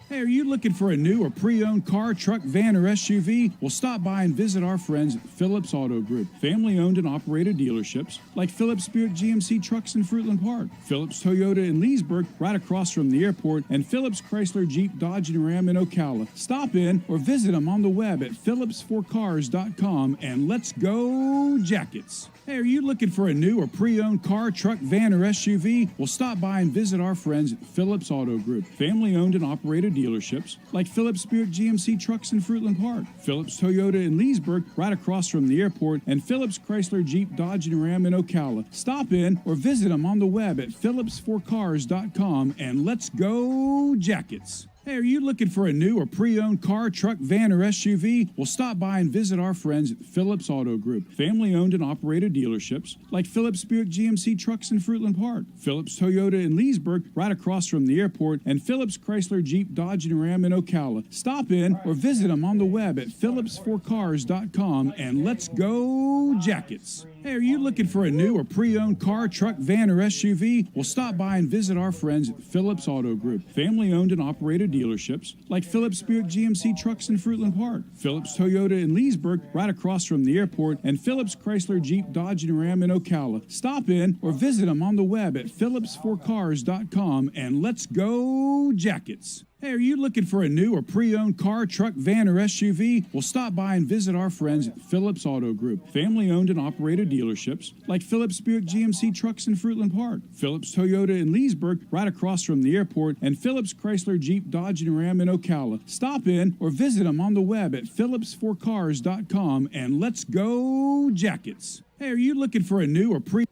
Hey, are you looking for a new or pre-owned car, truck, van, or SUV? Well, stop by and visit our friends at Phillips Auto Group. Family-owned and operated dealerships like Phillips Buick GMC Trucks in Fruitland Park, Phillips Toyota in Leesburg, right across from the airport, and Phillips Chrysler Jeep Dodge and Ram in Ocala. Stop in or visit them on the web at phillipsforcars.com, and let's go Jackets! Hey, are you looking for a new or pre-owned car, truck, van, or SUV? Well, stop by and visit our friends at Phillips Auto Group. Family-owned and operated dealerships like Phillips Buick GMC Trucks in Fruitland Park, Phillips Toyota in Leesburg, right across from the airport, and Phillips Chrysler Jeep Dodge and Ram in Ocala. Stop in or visit them on the web at phillipsforcars.com, and let's go Jackets! Hey, are you looking for a new or pre-owned car, truck, van, or SUV? Well, stop by and visit our friends at Phillips Auto Group. Family-owned and operated dealerships like Phillips Buick GMC Trucks in Fruitland Park, Phillips Toyota in Leesburg, right across from the airport, and Phillips Chrysler Jeep Dodge and Ram in Ocala. Stop in or visit them on the web at phillipsforcars.com, and let's go Jackets! Hey, are you looking for a new or pre-owned car, truck, van, or SUV? Well, stop by and visit our friends at Phillips Auto Group. Family-owned and operated dealerships like Phillips Buick GMC Trucks in Fruitland Park, Phillips Toyota in Leesburg, right across from the airport, and Phillips Chrysler Jeep Dodge and Ram in Ocala. Stop in or visit them on the web at phillipsforcars.com, and let's go Jackets! Hey, are you looking for a new or pre-owned car, truck, van, or SUV? Well, stop by and visit our friends at Phillips Auto Group. Family-owned and operated dealerships like Phillips Buick GMC Trucks in Fruitland Park, Phillips Toyota in Leesburg, right across from the airport, and Phillips Chrysler Jeep Dodge and Ram in Ocala. Stop in or visit them on the web at phillipsforcars.com, and let's go Jackets! Hey, are you looking for a new or pre-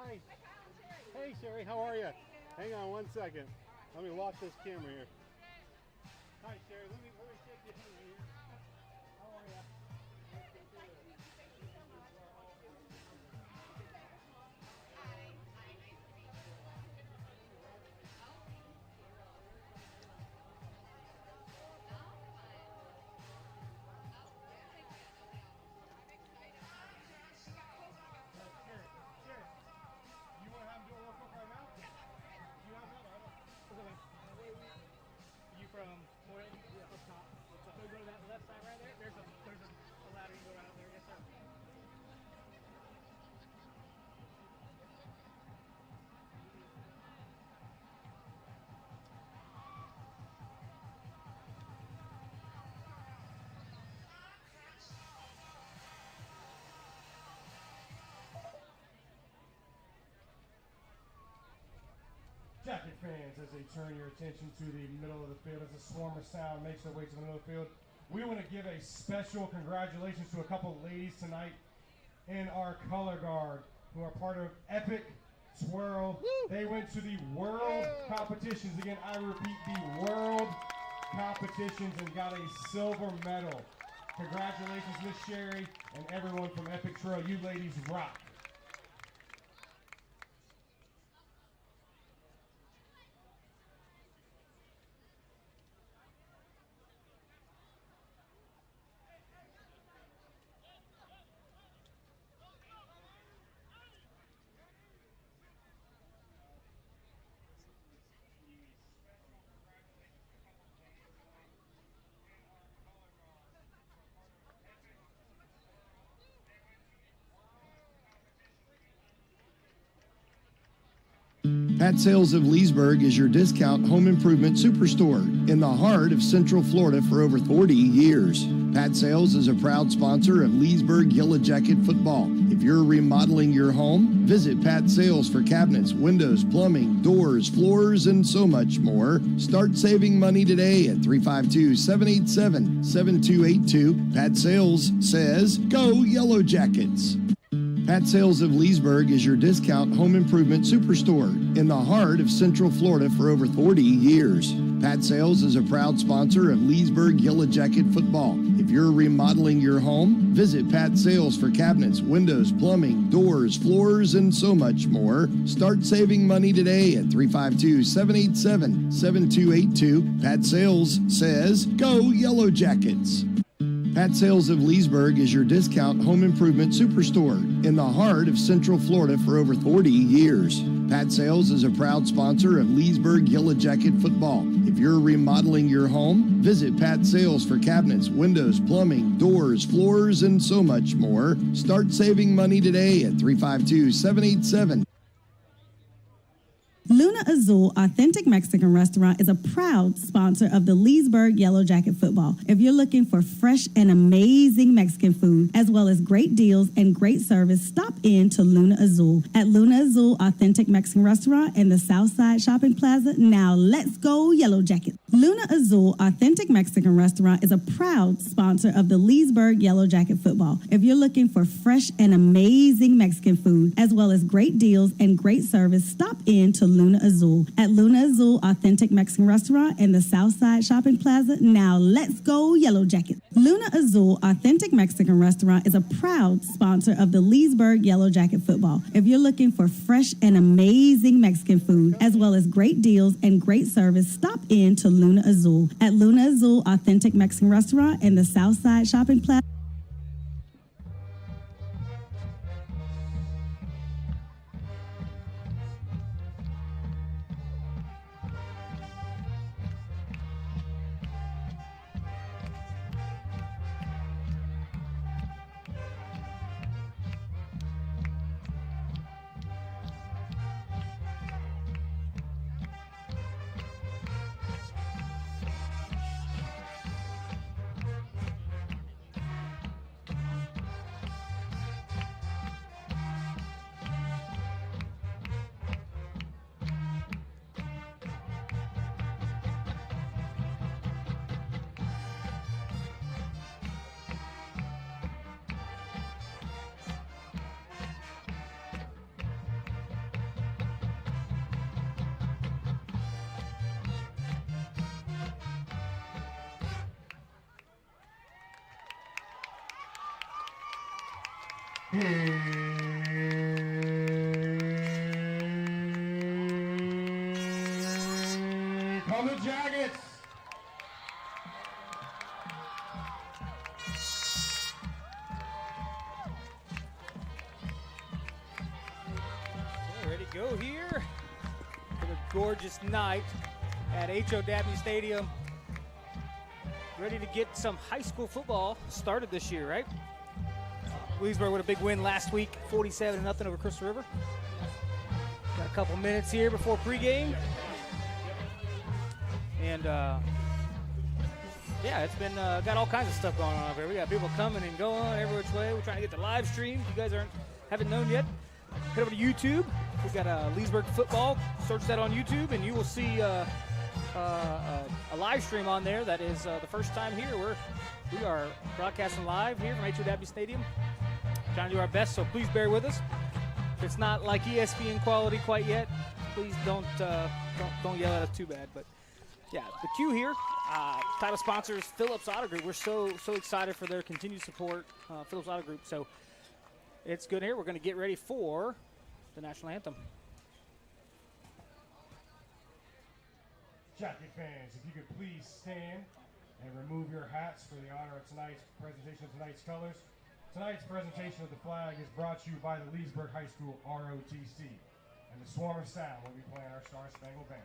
Hi. Hey, Sherry, how are you? Hang on 1 second. Let me lock this camera here. Hi, Sherry. Let me shake your hand here. How are you? From Moorheaven? Yeah. Up top. So go to that left side right there. There's a ladder you go right up there. Yes, sir. Jacket fans, as they turn your attention to the middle of the field, as a swarm of sound makes their way to the middle of the field, we want to give a special congratulations to a couple of ladies tonight in our color guard who are part of Epic Twirl. They went to the world competitions. Again, I repeat, the world competitions, and got a silver medal. Congratulations, Miss Sherry and everyone from Epic Twirl. You ladies rock. Pat Sales of Leesburg is your discount home improvement superstore in the heart of Central Florida for over 40 years. Pat Sales is a proud sponsor of Leesburg Yellow Jacket football. If you're remodeling your home, visit Pat Sales for cabinets, windows, plumbing, doors, floors, and so much more. Start saving money today at 352-787-7282. Pat Sales says, go Yellow Jackets. Pat Sales of Leesburg is your discount home improvement superstore in the heart of Central Florida for over 40 years. Pat Sales is a proud sponsor of Leesburg Yellow Jacket football. If you're remodeling your home, visit Pat Sales for cabinets, windows, plumbing, doors, floors, and so much more. Start saving money today at 352-787-7282. Pat Sales says, go Yellow Jackets. Pat Sales of Leesburg is your discount home improvement superstore in the heart of Central Florida for over 40 years. Pat Sales is a proud sponsor of Leesburg Yellow Jacket football. If you're remodeling your home, visit Pat Sales for cabinets, windows, plumbing, doors, floors, and so much more. Start saving money today at 352-787. Luna Azul Authentic Mexican Restaurant is a proud sponsor of the Leesburg Yellow Jacket football. If you're looking for fresh and amazing Mexican food, as well as great deals and great service, stop in to Luna Azul. At Luna Azul Authentic Mexican Restaurant in the Southside Shopping Plaza. Now let's go Yellow Jackets. Luna Azul Authentic Mexican Restaurant is a proud sponsor of the Leesburg Yellow Jacket football. If you're looking for fresh and amazing Mexican food, as well as great deals and great service, stop in to Luna Azul. At Luna Azul Authentic Mexican Restaurant in the Southside Shopping Plaza. Now let's go Yellow Jackets. Luna Azul Authentic Mexican Restaurant is a proud sponsor of the Leesburg Yellow Jacket football. If you're looking for fresh and amazing Mexican food, as well as great deals and great service, stop in to Luna Azul. At Luna Azul Authentic Mexican Restaurant in the Southside Shopping Plaza. Come the Jackets! Ready to go here for the gorgeous night at H.O. Dabney Stadium. Ready to get some high school football started this year, right? Leesburg with a big win last week, 47-0 over Crystal River. Got a couple minutes here before pregame. And yeah, it's been got all kinds of stuff going on up here. We got people coming and going every which way. We're trying to get the live stream. If you guys haven't known yet, head over to YouTube. We've got Leesburg football. Search that on YouTube, and you will see a live stream on there. That is the first time here. We are broadcasting live here from H.O. Dabney Stadium. Trying to do our best, so please bear with us. If it's not like ESPN quality quite yet, please don't yell at us too bad. But yeah, the cue here. Title sponsors Phillips Auto Group. We're so excited for their continued support, Phillips Auto Group. So it's good here. We're going to get ready for the national anthem. Jacket fans, if you could please stand and remove your hats for the honor of tonight's presentation of tonight's colors. Tonight's presentation of the flag is brought to you by the Leesburg High School ROTC, and the Swarm of Sound will be playing our Star Spangled Banner.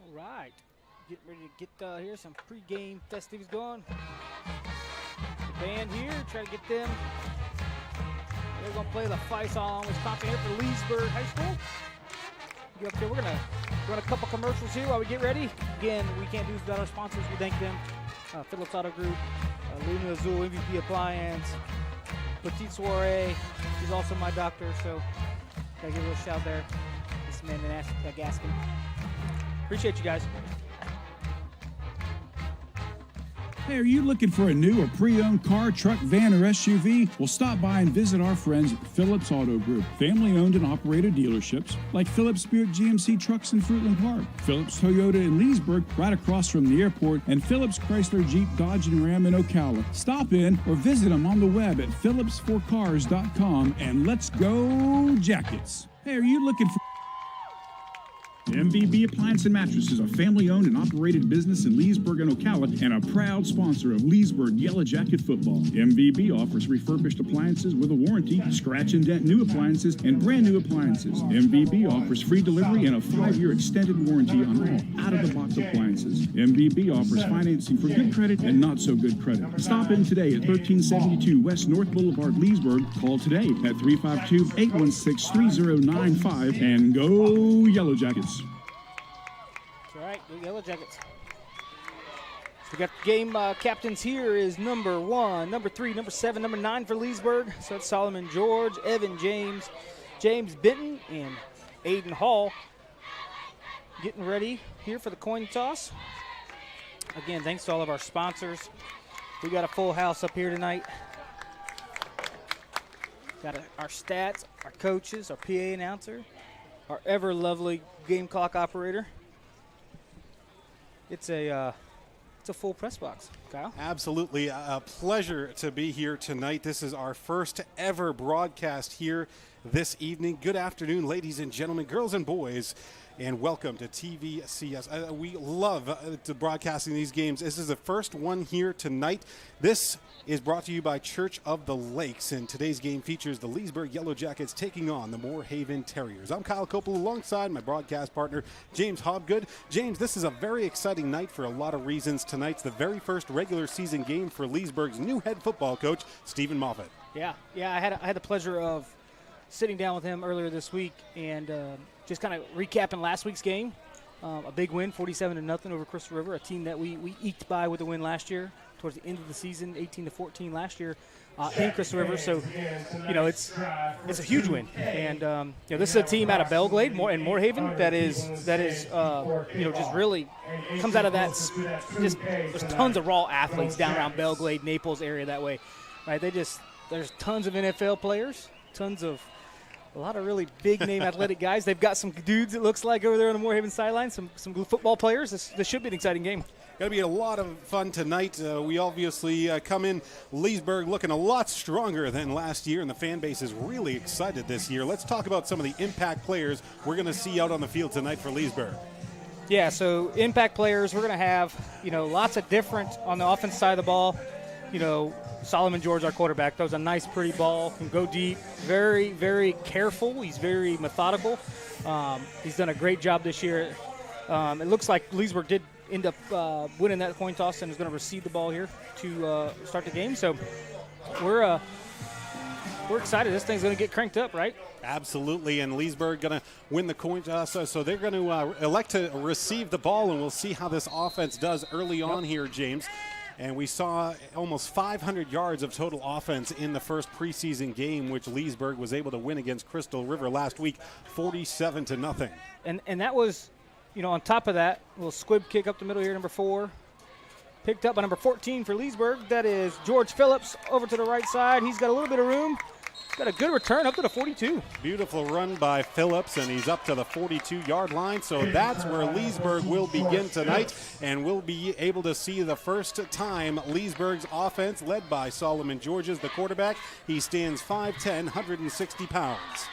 All right, getting ready to get here some pregame festivities going. The band here, try to get them. They're gonna play the fight song Wisconsin here for Leesburg High School. Get up there. We're gonna run a couple commercials here while we get ready. Again, we can't do this without our sponsors. We thank them. Phillips Auto Group, Luna Azul, MVP Appliance, Petite Soiree. He's also my doctor, so gotta give a little shout there. This man Gaskin. Appreciate you guys. Hey, are you looking for a new or pre-owned car, truck, van, or SUV? Well, stop by and visit our friends at Phillips Auto Group, family-owned and operated dealerships like Phillips Buick GMC Trucks in Fruitland Park, Phillips Toyota in Leesburg, right across from the airport, and Phillips Chrysler Jeep Dodge and Ram in Ocala. Stop in or visit them on the web at phillipsforcars.com, and let's go Jackets. Hey, are you looking for... MVB Appliance and Mattresses, a family-owned and operated business in Leesburg and Ocala, and a proud sponsor of Leesburg Yellow Jacket football. MVB offers refurbished appliances with a warranty, scratch and dent new appliances, and brand new appliances. MVB offers free delivery and a 5-year extended warranty on all out-of-the-box appliances. MVB offers financing for good credit and not so good credit. Stop in today at 1372 West North Boulevard, Leesburg. Call today at 352-816-3095 and go Yellow Jackets. Yellow Jackets. We got game captains here is number 1, number 3, number 7, number 9 for Leesburg. So that's Solomon George, Evan James, James Benton, and Aiden Hall. Getting ready here for the coin toss. Again, thanks to all of our sponsors. We got a full house up here tonight. Got our stats, our coaches, our PA announcer, our ever lovely game clock operator. It's a full press box, Kyle. Absolutely. A pleasure to be here tonight. This is our first ever broadcast here this evening. Good afternoon, ladies and gentlemen, girls and boys, and welcome to TVCS. We love broadcasting these games. This is the first one here tonight. This is brought to you by Church of the Lakes, and today's game features the Leesburg Yellow Jackets taking on the Moorhaven Terriers. I'm Kyle Copel alongside my broadcast partner, James Hobgood. James, this is a very exciting night for a lot of reasons. Tonight's the very first regular season game for Leesburg's new head football coach, Stephen Moffett. Yeah, I had the pleasure of sitting down with him earlier this week and just kind of recapping last week's game. A big win, 47-0 over Crystal River, a team that we eked by with a win last year towards the end of the season, 18-14 last year in Crystal River. So, it's a huge win. And, this is a team out of Belglade and Moorhaven that is just really comes out of that. Just there's tons of raw athletes down around Belglade, Naples area that way, right? There's tons of NFL players, a lot of really big-name athletic guys. They've got some dudes, it looks like, over there on the Moorhaven sideline, some football players. This should be an exciting game. Going to be a lot of fun tonight. We obviously come in Leesburg looking a lot stronger than last year, and the fan base is really excited this year. Let's talk about some of the impact players we're going to see out on the field tonight for Leesburg. Yeah, so impact players, we're going to have, lots of different on the offense side of the ball. Solomon George, our quarterback, throws a nice, pretty ball, can go deep, very, very careful. He's very methodical. He's done a great job this year. It looks like Leesburg did end up winning that coin toss and is going to receive the ball here to start the game. So we're excited. This thing's going to get cranked up, right? Absolutely, and Leesburg going to win the coin toss. So they're going to elect to receive the ball, and we'll see how this offense does early on here, James. And we saw almost 500 yards of total offense in the first preseason game, which Leesburg was able to win against Crystal River last week, 47-0. And that was, on top of that, a little squib kick up the middle here, number 4. Picked up by number 14 for Leesburg. That is George Phillips over to the right side. He's got a little bit of room. Got a good return up to the 42. Beautiful run by Phillips, and he's up to the 42-yard line. So that's where Leesburg will begin tonight, and we'll be able to see the first time Leesburg's offense, led by Solomon George as the quarterback. He stands 5'10", 160 pounds.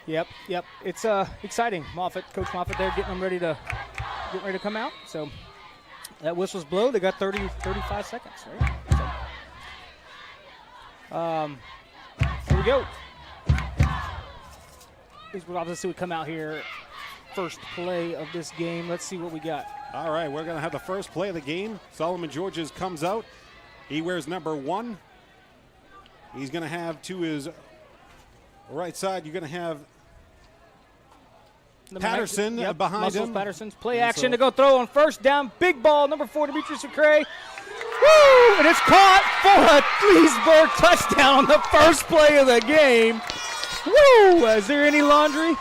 Yep. It's exciting. Coach Moffett there getting them ready to come out. So that whistle's blow. They got 35 seconds, right? Here we go. We'll obviously come out here. First play of this game. Let's see what we got. All right, we're going to have the first play of the game. Solomon Georges comes out. He wears number 1. He's going to have to his right side. You're going to have Patterson behind him. Patterson's play action to go throw on first down. Big ball, number 4, Demetrius McCray. Woo! And it's caught for a Leesburg touchdown on the first play of the game. Woo! Is there any laundry?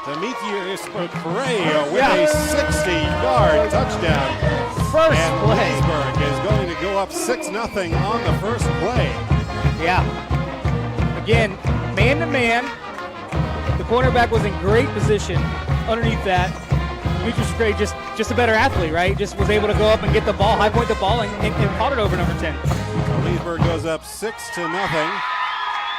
Demetrius McCray with a 60-yard touchdown. First and play. Leesburg is going to go up 6-0 on the first play. Yeah. Again, man-to-man. The cornerback was in great position underneath that. Demetrius McCray just a better athlete, right? Just was able to go up and get the ball, high point the ball, and caught it over number 10. Leesburg goes up 6-0.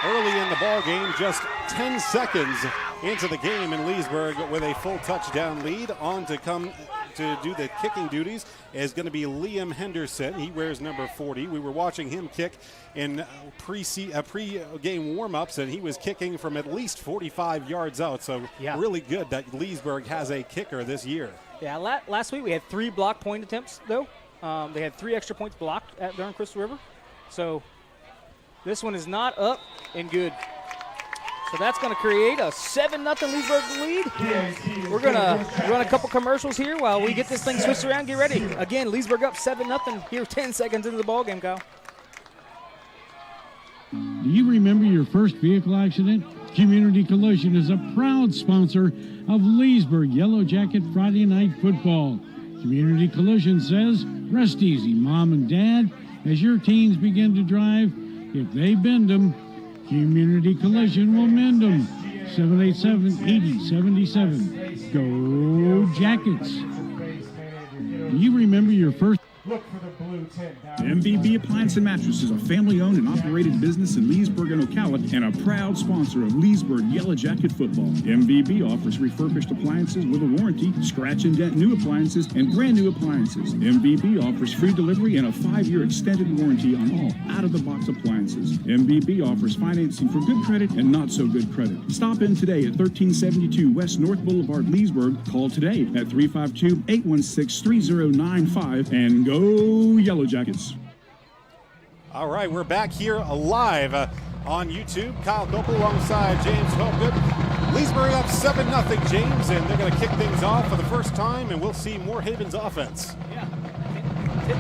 Early in the ball game, just 10 seconds into the game, and Leesburg with a full touchdown lead. On to come to do the kicking duties is going to be Liam Henderson. He wears number 40. We were watching him kick in pre-game warm-ups, and he was kicking from at least 45 yards out. So really good that Leesburg has a kicker this year. Yeah, last week we had 3 block point attempts, though. They had 3 extra points blocked during Crystal River. So this one is not up and good. So that's going to create a 7-0 Leesburg lead. We're going to run a couple commercials here while we get this thing switched around. Get ready. Again, Leesburg up 7-0 here 10 seconds into the ballgame, Kyle. Do you remember your first vehicle accident? Community Collision is a proud sponsor of Leesburg Yellow Jacket Friday Night Football. Community Collision says, rest easy, Mom and Dad, as your teens begin to drive. If they bend them, Community Collision will mend them. 787-8077. Go Jackets. Do you remember your first... Look for the blue tint down. MVB Appliance and Mattresses, a family-owned and operated business in Leesburg and Ocala, and a proud sponsor of Leesburg Yellow Jacket football. MVB offers refurbished appliances with a warranty, scratch and dent new appliances, and brand new appliances. MVB offers free delivery and a 5-year extended warranty on all out-of-the-box appliances. MVB offers financing for good credit and not so good credit. Stop in today at 1372 West North Boulevard, Leesburg. Call today at 352-816-3095 and go Yellow Jackets. All right, we're back here live on YouTube. Kyle Doppel alongside James Hopgood. Leesburg up 7-0, James, and they're going to kick things off for the first time, and we'll see Moorehaven's offense. Yeah.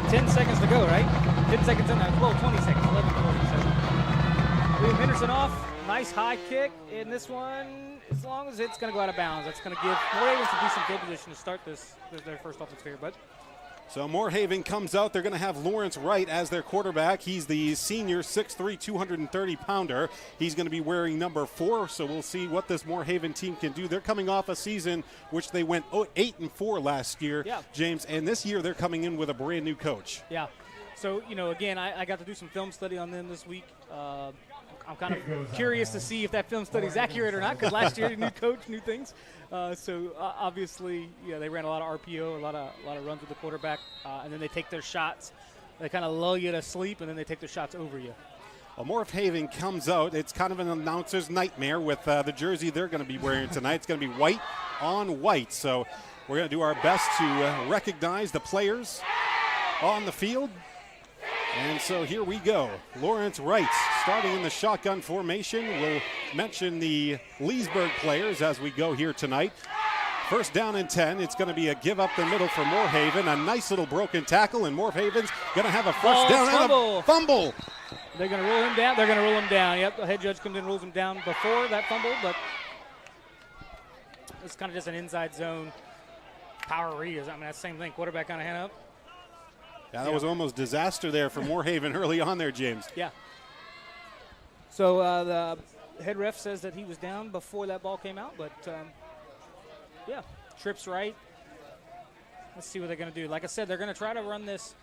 10 seconds to go, right? 10 seconds in there. Well, 20 seconds. 11-47. William Henderson off. Nice high kick. And this one, as long as it's going to go out of bounds, that's going to give Moorehaven some decent field position to start this, their first offense here, but. So Moorehaven comes out. They're going to have Lawrence Wright as their quarterback. He's the senior 6'3", 230-pounder. He's going to be wearing number 4, so we'll see what this Moorehaven team can do. They're coming off a season which they went 8-4 last year, yeah. James, and this year they're coming in with a brand new coach. Yeah. So, again, I got to do some film study on them this week. I'm kind of curious to see if that film study is accurate or not, because last year, new coach, new things. Obviously, they ran a lot of RPO, a lot of runs with the quarterback, and then they take their shots. They kind of lull you to sleep, and then they take their shots over you. Well, Moorehaven comes out. It's kind of an announcer's nightmare with the jersey they're going to be wearing tonight. It's going to be white on white. So we're going to do our best to recognize the players on the field. And so here we go. Lawrence Wright starting in the shotgun formation. We'll mention the Leesburg players as we go here tonight. First down and 10. It's going to be a give up the middle for Moorehaven. A nice little broken tackle, and Moorehaven's going to have a first down and a fumble. They're going to roll him down. They're going to roll him down. Yep, the head judge comes in and rolls him down before that fumble, but it's kind of just an inside zone power read. I mean, that's the same thing. Quarterback kind of hand up. Yeah, that was almost disaster there for Moorehaven early on there, James. Yeah. So the head ref says that he was down before that ball came out, but yeah, trips right. Let's see what they're going to do. Like I said, they're going to try to run this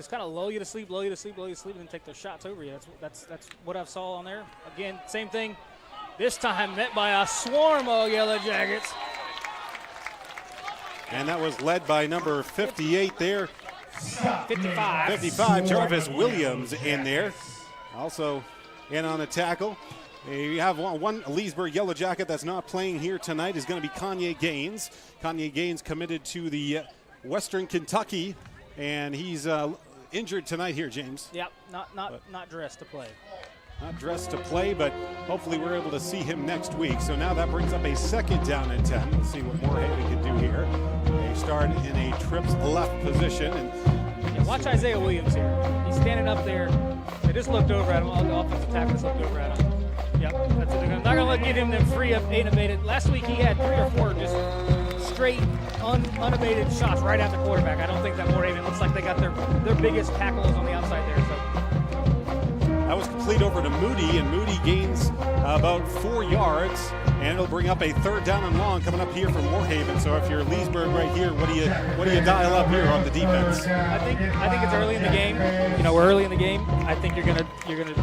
kind of lull you to sleep, and then take their shots over you. That's what I saw on there. Again, same thing. This time met by a swarm of Yellow Jackets. And that was led by number 58 there. 55. Jarvis Williams in there. Also in on a tackle. You have one Leesburg Yellow Jacket that's not playing here tonight is going to be Kanye Gaines. Kanye Gaines committed to the Western Kentucky, and he's injured tonight here, James. Yep, not dressed to play. Not dressed to play, but hopefully we're able to see him next week. So now that brings up a second down and 10. Let's see what Moorehaven can do here. They start in a trips left position. And watch Isaiah Williams here. He's standing up there. They just looked over at him. All the offensive tackles looked over at him. Yep, that's what they're not going to get him them free up unabated. Last week he had 3 or 4 just straight unabated shots right at the quarterback. I don't think that Moorehaven looks like they got their biggest tackles on the outside there. So. That was complete over to Moody, and Moody gains about 4 yards, and it'll bring up a third down and long coming up here from Moorehaven. So if you're Leesburg right here, what do you dial up here on the defense? I think it's early in the game. We're early in the game. I think you're gonna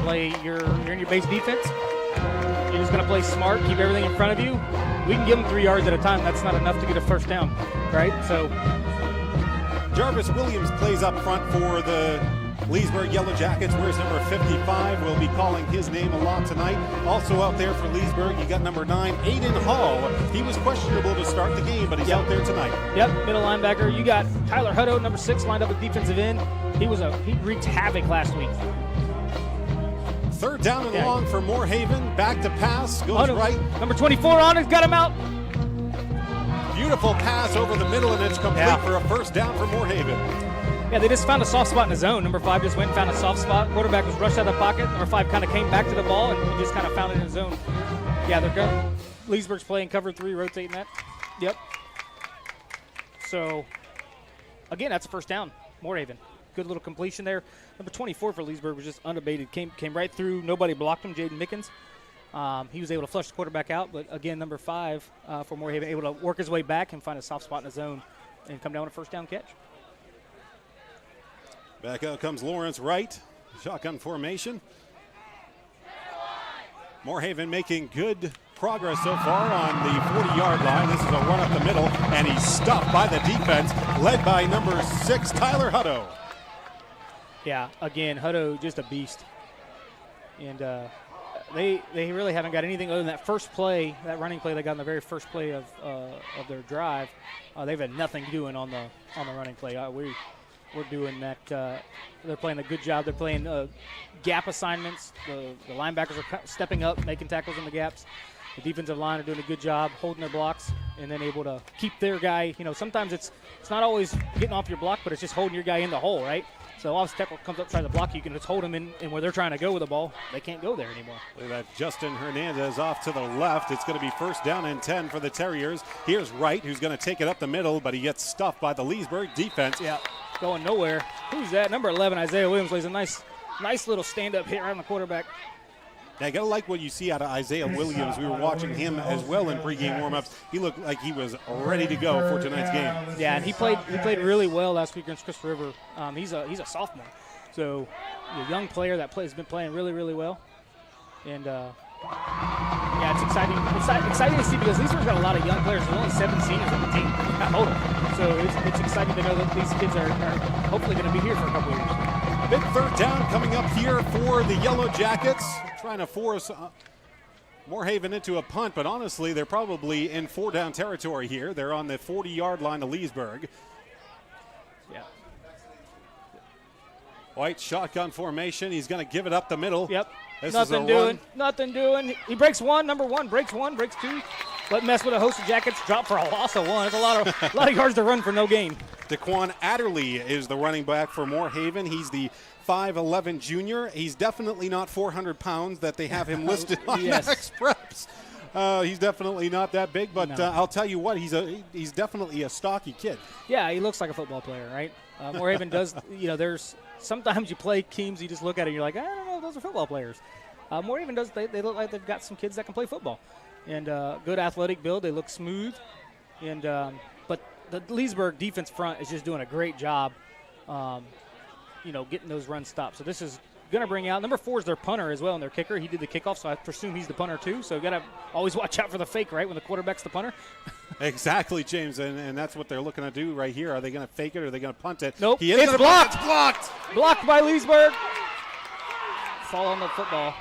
play you're in your base defense. You're just gonna play smart, keep everything in front of you. We can give them 3 yards at a time. That's not enough to get a first down, right? So Jarvis Williams plays up front for the Leesburg Yellow Jackets. Where's number 55? We'll be calling his name a lot tonight. Also out there for Leesburg, you got number 9, Aiden Hall. He was questionable to start the game, but he's out there tonight. Yep, middle linebacker. You got Tyler Hutto, number 6, lined up at defensive end. He wreaked havoc last week. Third down and long for Moorhaven. Back to pass, goes right. Number 24 on it, got him out. Beautiful pass over the middle, and it's complete for a first down for Moorhaven. Yeah, they just found a soft spot in the zone. Number 5 just went and found a soft spot. Quarterback was rushed out of the pocket. Number 5 kind of came back to the ball, and he just kind of found it in the zone. Yeah, they're good. Leesburg's playing cover 3, rotating that. Yep. So, again, that's a first down. Moorhaven. Good little completion there. Number 24 for Leesburg was just unabated. Came right through. Nobody blocked him. Jaden Mickens. He was able to flush the quarterback out. But, again, number 5 for Moorhaven able to work his way back and find a soft spot in the zone and come down with a first down catch. Back out comes Lawrence Wright. Shotgun formation. Moorhaven making good progress so far on the 40-yard line. This is a run up the middle, and he's stopped by the defense, led by number 6, Tyler Hutto. Yeah, again, Hutto just a beast. And they really haven't got anything other than that first play, that running play they got in the very first play of their drive. They've had nothing doing on the running play. We're doing that. They're playing a good job. They're playing gap assignments. The linebackers are stepping up, making tackles in the gaps. The defensive line are doing a good job holding their blocks and then able to keep their guy. You know, sometimes it's not always getting off your block, but it's just holding your guy in the hole, right? So while the tackle comes up trying to block, you can just hold them in where they're trying to go with the ball. They can't go there anymore. Look at that, Justin Hernandez off to the left. It's going to be first down and 10 for the Terriers. Here's Wright, who's going to take it up the middle, but he gets stuffed by the Leesburg defense. Yeah, going nowhere. Who's that? Number 11, Isaiah Williams, lays a nice little stand-up hit right on the quarterback. Now, you got to like what you see out of Isaiah Williams. We were watching him as well in pregame warmups. He looked like he was ready to go for tonight's game. Yeah, and he played really well last week against Crystal River. He's a sophomore, so a young player that has been playing really, really well. And yeah, it's exciting to see because Leesburg's got a lot of young players. There's only 7 seniors on the team total, so it's exciting to know that these kids are hopefully going to be here for a couple of years. Big third down coming up here for the Yellow Jackets, trying to force Moorhaven into a punt, but honestly, they're probably in 4-down territory here. They're on the 40-yard line of Leesburg. Yeah. White shotgun formation. He's going to give it up the middle. Yep. This Nothing is a doing. run. Nothing doing. He breaks one. Number 1 breaks 1, breaks 2. Let mess with a host of Jackets. Drop for a loss of 1. It's a lot of yards to run for no gain. Daquan Adderley is the running back for Moorhaven. He's the 5'11 junior. He's definitely not 400 pounds that they have him listed on Max Preps. He's definitely not that big, but No. I'll tell you what, he's definitely a stocky kid. Yeah, he looks like a football player, right? Moorhaven does, there's sometimes you play teams, you just look at it and you're like, I don't know, those are football players. Moorhaven does, they look like they've got some kids that can play football. And good athletic build, they look smooth. And but the Leesburg defense front is just doing a great job, getting those runs stopped. So this is going to bring out, number 4 is their punter as well, and their kicker. He did the kickoff, so I presume he's the punter too. So got to always watch out for the fake, right, when the quarterback's the punter. Exactly, James, and that's what they're looking to do right here. Are they going to fake it or are they going to punt it? Nope, It's blocked. It's blocked. Blocked by Leesburg. Fall on the football.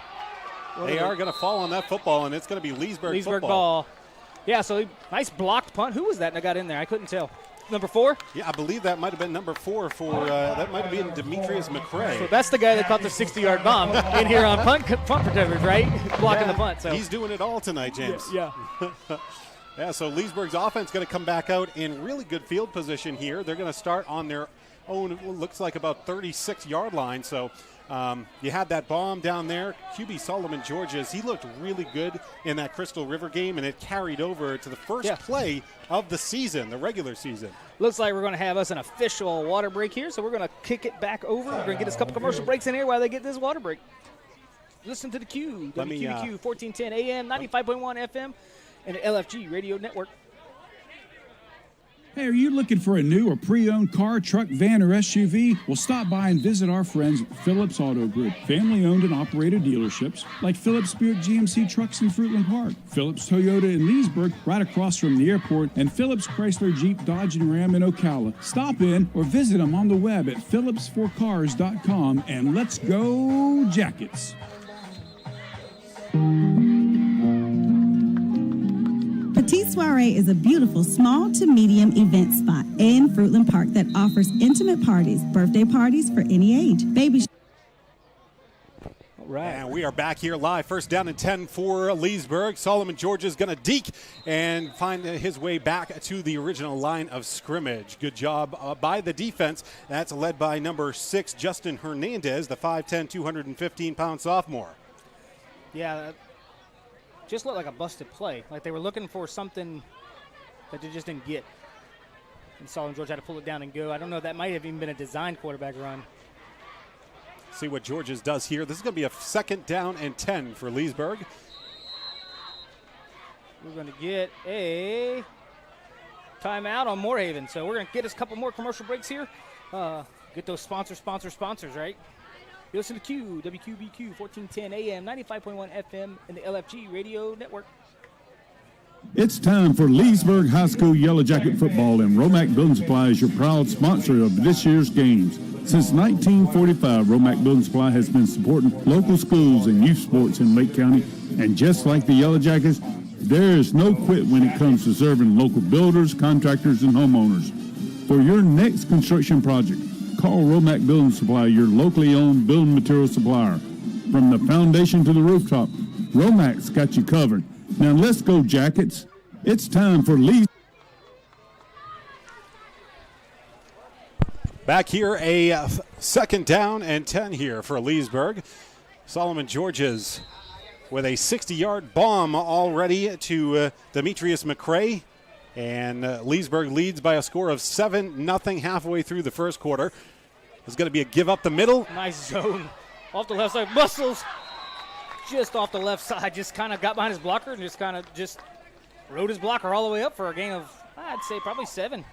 They are going to fall on that football, and it's going to be Leesburg football. Ball. Yeah, so nice blocked punt. Who was that that got in there? I couldn't tell. Number 4? Yeah, I believe that might have been number 4 for that might have been Demetrius McCrae. So that's the guy that caught the 60-yard bomb in here on punt protectors, right? Blocking the punt. So he's doing it all tonight, James. Yeah. Yeah, so Leesburg's offense going to come back out in really good field position here. They're going to start on their own, looks like about 36-yard line. So you had that bomb down there. QB Solomon Georges, he looked really good in that Crystal River game, and it carried over to the first play of the season, the regular season. Looks like we're going to have us an official water break here, so we're going to kick it back over. We're going to get us a couple commercial breaks in here while they get this water break. Listen to the Q, WQBQ 1410 AM, 95.1 FM, and the LFG Radio Network. Hey, are you looking for a new or pre-owned car, truck, van, or SUV? Well, stop by and visit our friends at Phillips Auto Group. Family-owned and operated dealerships like Phillips Buick GMC Trucks in Fruitland Park, Phillips Toyota in Leesburg right across from the airport, and Phillips Chrysler Jeep Dodge and Ram in Ocala. Stop in or visit them on the web at phillipsforcars.com, and let's go Jackets. Petite Soiree is a beautiful small to medium event spot in Fruitland Park that offers intimate parties, birthday parties for any age, baby Right. And we are back here live. First down and 10 for Leesburg. Solomon George is going to deke and find his way back to the original line of scrimmage. Good job by the defense. That's led by number 6, Justin Hernandez, the 5'10", 215-pound sophomore. Yeah, just looked like a busted play. Like they were looking for something that they just didn't get. And Solomon George had to pull it down and go. I don't know, that might have even been a design quarterback run. See what Georges does here. This is going to be a second down and 10 for Leesburg. We're going to get a timeout on Moorehaven. So we're going to get us a couple more commercial breaks here. Get those sponsors, right? You listen to Q, WQBQ, 1410 AM, 95.1 FM, and the LFG radio network. It's time for Leesburg High School Yellow Jacket football, and Romac Building Supply is your proud sponsor of this year's games. Since 1945, Romac Building Supply has been supporting local schools and youth sports in Lake County, and just like the Yellow Jackets, there is no quit when it comes to serving local builders, contractors, and homeowners. For your next construction project, call Romac Building Supply, your locally owned building material supplier. From the foundation to the rooftop, Romac's got you covered. Now let's go, Jackets. It's time for Lee. Back here, a second down and 10 here for Leesburg. Solomon Georges with a 60-yard bomb already to Demetrius McCrae. And Leesburg leads by a score of 7-0 halfway through the first quarter. It's going to be a give up the middle. Nice zone. Off the left side, Muscles just off the left side. Just kind of got behind his blocker and just rode his blocker all the way up for a gain of, I'd say, probably 7.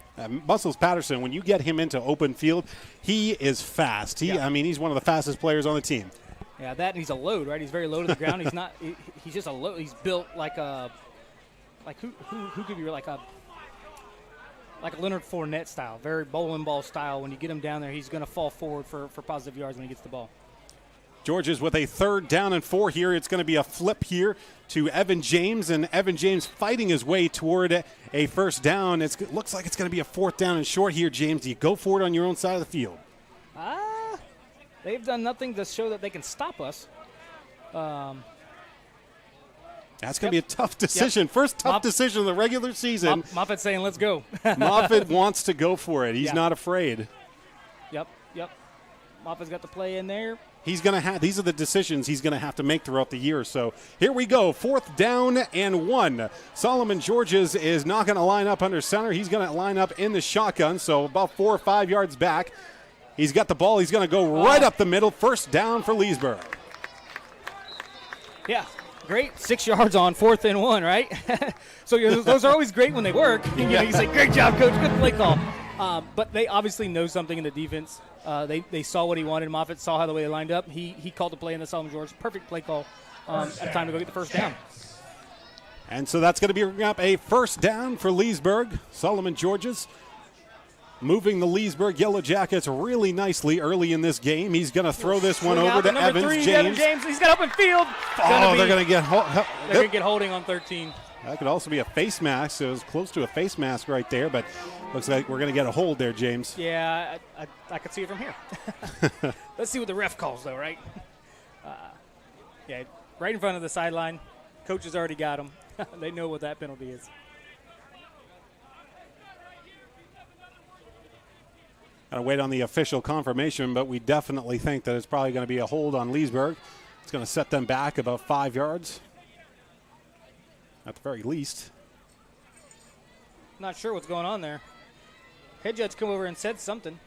Muscles Patterson, when you get him into open field, he is fast. He's one of the fastest players on the team. Yeah, that and he's a load, right? He's very low to the ground. He's not. He's just a load. He's built like a, who could be like a Leonard Fournette style, very bowling ball style. When you get him down there, he's going to fall forward for positive yards when he gets the ball. Georges with a third down and 4 here. It's going to be a flip here to Evan James, and Evan James fighting his way toward a first down. It looks like it's going to be a fourth down and short here, James. Do you go for it on your own side of the field? They've done nothing to show that they can stop us. That's going to be a tough decision. First tough decision of the regular season. Moffitt's saying, let's go. Moffitt wants to go for it. He's not afraid. Yep. Moffitt's got the play in there. These are the decisions he's going to have to make throughout the year. So here we go, 4th down and 1. Solomon Georges is not going to line up under center. He's going to line up in the shotgun, so about 4 or 5 yards back. He's got the ball. He's going to go right up the middle. First down for Leesburg. Yeah, great. 6 yards on 4th and 1, right? So those are always great when they work. You say, great job, coach. Good play call. But they obviously know something in the defense. They saw what he wanted. Moffitt saw how the way they lined up. He called the play in the Solomon George. Perfect play call at time to go get the first down. And so that's going to be up a first down for Leesburg. Solomon Georges moving the Leesburg Yellow Jackets really nicely early in this game. He's going to throw this one over to Evans James. He's got open field. They're going to get holding on 13. That could also be a face mask. So it was close to a face mask right there, but looks like we're going to get a hold there, James. Yeah, I could see it from here. Let's see what the ref calls, though, right? Right in front of the sideline. Coach has already got him. They know what that penalty is. Got to wait on the official confirmation, but we definitely think that it's probably going to be a hold on Leesburg. It's going to set them back about 5 yards, at the very least. Not sure what's going on there. Head judge come over and said something.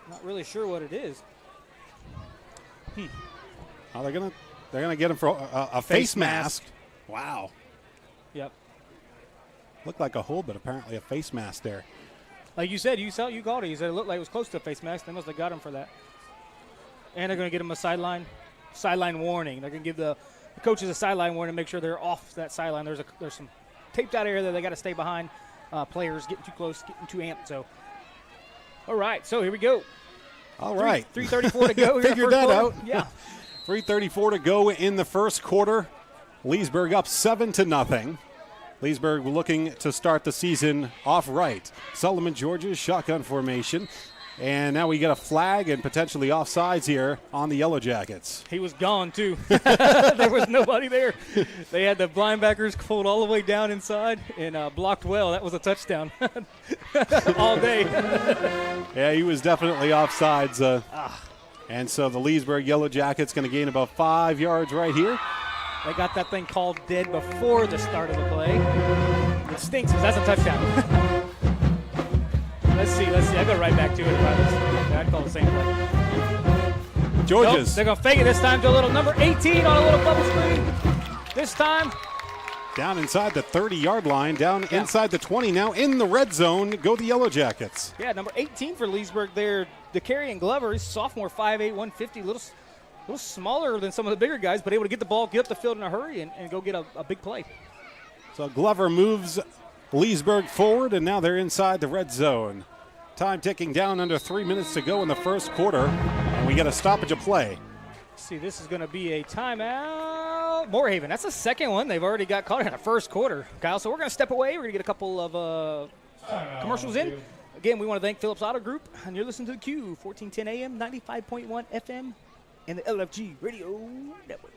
Not really sure what it is. Oh, they're gonna get him for a face mask. Wow. Yep. Looked like a hold, but apparently a face mask there. Like you said, you called it. You said it looked like it was close to a face mask. They must have got him for that. And they're going to get him a sideline warning. They're going to give the coaches a sideline warning to make sure they're off that sideline. There's some taped out area that they got to stay behind. Players getting too close, getting too amped. So, all right. So here we go. All right. 3:34 to go. Figured that out. Yeah. 3:34 to go in the first quarter. Leesburg up 7-0. Leesburg looking to start the season off right. Solomon Georges, shotgun formation. And now we get a flag and potentially offsides here on the Yellow Jackets. He was gone, too. There was nobody there. They had the linebackers pulled all the way down inside and blocked well. That was a touchdown all day. Yeah, he was definitely offsides. And so the Leesburg Yellow Jackets going to gain about 5 yards right here. They got that thing called dead before the start of the play. It stinks because that's a touchdown. Let's see. I go right back to it. I'd call the same play. Georges. Nope, they're going to fake it this time to a little number 18 on a little bubble screen. This time. Down inside the 30-yard line, down inside the 20 now in the red zone. Go the Yellow Jackets. Yeah, number 18 for Leesburg there. DeCarrion Glover, he's sophomore, 5'8", 150, a little smaller than some of the bigger guys, but able to get the ball, get up the field in a hurry, and go get a big play. So Glover moves Leesburg forward, and now they're inside the red zone. Time ticking down, under 3 minutes to go in the first quarter, and we get a stoppage of play. See, this is going to be a timeout. Moorehaven, that's the second one. They've already got caught in the first quarter, Kyle. So we're going to step away. We're going to get a couple of commercials in. Again, we want to thank Phillips Auto Group, and you're listening to the Q, 1410 AM, 95.1 FM, and the LFG Radio Network.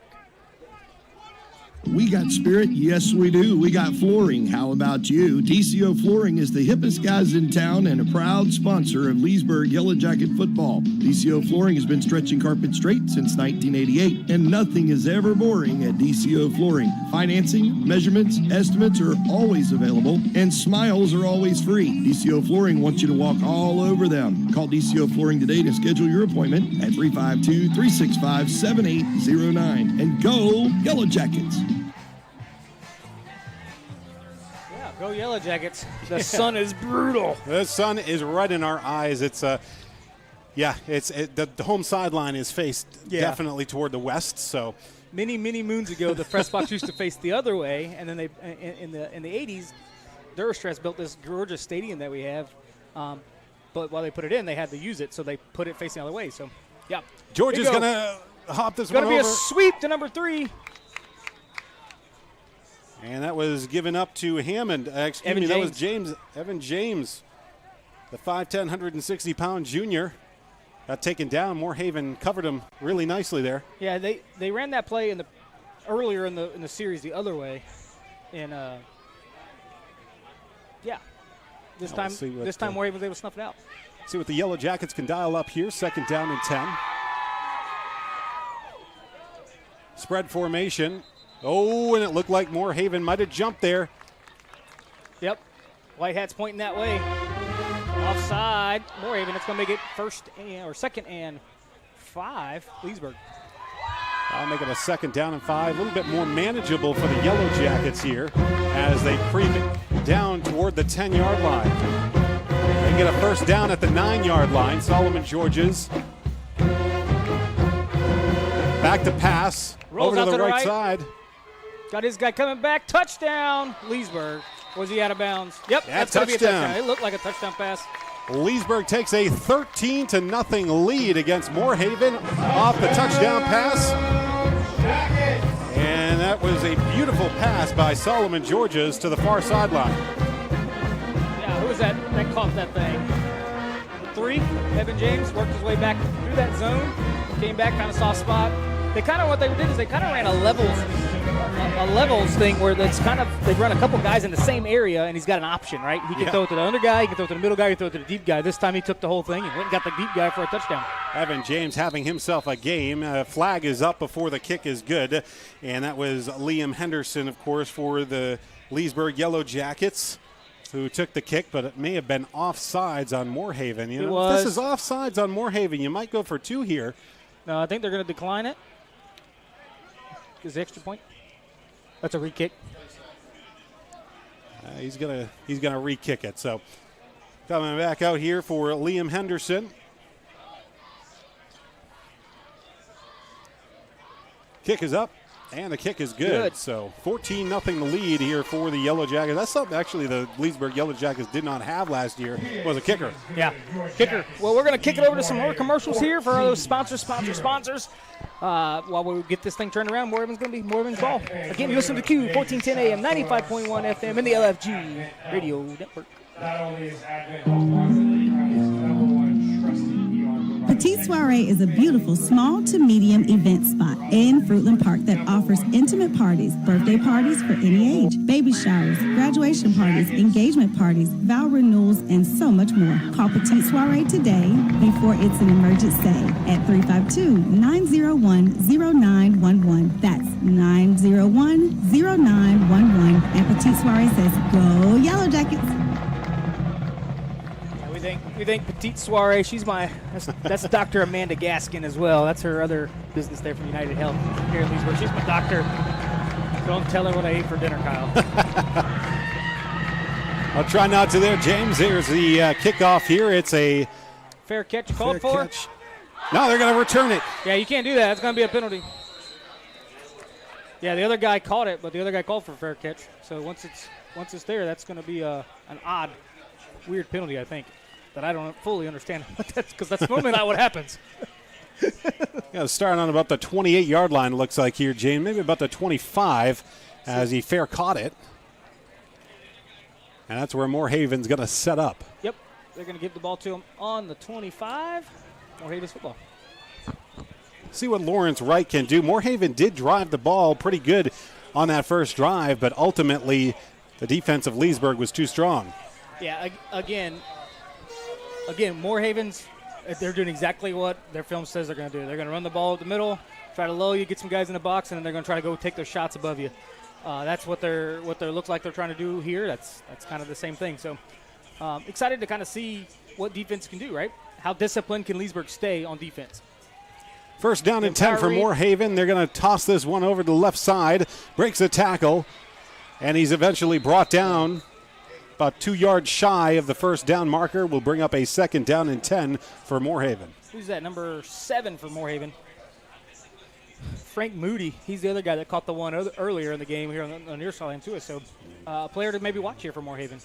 We got spirit, yes we do. We got flooring, how about you? DCO Flooring is the hippest guys in town and a proud sponsor of Leesburg Yellow Jacket football. DCO Flooring has been stretching carpet straight since 1988, and nothing is ever boring at DCO Flooring. Financing, measurements, estimates are always available, and smiles are always free. DCO Flooring wants you to walk all over them. Call DCO Flooring today to schedule your appointment at 352-365-7809. And go Yellow Jackets! Go Yellow Jackets. The sun is brutal. The sun is right in our eyes. It's the home sideline is faced definitely toward the west. So many moons ago, the press box used to face the other way, and then they in the 80s, Durstress built this gorgeous stadium that we have. But while they put it in, they had to use it, so they put it facing the other way. So yeah, George is gonna hop this one over. Gonna be a sweep to number 3. And that was given up to Hammond. That was James. Evan James, the 5'10", 160-pound junior. Got taken down. Moorehaven covered him really nicely there. Yeah, they ran that play earlier in the series the other way. And this time Moorehaven was able to snuff it out. See what the Yellow Jackets can dial up here. 2nd down and 10. Spread formation. Oh, and it looked like Moorehaven might have jumped there. Yep. White Hat's pointing that way. Offside. Moorehaven, it's going to make it 2nd and 5. Leesburg. I'll make it a 2nd down and 5. A little bit more manageable for the Yellow Jackets here as they creep down toward the 10-yard line. They get a 1st down at the 9-yard line. Solomon Georges. Back to pass. Rolls over to out the right side. Got his guy coming back. Touchdown, Leesburg. Was he out of bounds? Yep, yeah, that's going to be a touchdown. It looked like a touchdown pass. Leesburg takes a 13-0 lead against Moorehaven off the touchdown pass. And that was a beautiful pass by Solomon Georges to the far sideline. Yeah, who was that caught that thing? 3, Evan James worked his way back through that zone. Came back, kind of soft spot. What they did is they kind of ran a levels thing where they run a couple guys in the same area, and he's got an option, right? He can throw it to the under guy, he can throw it to the middle guy, he can throw it to the deep guy. This time he took the whole thing and went and got the deep guy for a touchdown. Evan James having himself a game. Flag is up before the kick is good, and that was Liam Henderson, of course, for the Leesburg Yellow Jackets, who took the kick, but it may have been offsides on Moorehaven. If this is offsides on Moorehaven, you might go for 2 here. No, I think they're going to decline it. Is the extra point? That's a re-kick. He's gonna re-kick it. So coming back out here for Liam Henderson. Kick is up, and the kick is good. So 14-0 the lead here for the Yellow Jackets. That's something actually the Leesburg Yellow Jackets did not have last year, was a kicker. Yeah, kicker. Well, we're going to kick it over to some more commercials here for our sponsors. While we get this thing turned around, Moorehaven's going to be Moorehaven's ball. Again, you listen to Q, 1410 AM, 95.1 FM, and the LFG Radio Network. Not only is Advent home run league, his #1 trusted Petite Soiree is a beautiful small to medium event spot in Fruitland Park that offers intimate parties, birthday parties for any age, baby showers, graduation parties, engagement parties, vow renewals, and so much more. Call Petite Soiree today before it's an emergency at 352-901-0911. That's 901-0911. And Petite Soiree says, go Yellow Jackets. We thank Petite Soiree. That's Dr. Amanda Gaskin as well. That's her other business there from United Health here in Leesburg. She's my doctor. Don't tell her what I ate for dinner, Kyle. I'll try not to there, James. Here's the kickoff here. It's a fair catch called for. Catch. No, they're going to return it. Yeah, you can't do that. That's going to be a penalty. Yeah, the other guy caught it, but the other guy called for a fair catch. So once it's there, that's going to be an odd, weird penalty, I think, that I don't fully understand. Because that's normally not what happens. Yeah, starting on about the 28-yard line, looks like here, James. Maybe about the 25 as he fair caught it. And that's where Moorhaven's going to set up. Yep, they're going to give the ball to him on the 25. Moorhaven's football. See what Lawrence Wright can do. Moorhaven did drive the ball pretty good on that first drive, but ultimately the defense of Leesburg was too strong. Yeah, again, Moorhaven's, they're doing exactly what their film says they're going to do. They're going to run the ball at the middle, try to lull you, get some guys in the box, and then they're going to try to go take their shots above you. That's what they looks like they're trying to do here. That's kind of the same thing. So excited to kind of see what defense can do, right? How disciplined can Leesburg stay on defense? First down and 10 for Moorhaven. They're going to toss this one over to the left side. Breaks a tackle, and he's eventually brought down about 2 yards shy of the first down marker. Will bring up a second down and 10 for Moorhaven. Who's that? Number 7 for Moorhaven. Frank Moody. He's the other guy that caught the one earlier in the game here on your sideline too. So a player to maybe watch here for Moorhaven.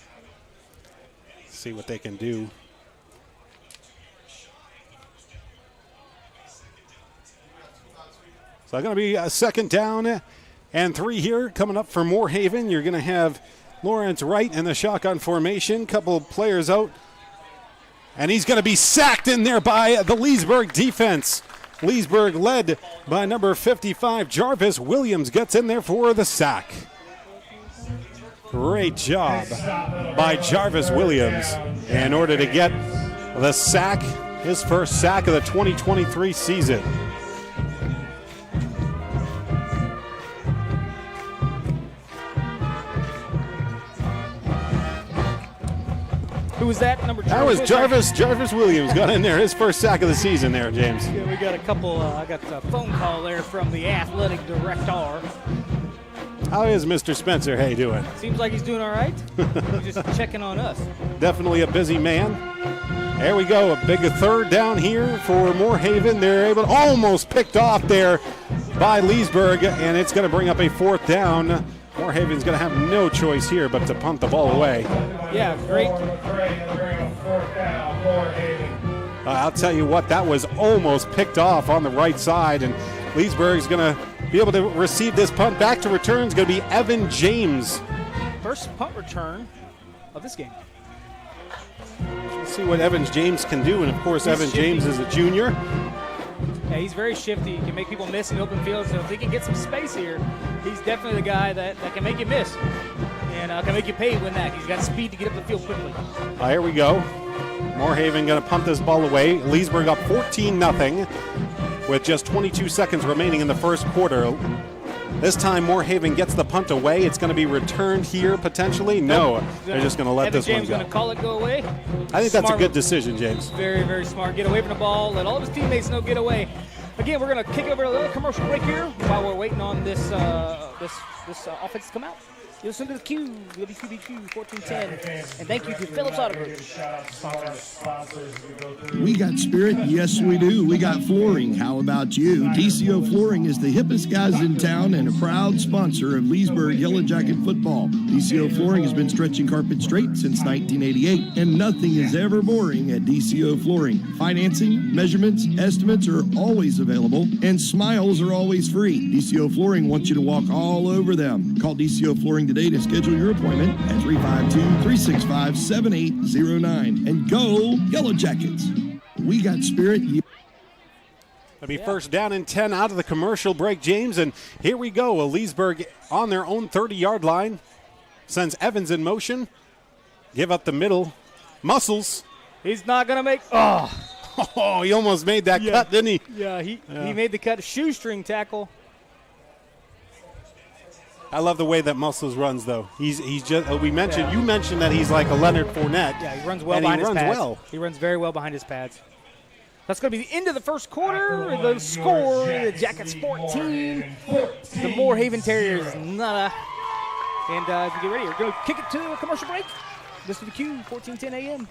See what they can do. So it's going to be a second down and 3 here coming up for Moorhaven. You're going to have Lawrence Wright in the shotgun formation. Couple of players out. And he's going to be sacked in there by the Leesburg defense. Leesburg led by number 55. Jarvis Williams gets in there for the sack. Great job by Jarvis Williams in order to get the sack, his first sack of the 2023 season. Who was that? Number 2? That was Jarvis Williams got in there, his first sack of the season there, James. Yeah, we got a couple, I got a phone call there from the athletic director. How is Mr. Spencer Hay doing? Seems like he's doing all right. He's just checking on us. Definitely a busy man. There we go, a big third down here for Moorhaven. They're able to almost picked off there by Leesburg, and it's going to bring up a fourth down. Moorhaven's going to have no choice here but to punt the ball away. Yeah, great. I'll tell you what, that was almost picked off on the right side, and Leesburg's going to be able to receive this punt. Back to return is going to be Evan James. First punt return of this game. Let's see what Evan James can do, and of course Evan James is a junior. Yeah, he's very shifty. He can make people miss in the open field, so if he can get some space here, he's definitely the guy that can make you miss and can make you pay when that. He's got speed to get up the field quickly. Here we go. Moorhaven going to punt this ball away. Leesburg up 14-0 with just 22 seconds remaining in the first quarter. This time Moorhaven gets the punt away. It's going to be returned here potentially. No, they're just going to let this one go. James going to call it go away. I think that's a good decision, James. Very, very smart. Get away from the ball. Let all of his teammates know get away. Again, we're going to kick over to another commercial break here while we're waiting on this offense to come out. You listen to the Q, WQBQ 1410. And thank you to Phillips Auto Group. We got spirit? Yes, we do. We got flooring. How about you? DCO Flooring is the hippest guys in town and a proud sponsor of Leesburg Yellow Jacket football. DCO Flooring has been stretching carpet straight since 1988, and nothing is ever boring at DCO Flooring. Financing, measurements, estimates are always available, and smiles are always free. DCO Flooring wants you to walk all over them. Call DCO Flooring today to schedule your appointment at 352-365-7809. And go Yellow Jackets. We got spirit. It'll be first down and 10 out of the commercial break, James. And here we go. Leesburg on their own 30-yard line. Sends Evans in motion. Give up the middle. Muscles. He's not going to make – oh, he almost made that cut, didn't he? Yeah, he made the cut. Shoestring tackle. I love the way that Muscles runs, though. He's just you mentioned that he's like a Leonard Fournette. Yeah, he runs well behind his pads. Well. He runs very well behind his pads. That's going to be the end of the first quarter. The score, the Jackets 14, the Moorhaven Terriers nada. And if you get ready, we're going to kick it to a commercial break. This is the Q, 14:10 a.m.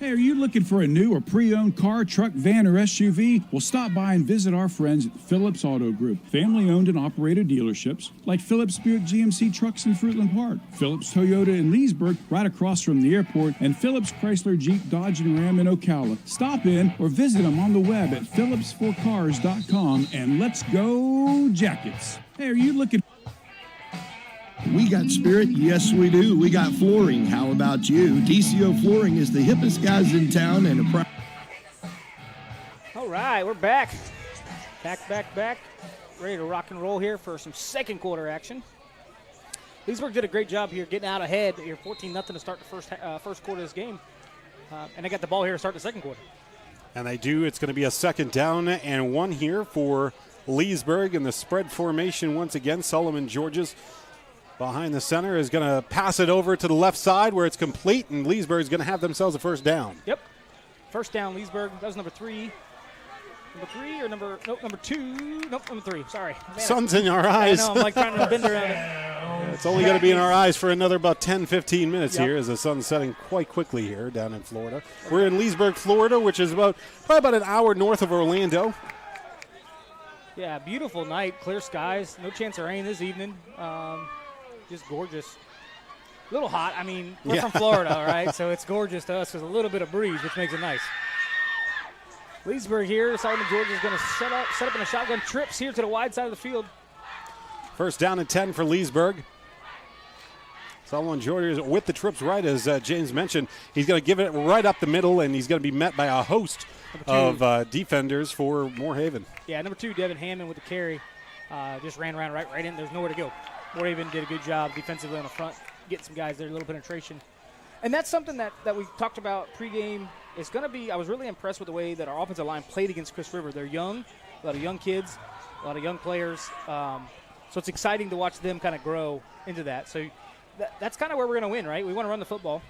Hey, are you looking for a new or pre-owned car, truck, van, or SUV? Well, stop by and visit our friends at Phillips Auto Group. Family-owned and operated dealerships like Phillips Buick GMC Trucks in Fruitland Park, Phillips Toyota in Leesburg right across from the airport, and Phillips Chrysler Jeep Dodge and Ram in Ocala. Stop in or visit them on the web at phillipsforcars.com, and let's go Jackets. Hey, are you looking... We got spirit, yes we do. We got flooring, how about you? DCO Flooring is the hippest guys in town and a All right, we're back. Back. Ready to rock and roll here for some second quarter action. Leesburg did a great job here getting out ahead. You're 14-0 to start the first quarter of this game. And they got the ball here to start the second quarter. And they do. It's going to be a second down and 1 here for Leesburg in the spread formation once again. Solomon Georges behind the center is going to pass it over to the left side where it's complete, and Leesburg is going to have themselves a first down. Yep. First down, Leesburg. That was number 3. Number 2. Nope, number 3. Sorry. Man, sun's in our eyes. I know, I'm like trying to bend around it. It's only going to be in our eyes for another about 10, 15 minutes here as the sun's setting quite quickly here down in Florida. We're in Leesburg, Florida, which is probably about an hour north of Orlando. Yeah, beautiful night, clear skies. No chance of rain this evening. Just gorgeous. A little hot. I mean, we're from Florida, all right? So it's gorgeous to us. There's a little bit of breeze, which makes it nice. Leesburg here. Solomon George is going to set up in a shotgun. Trips here to the wide side of the field. First down and 10 for Leesburg. Solomon George is with the trips right, as James mentioned. He's going to give it right up the middle, and he's going to be met by a host of defenders for Moorhaven. Yeah, number 2, Devin Hammond with the carry. Just ran around right in. There's nowhere to go. Moorhaven did a good job defensively on the front, getting some guys there, a little penetration. And that's something that we talked about pregame. It's going to be – I was really impressed with the way that our offensive line played against Chris River. They're young, a lot of young kids, a lot of young players. So it's exciting to watch them kind of grow into that. So that's kind of where we're going to win, right? We want to run the football,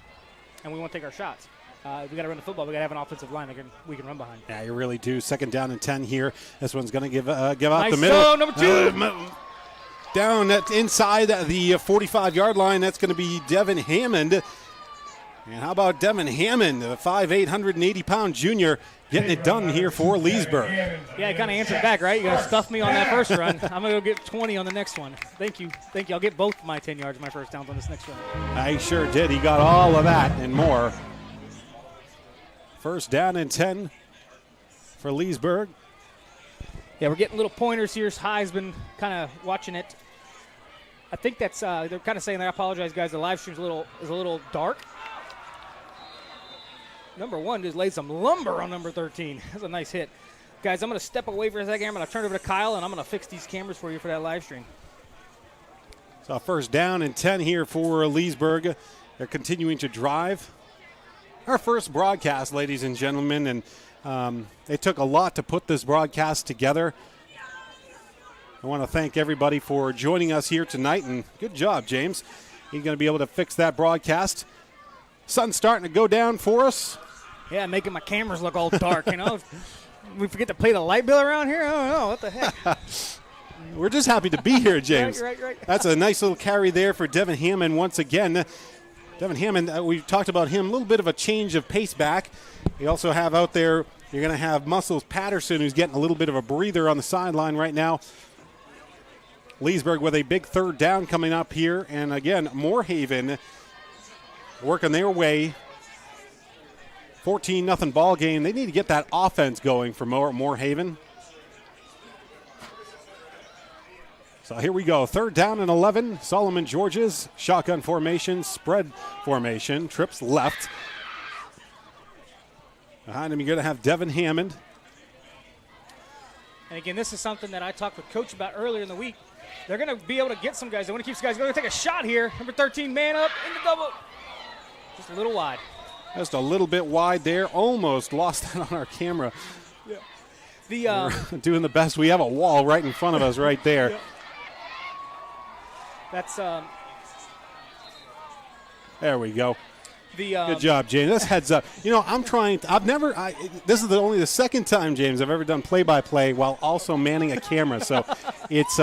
and we want to take our shots. We got to run the football. We got to have an offensive line that we can run behind. Yeah, you really do. Second down and 10 here. This one's going to give out nice the middle. Zone, number 2. Down inside the 45-yard line, that's going to be Devin Hammond. And how about Devin Hammond, the 5'8", 180-pound junior, getting it done here for Leesburg. Yeah, kind of answered back, right? You got to stuff me on that first run. I'm going to go get 20 on the next one. Thank you. I'll get both my 10 yards, my first downs on this next run. I sure did. He got all of that and more. First down and 10 for Leesburg. Yeah, we're getting little pointers here. High's been kind of watching it. I think that's they're kind of saying, I apologize, guys, the live stream's is a little dark. Number 1 just laid some lumber on number 13. That's a nice hit. Guys, I'm going to step away for a second. I'm going to turn it over to Kyle, and I'm going to fix these cameras for you for that live stream. So first down and 10 here for Leesburg. They're continuing to drive. Our first broadcast, ladies and gentlemen, and it took a lot to put this broadcast together. I want to thank everybody for joining us here tonight, and good job, James. You're going to be able to fix that broadcast. Sun's starting to go down for us. Yeah, making my cameras look all dark, you know. We forget to pay the light bill around here? I don't know. What the heck? We're just happy to be here, James. Right. That's a nice little carry there for Devin Hammond once again. Devin Hammond, we've talked about him, a little bit of a change of pace back. You also have out there, you're going to have Muscles Patterson, who's getting a little bit of a breather on the sideline right now. Leesburg with a big third down coming up here. And again, Moorhaven working their way. 14-0 ball game. They need to get that offense going for Moorhaven. So here we go. Third down and 11. Solomon Georges, shotgun formation, spread formation, trips left. Behind him, you're going to have Devin Hammond. And again, this is something that I talked with Coach about earlier in the week. They're going to be able to get some guys. They want to keep some guys. They're going to take a shot here. Number 13, man up in the double. Just a little wide. Just a little bit wide there. Almost lost that on our camera. Yeah. We're doing the best. We have a wall right in front of us right there. Yeah. That's There we go. the Good job, James. This heads up. You know, this is only the second time, James, I've ever done play-by-play while also manning a camera. So it's,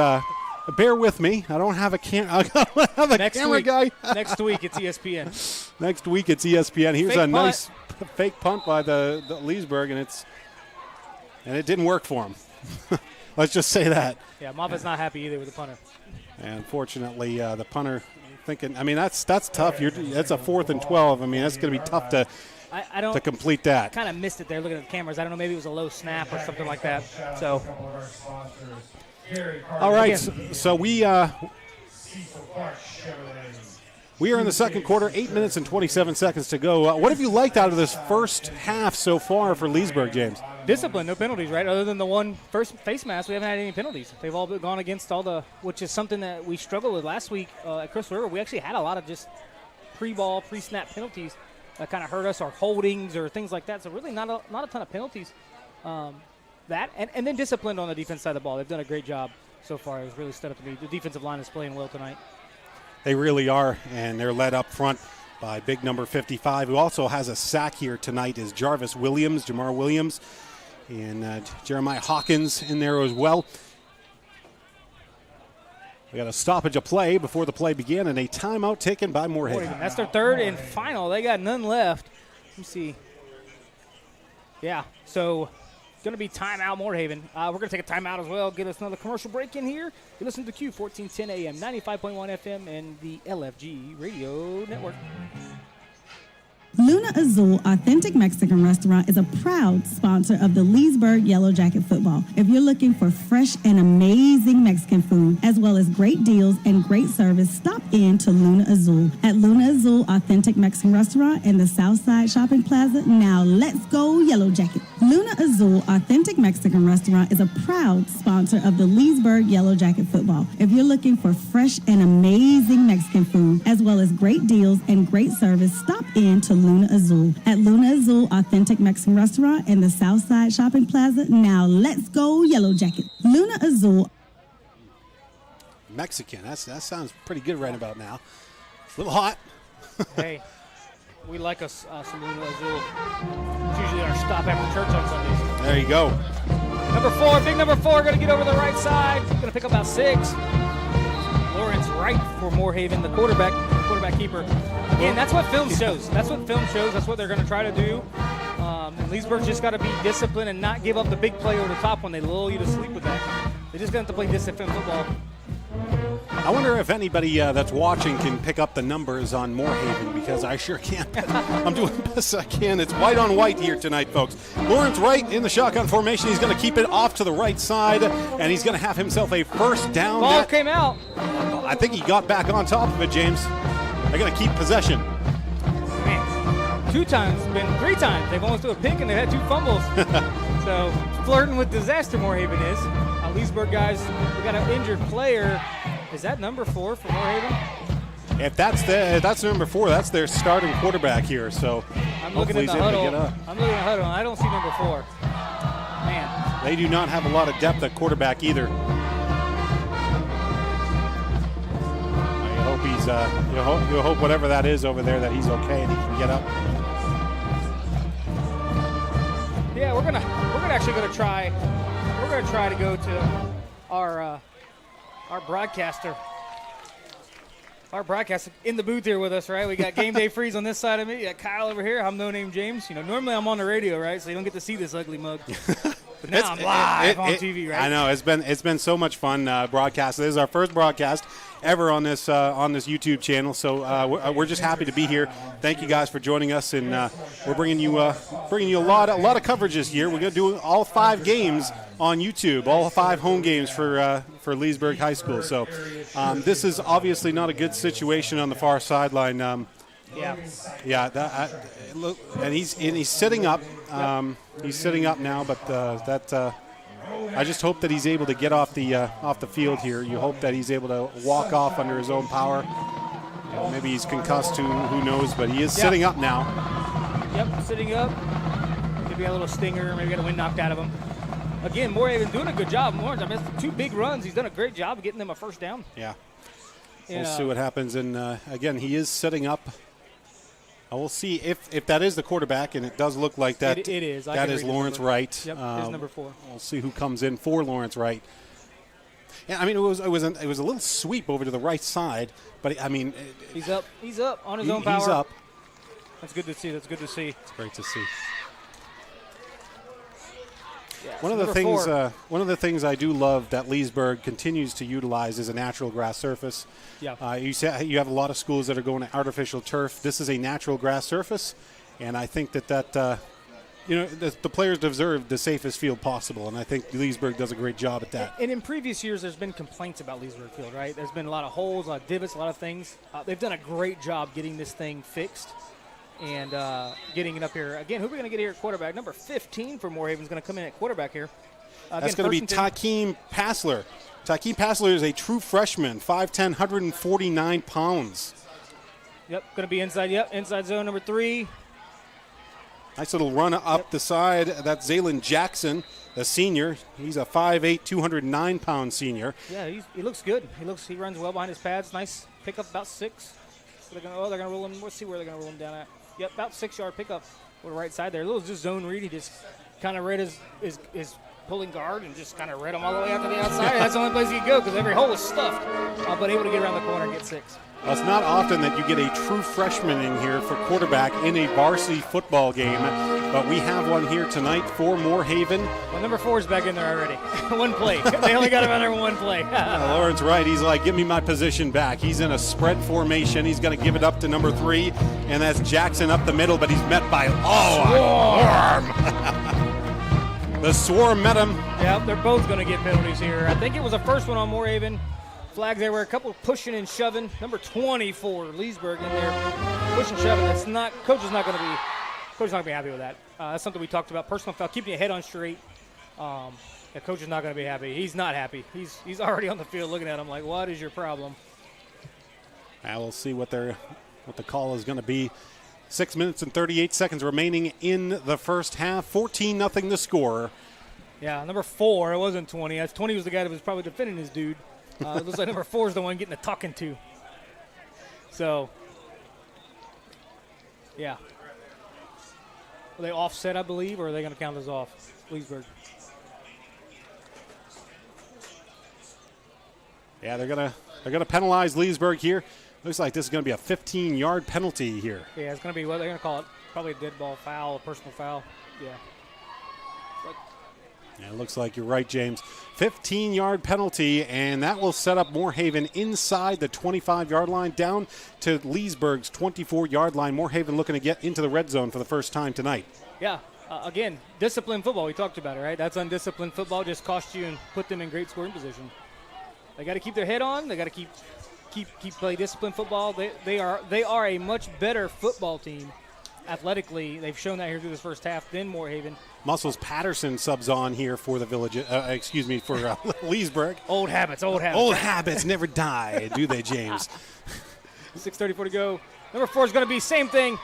bear with me. I don't have a camera. I have a camera guy. Next week, it's ESPN. Next week, it's ESPN. Here's Fake a punt. nice fake punt by the Leesburg, and it didn't work for him. Let's just say that. Yeah, Moffitt's not happy either with the punter. And fortunately, the punter thinking, I mean, that's tough. That's a 4th and 12. I mean, that's going to be tough to complete that. Kind of missed it there looking at the cameras. I don't know, maybe it was a low snap or something like that. So, all right, so we are in the second quarter, 8 minutes and 27 seconds to go. What have you liked out of this first half so far for Leesburg, James? discipline, no penalties, right? Other than the one first face mask, we haven't had any penalties. They've all gone against which is something that we struggled with last week at Chris River. We actually had a lot of just pre-ball, pre-snap penalties that kind of hurt us, or holdings or things like that. So really not a ton of penalties. And then disciplined on the defense side of the ball. They've done a great job so far. It's really stood up to me. The defensive line is playing well tonight. They really are, and they're led up front by big number 55, who also has a sack here tonight, is Jamar Williams, and Jeremiah Hawkins in there as well. We got a stoppage of play before the play began, and a timeout taken by Moorehaven. That's their third and final. They got none left. Let me see. Yeah, so going to be timeout Moorehaven. We're going to take a timeout as well. Get us another commercial break in here. You listen to Q 1410 AM, 95.1 FM, and the LFG Radio Network. Luna Azul Authentic Mexican Restaurant is a proud sponsor of the Leesburg Yellow Jacket football. If you're looking for fresh and amazing Mexican food, as well as great deals and great service, stop in to Luna Azul. At Luna Azul Authentic Mexican Restaurant in the Southside Shopping Plaza, now let's go Yellow Jacket. Luna Azul Authentic Mexican Restaurant is a proud sponsor of the Leesburg Yellow Jacket football. If you're looking for fresh and amazing Mexican food, as well as great deals and great service, stop in to Luna Azul. At Luna Azul Authentic Mexican Restaurant in the Southside Shopping Plaza, now let's go Yellow Jacket. Luna Azul. Mexican, that sounds pretty good right about now. A little hot. Hey, we like us some Luna Azul. It's usually our stop after church on Sundays. There you go. Big number four, going to get over the right side. Going to pick up about 6. Lawrence Wright for Moorehaven, the quarterback keeper. Again, that's what film shows. That's what they're going to try to do. And Leesburg's just got to be disciplined and not give up the big play over the top when they lull you to sleep with that. They're just going to have to play disciplined football. I wonder if anybody that's watching can pick up the numbers on Moorehaven, because I sure can't. I'm doing the best I can. It's white on white here tonight, folks. Lawrence Wright in the shotgun formation. He's going to keep it off to the right side, and he's going to have himself a first down. Ball came out. I think he got back on top of it, James. They're going to keep possession. Man, 3 times. They've almost threw a pick, and they had 2 fumbles. So flirting with disaster, Moorehaven is. Leesburg guys, we got an injured player. Is that number 4 for Moorehaven? If that's number 4, that's their starting quarterback here. So I'm looking at the huddle. I don't see number 4. Man, they do not have a lot of depth at quarterback either. I hope he's. You hope whatever that is over there that he's okay and he can get up. Yeah, we're gonna try to go to our broadcaster. Our broadcaster in the booth here with us, right? We got Game Day Freeze on this side of me. You got Kyle over here. I'm No Name James. Normally I'm on the radio, right? So you don't get to see this ugly mug. But now I'm live on TV, right? I know. It's been so much fun broadcast. This is our first broadcast ever on this YouTube channel. So we're just happy to be here. Thank you guys for joining us, and we're bringing you a lot of coverage this year. We're going to do all 5 games on YouTube, all 5 home games for Leesburg High School. So this is obviously not a good situation on the far sideline. And he's sitting up. He's sitting up now, but I just hope that he's able to get off the field here. You hope that he's able to walk off under his own power. Maybe he's concussed, who knows, but he is sitting up now. Yep, sitting up. Maybe a little stinger, maybe got the wind knocked out of him. Again, Moorehaven doing a good job. Moore, I mean, 2 big runs. He's done a great job of getting them a first down. Yeah. We'll see what happens. And, again, he is sitting up. We'll see if that is the quarterback, and it does look like that. It is. That is Lawrence Wright. Yep, his number 4. We'll see who comes in for Lawrence Wright. Yeah, I mean, it was a little sweep over to the right side, but I mean, he's up on his own power. He's up. That's good to see. It's great to see. Yeah, one of the things I do love that Leesburg continues to utilize is a natural grass surface. Yeah. You have a lot of schools that are going to artificial turf. This is a natural grass surface, and I think that the players deserve the safest field possible, and I think Leesburg does a great job at that. And in previous years, there's been complaints about Leesburg Field, right? There's been a lot of holes, a lot of divots, a lot of things. They've done a great job getting this thing fixed and getting it up here. Again, who are we going to get here at quarterback? Number 15 for Moorehaven is going to come in at quarterback here. That's going to be Takeem Passler. Takeem Passler is a true freshman, 5'10", 149 pounds. Yep, going to be inside. Yep, inside zone number 3. Nice little run up the side. That's Zaylen Jackson, a senior. He's a 5'8", 209-pound senior. Yeah, he looks good. He runs well behind his pads. Nice pickup, about 6. They're going to roll him. Let's see where they're going to roll him down at. Yep, about 6-yard pickup on the right side there. A little just zone read. He just kind of read his pulling guard and just kind of read him all the way out to the outside. That's the only place he could go because every hole is stuffed. But able to get around the corner and get 6. Well, it's not often that you get a true freshman in here for quarterback in a varsity football game, but we have one here tonight for Moorehaven. Well, number 4 is back in there already. 1 play. They only got him out there 1 play. Lawrence Wright, he's like, give me my position back. He's in a spread formation. He's going to give it up to number 3, and that's Jackson up the middle, but he's met by, Swarm. The Swarm met him. Yep, they're both going to get penalties here. I think it was the first one on Moorehaven. Flags there were a couple pushing and shoving. Number 20 for Leesburg in there, pushing, shoving. Coach is not going to be happy with that. That's something we talked about. Personal foul, keeping your head on straight. The coach is not going to be happy. He's not happy. He's already on the field looking at him like, what is your problem? We'll see what the call is going to be. 6 minutes and 38 seconds remaining in the first half. 14-0 the score. Yeah, number 4. It wasn't 20. 20 was the guy that was probably defending his dude. It looks like number 4 is the one getting the talking to. So, yeah. Are they offset, I believe, or are they going to count as off? Leesburg. Yeah, they're gonna penalize Leesburg here. Looks like this is going to be a 15-yard penalty here. Yeah, it's going to be what they're going to call it. Probably a dead ball foul, a personal foul. Yeah. Yeah, it looks like you're right, James. 15-yard penalty, and that will set up Moorehaven inside the 25-yard line down to Leesburg's 24-yard line. Moorehaven looking to get into the red zone for the first time tonight. Yeah, again, disciplined football. We talked about it, right? That's undisciplined football. Just cost you and put them in great scoring position. They got to keep their head on. They got to keep play disciplined football. They are a much better football team athletically. They've shown that here through this first half than Moorehaven. Muscles Patterson subs on here for the for Leesburg. Old habits. Old habits never die, do they, James? 6:34 to go. Number 4 is going to be same thing.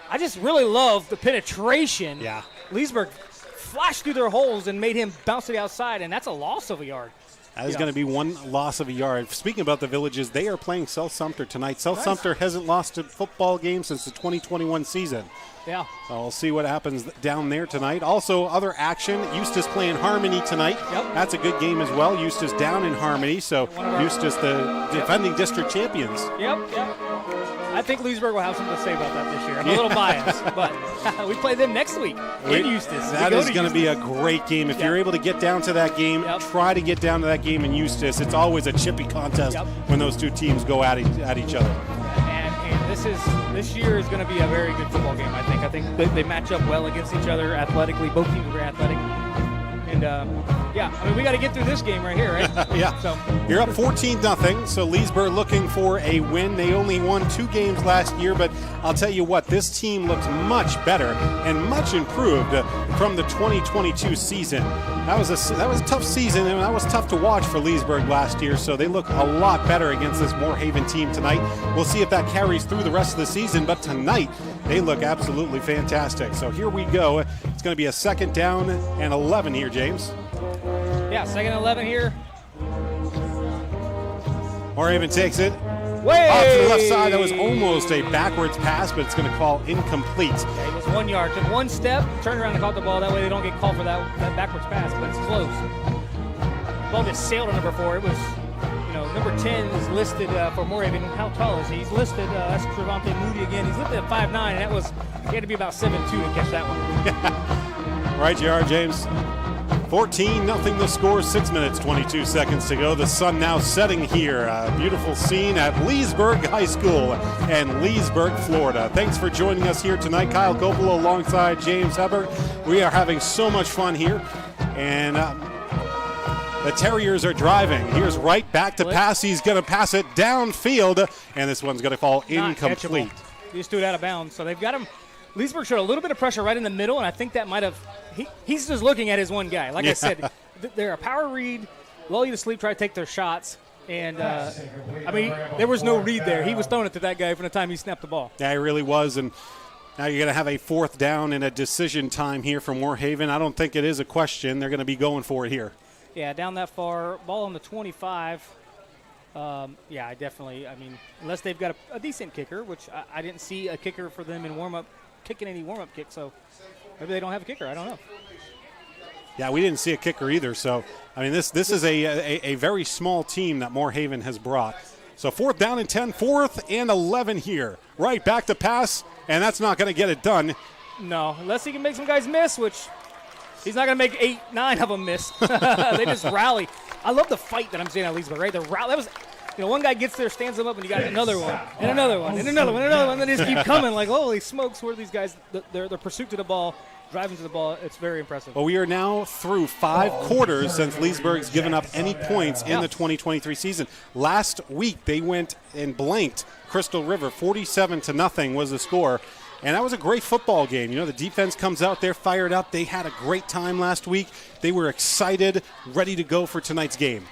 I just really love the penetration. Yeah. Leesburg flashed through their holes and made him bounce to the outside, and that's a loss of a yard. That is going to be 1 loss of a yard. Speaking about the Villages, they are playing South Sumter tonight. South Sumter hasn't lost a football game since the 2021 season. Yeah. So we'll see what happens down there tonight. Also, other action, Eustis playing Harmony tonight. Yep. That's a good game as well. Eustis down in Harmony, so Eustis the defending district champions. Yep. I think Leesburg will have something to say about that this year. I'm a little biased, but we play them next week in Eustis. That is going to be a great game. If you're able to get down to that game, try to get down to that game in Eustis. It's always a chippy contest when those two teams go at each other. And this year is going to be a very good football game, I think. I think they match up well against each other athletically. Both teams are very athletic. And yeah, I mean, we got to get through this game right here, right? Yeah. So you're up 14-0. So Leesburg looking for a win. They only won 2 games last year, but I'll tell you what, this team looks much better and much improved from the 2022 season. That was a tough season, and that was tough to watch for Leesburg last year. So they look a lot better against this Moorhaven team tonight. We'll see if that carries through the rest of the season, but tonight they look absolutely fantastic. So here we go. It's going to be a 2nd down and 11 here, James. yeah, 2nd and 11 here. Moorhaven takes it. Way Off to the left side. That was almost a backwards pass, but it's going to call incomplete. Yeah, he was 1 yard. Took 1 step, turned around and caught the ball. That way they don't get called for that backwards pass, but it's close. The ball just sailed on number 4. It was, number 10 is listed for Moorhaven. How tall is he? He's listed, that's Trevante Moody again. He's listed at 5'9", and he had to be about 7'2" to catch that one. Right you are, James. 14-0 the score, 6 minutes, 22 seconds to go. The sun now setting here. A beautiful scene at Leesburg High School in Leesburg, Florida. Thanks for joining us here tonight. Kyle Coppola alongside James Hebert. We are having so much fun here. And the Terriers are driving. Here's right back to pass. He's going to pass it downfield, and this one's going to fall incomplete. He just threw it out of bounds. So they've got him. Leesburg showed a little bit of pressure right in the middle, and I think that might have he's just looking at his one guy. Like I said, they're a power read, lull you to sleep, try to take their shots. And, there was no read there. He was throwing it to that guy from the time he snapped the ball. Yeah, he really was. And now you're going to have a 4th down and a decision time here for Moorhaven. I don't think it is a question. They're going to be going for it here. Yeah, down that far. Ball on the 25. I definitely, unless they've got a decent kicker, which I didn't see a kicker for them in warm-up, kicking any warm-up kicks, so maybe they don't have a kicker. I don't know. Yeah, we didn't see a kicker either. So, this is a very small team that Moorhaven has brought. So 4th down and 10, 4th and 11 here. Right back to pass, and that's not going to get it done. No, unless he can make some guys miss, which he's not going to make 8, 9 of them miss. They just rally. I love the fight that I'm seeing at Leesburg, right? The rally. That was, one guy gets there, stands them up, and you got another one, and another one, and another one, and another one, and they just keep coming like, holy smokes, where are these guys? Their pursuit to the ball, driving to the ball, it's very impressive. Well, we are now through 5 quarters since Leesburg's given up any points in the 2023 season. Last week, they went and blanked Crystal River. 47-0 was the score. And that was a great football game. The defense comes out there fired up. They had a great time last week. They were excited, ready to go for tonight's game.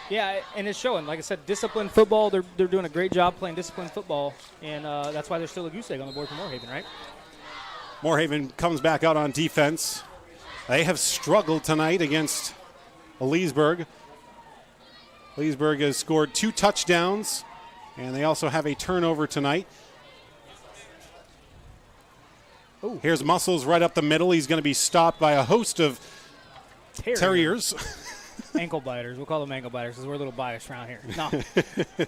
Yeah, and it's showing. Like I said, disciplined football. They're doing a great job playing disciplined football, and that's why there's still a goose egg on the board for Moorhaven, right? Moorhaven comes back out on defense. They have struggled tonight against Leesburg. Leesburg has scored 2 touchdowns, and they also have a turnover tonight. Ooh. Here's Muscles right up the middle. He's going to be stopped by a host of Terriers. Ankle biters. We'll call them ankle biters because we're a little biased around here.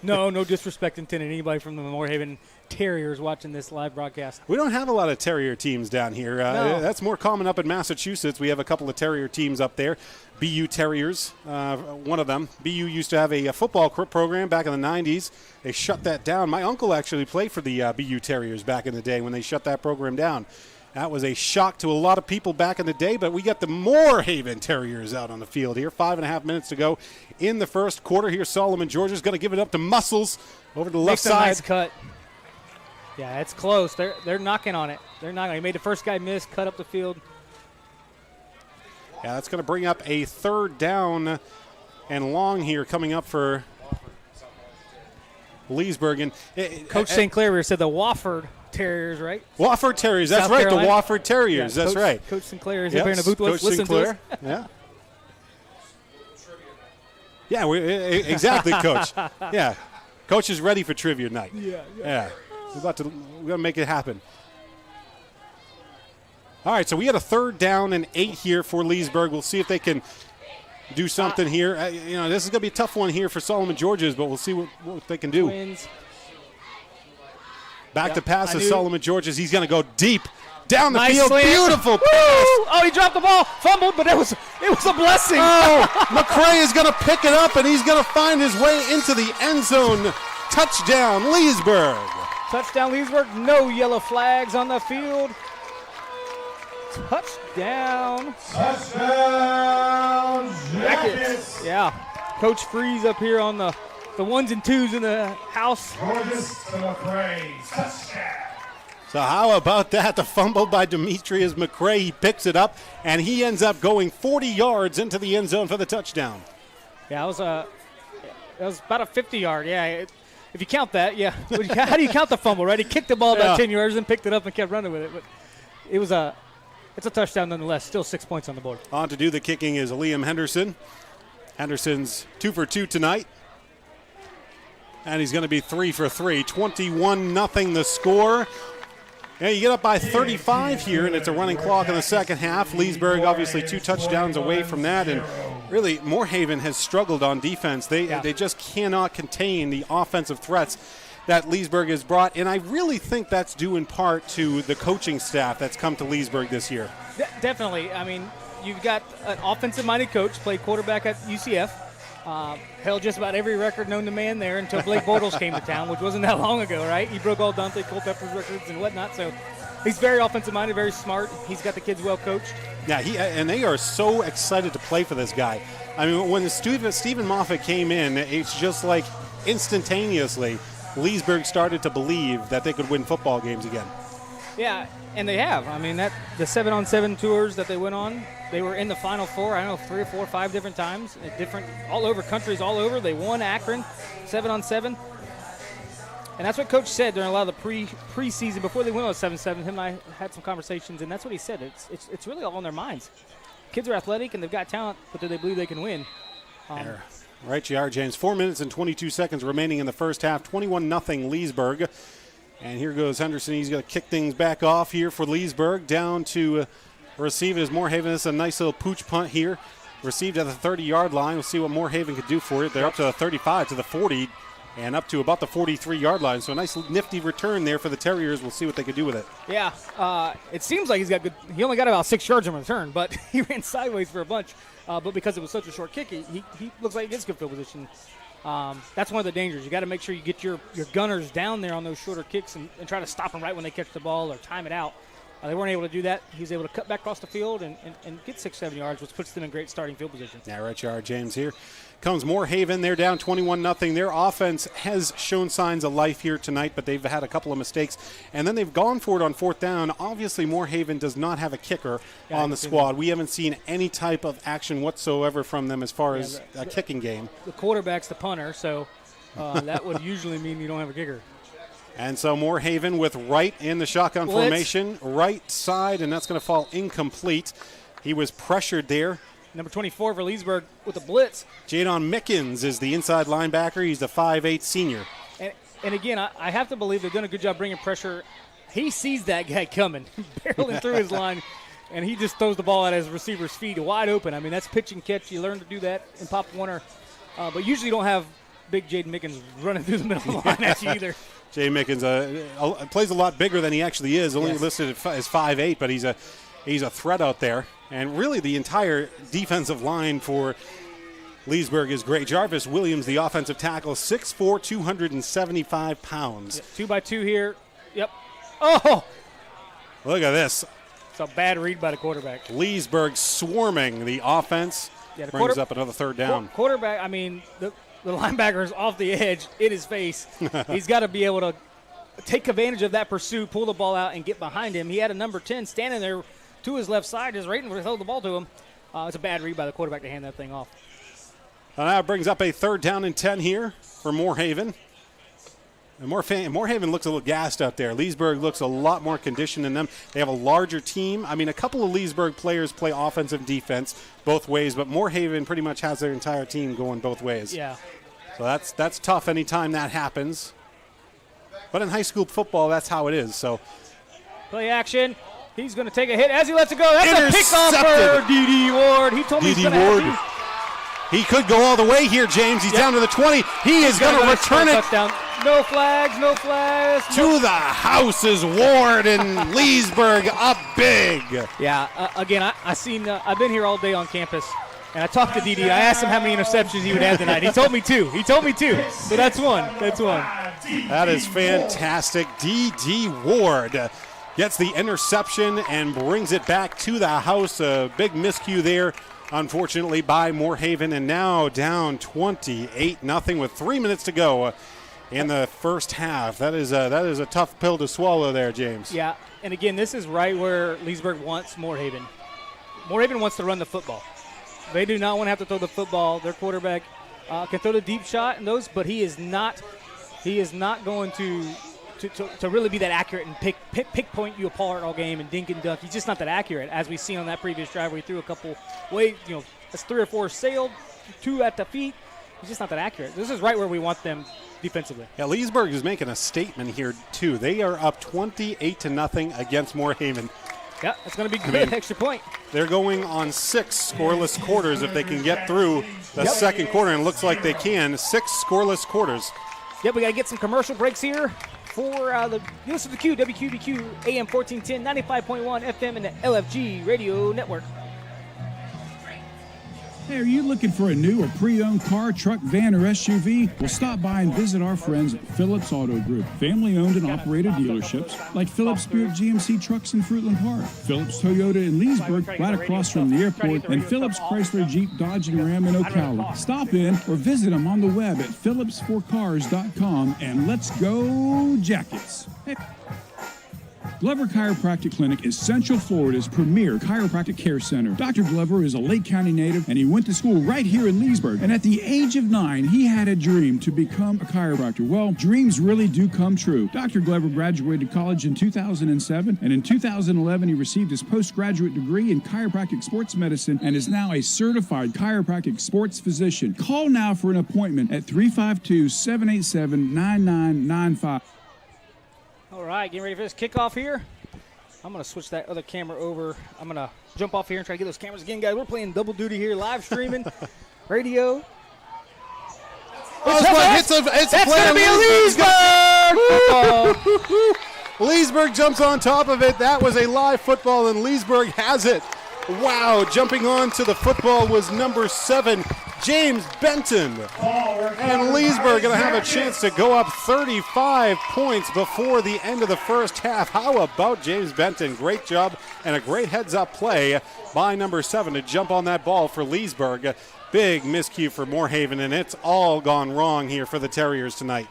No disrespect intended. Anybody from the Moorhaven Terriers watching this live broadcast. We don't have a lot of Terrier teams down here. No. That's more common up in Massachusetts. We have a couple of Terrier teams up there. BU Terriers, one of them. BU used to have a football program back in the 90s. They shut that down. My uncle actually played for the BU Terriers back in the day when they shut that program down. That was a shock to a lot of people back in the day, but we got the Moorhaven Terriers out on the field here. 5.5 minutes to go in the first quarter. Here's Solomon George's going to give it up to Muscles over to the left side. Nice cut. Yeah, it's close. They're knocking on it. He made the first guy miss, cut up the field. Yeah, that's going to bring up a 3rd down and long here coming up for Leesburg. And Coach St. Clair said the Wofford Terriers, right? Wofford Terriers, that's South right, Carolina. the Wofford Terriers, that's right. Coach Sinclair is up here in the booth. Coach Listen Sinclair. to us. Yeah. Yeah, exactly, Coach. Yeah, Coach is ready for trivia night. Yeah. We're going to make it happen. All right, so we had a 3rd down and 8 here for Leesburg. We'll see if they can do something here. This is going to be a tough one here for Solomon George's, but we'll see what they can do. Twins. Back to pass to Solomon George's. He's going to go deep down the field. Slam. Beautiful pass. Oh, he dropped the ball, fumbled, but it was a blessing. Oh, McCray is going to pick it up, and he's going to find his way into the end zone. Touchdown, Leesburg. Touchdown, Leesburg. No yellow flags on the field. Touchdown. Touchdown, Jackets. Yeah. Coach Freeze up here on the ones and twos in the house. Gorgeous to McCray. Touchdown. So how about that? The fumble by Demetrius McCray. He picks it up, and he ends up going 40 yards into the end zone for the touchdown. Yeah, it was about a 50-yard. Yeah, if you count that, yeah. How do you count the fumble, right? He kicked the ball about 10 yards and picked it up and kept running with it. But it's a touchdown nonetheless. Still 6 points on the board. On to do the kicking is Liam Henderson. Henderson's 2 for 2 tonight. And he's going to be 3 for 3. 21-0 the score. Yeah, you get up by 35 here, and it's a running clock in the second half. Leesburg obviously 2 touchdowns away from that, and really Moorhaven has struggled on defense. They just cannot contain the offensive threats that Leesburg has brought, and I really think that's due in part to the coaching staff that's come to Leesburg this year. Definitely. I mean, you've got an offensive-minded coach, played quarterback at UCF, held just about every record known to man there until Blake Bortles came to town, which wasn't that long ago, right? He broke all Dante Culpepper's records and whatnot, so he's very offensive-minded, very smart. He's got the kids well coached. Yeah, and they are so excited to play for this guy. I mean, when Stephen Moffitt came in, it's just like instantaneously Leesburg started to believe that they could win football games again. Yeah, and they have. I mean, the 7-on-7 tours that they went on, they were in the Final Four, I don't know, 3 or 4 or 5 different times, all over, countries all over. They won Akron, 7-on-7. And that's what Coach said during a lot of the preseason before they went on 7-7. Him and I had some conversations, and that's what he said. It's really all in their minds. Kids are athletic, and they've got talent, but do they believe they can win? Right, you are, James. 4 minutes and 22 seconds remaining in the first half. 21-0 Leesburg. And here goes Henderson. He's going to kick things back off here for Leesburg. Down to receive is Moorhaven. This is a nice little pooch punt here. Received at the 30-yard line. We'll see what Moorhaven could do for it. They're up to the 35, to the 40, and up to about the 43-yard line. So a nice nifty return there for the Terriers. We'll see what they could do with it. Yeah, it seems like he's got good. He only got about 6 yards in return, but he ran sideways for a bunch. But because it was such a short kick, he looks like he gets good field position. That's one of the dangers. You got to make sure you get your gunners down there on those shorter kicks and try to stop them right when they catch the ball or time it out. They weren't able to do that. He was able to cut back across the field and get 6-7 yards, which puts them in great starting field position. Yeah, right, you are, James. Here comes Moorhaven. They're down 21-0. Their offense has shown signs of life here tonight, but they've had a couple of mistakes. And then they've gone for it on 4th down. Obviously, Moorhaven does not have a kicker on the squad. We haven't seen any type of action whatsoever from them as far as a kicking game. The quarterback's the punter, so that would usually mean you don't have a kicker. And so Moorhaven with Wright in the shotgun formation, right side, and that's going to fall incomplete. He was pressured there. Number 24 for Leesburg with a blitz. Jadon Mickens is the inside linebacker. He's a 5'8 senior. And again, I have to believe they've done a good job bringing pressure. He sees that guy coming, barreling through his line, and he just throws the ball at his receiver's feet wide open. I mean, that's pitch and catch. You learn to do that in Pop Warner. But usually you don't have big Jaden Mickens running through the middle of the line at you either. Jay Mickens plays a lot bigger than he actually is. Only listed as 5'8", but he's a threat out there. And really the entire defensive line for Leesburg is great. Jarvis Williams, the offensive tackle, 6'4", 275 pounds. 2-by-2 here. Yep. Oh! Look at this. It's a bad read by the quarterback. Leesburg swarming the offense. Yeah, brings up another 3rd down. Quarterback, I mean, the linebacker is off the edge, in his face. He's got to be able to take advantage of that pursuit, pull the ball out, and get behind him. He had a number 10 standing there to his left side, just waiting to throw the ball to him. It's a bad read by the quarterback to hand that thing off. Now it brings up a 3rd down and 10 here for Moorhaven. And Moorhaven looks a little gassed out there. Leesburg looks a lot more conditioned than them. They have a larger team. I mean, a couple of Leesburg players play offensive defense both ways, but Moorhaven pretty much has their entire team going both ways. Yeah. So that's tough anytime that happens. But in high school football, that's how it is. So play action. He's going to take a hit as he lets it go. That's a pickoff for D.D. Ward. He told me he's going to He could go all the way here, James. He's down to the 20. He is going to return it. Touchdown. No flags, no flags. To the house is Ward, and Leesburg up big. Yeah, again, I've been here all day on campus, and I talked to D.D. I asked him how many interceptions he would have tonight. He told me 2. So that's one. That is fantastic. D.D. Ward gets the interception and brings it back to the house. A big miscue there, unfortunately, by Moorhaven, and now down 28-0 with 3 minutes to go in the first half. That is a tough pill to swallow there, James. Yeah, and again, this is right where Leesburg wants Moorhaven. Moorhaven wants to run the football. They do not want to have to throw the football. Their quarterback can throw the deep shot and those, but he is not going to really be that accurate and pick point you apart all game and dink and dunk. He's just not that accurate, as we seen on that previous drive where he threw a couple that's 3 or 4 sailed, 2 at the feet. He's just not that accurate. This is right where we want them defensively. Yeah, Leesburg is making a statement here too. They are up 28-0 against Moorhaven. Yeah, that's going to be good. Extra point. They're going on 6 scoreless quarters if they can get through the second quarter, and it looks like they can. 6 scoreless quarters. Yep, we got to get some commercial breaks here for the use of the Q, WQBQ, AM 1410, 95.1 FM, and the LFG radio network. Hey, are you looking for a new or pre-owned car, truck, van, or SUV? Well, stop by and visit our friends at Phillips Auto Group. Family-owned and operated dealerships like Phillips Buick GMC Trucks in Fruitland Park, Phillips Toyota in Leesburg, right across from the airport, and Phillips Chrysler Jeep Dodge and Ram in Ocala. Stop in or visit them on the web at phillipsforcars.com, and let's go Jackets. Hey. Glover Chiropractic Clinic is Central Florida's premier chiropractic care center. Dr. Glover is a Lake County native, and he went to school right here in Leesburg. And at the age of 9, he had a dream to become a chiropractor. Well, dreams really do come true. Dr. Glover graduated college in 2007, and in 2011, he received his postgraduate degree in chiropractic sports medicine and is now a certified chiropractic sports physician. Call now for an appointment at 352-787-9995. All right, getting ready for this kickoff here. I'm going to switch that other camera over. I'm going to jump off here and try to get those cameras again, guys. We're playing double duty here, live streaming, radio. It's a play going to be a Leesburg! Leesburg jumps on top of it. That was a live football, and Leesburg has it. Wow, jumping on to the football was number 7, James Benton. And Leesburg going to have a chance to go up 35 points before the end of the first half. How about James Benton? Great job and a great heads-up play by number 7 to jump on that ball for Leesburg. Big miscue for Moorhaven, and it's all gone wrong here for the Terriers tonight.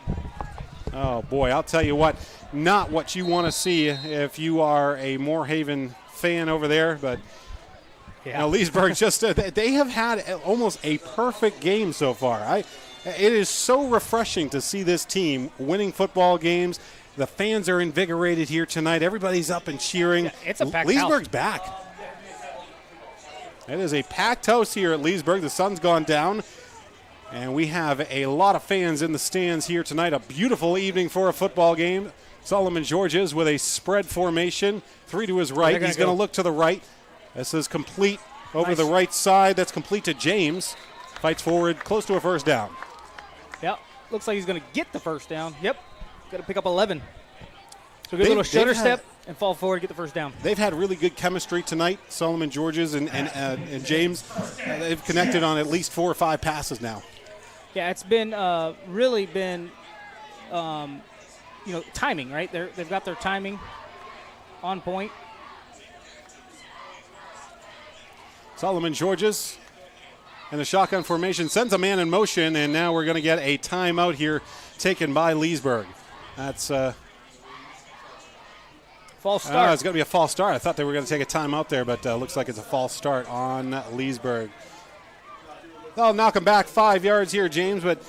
Oh, boy, I'll tell you what, not what you want to see if you are a Moorhaven fan over there, but... Yeah. Now, Leesburg they have had almost a perfect game so far. It is so refreshing to see this team winning football games. The fans are invigorated here tonight. Everybody's up and cheering. Yeah, it's a packed Leesburg's house. Back. It is a packed house here at Leesburg. The sun's gone down, and we have a lot of fans in the stands here tonight. A beautiful evening for a football game. Solomon Georges with a spread formation. 3 to his right. He's going to look to the right. This is complete over the right side. That's complete to James. Fights forward, close to a first down. Yep. Looks like he's going to get the first down. Yep. Got to pick up 11. So good little shutter step and fall forward, get the first down. They've had really good chemistry tonight. Solomon Georges and James. They've connected on at least 4 or 5 passes now. Yeah, it's been really been, timing, right? They've got their timing on point. Solomon Georges and the shotgun formation sends a man in motion, and now we're going to get a timeout here taken by Leesburg. That's false start. It's going to be a false start. I thought they were going to take a timeout there, but looks like it's a false start on Leesburg. They'll knock them back 5 yards here, James, but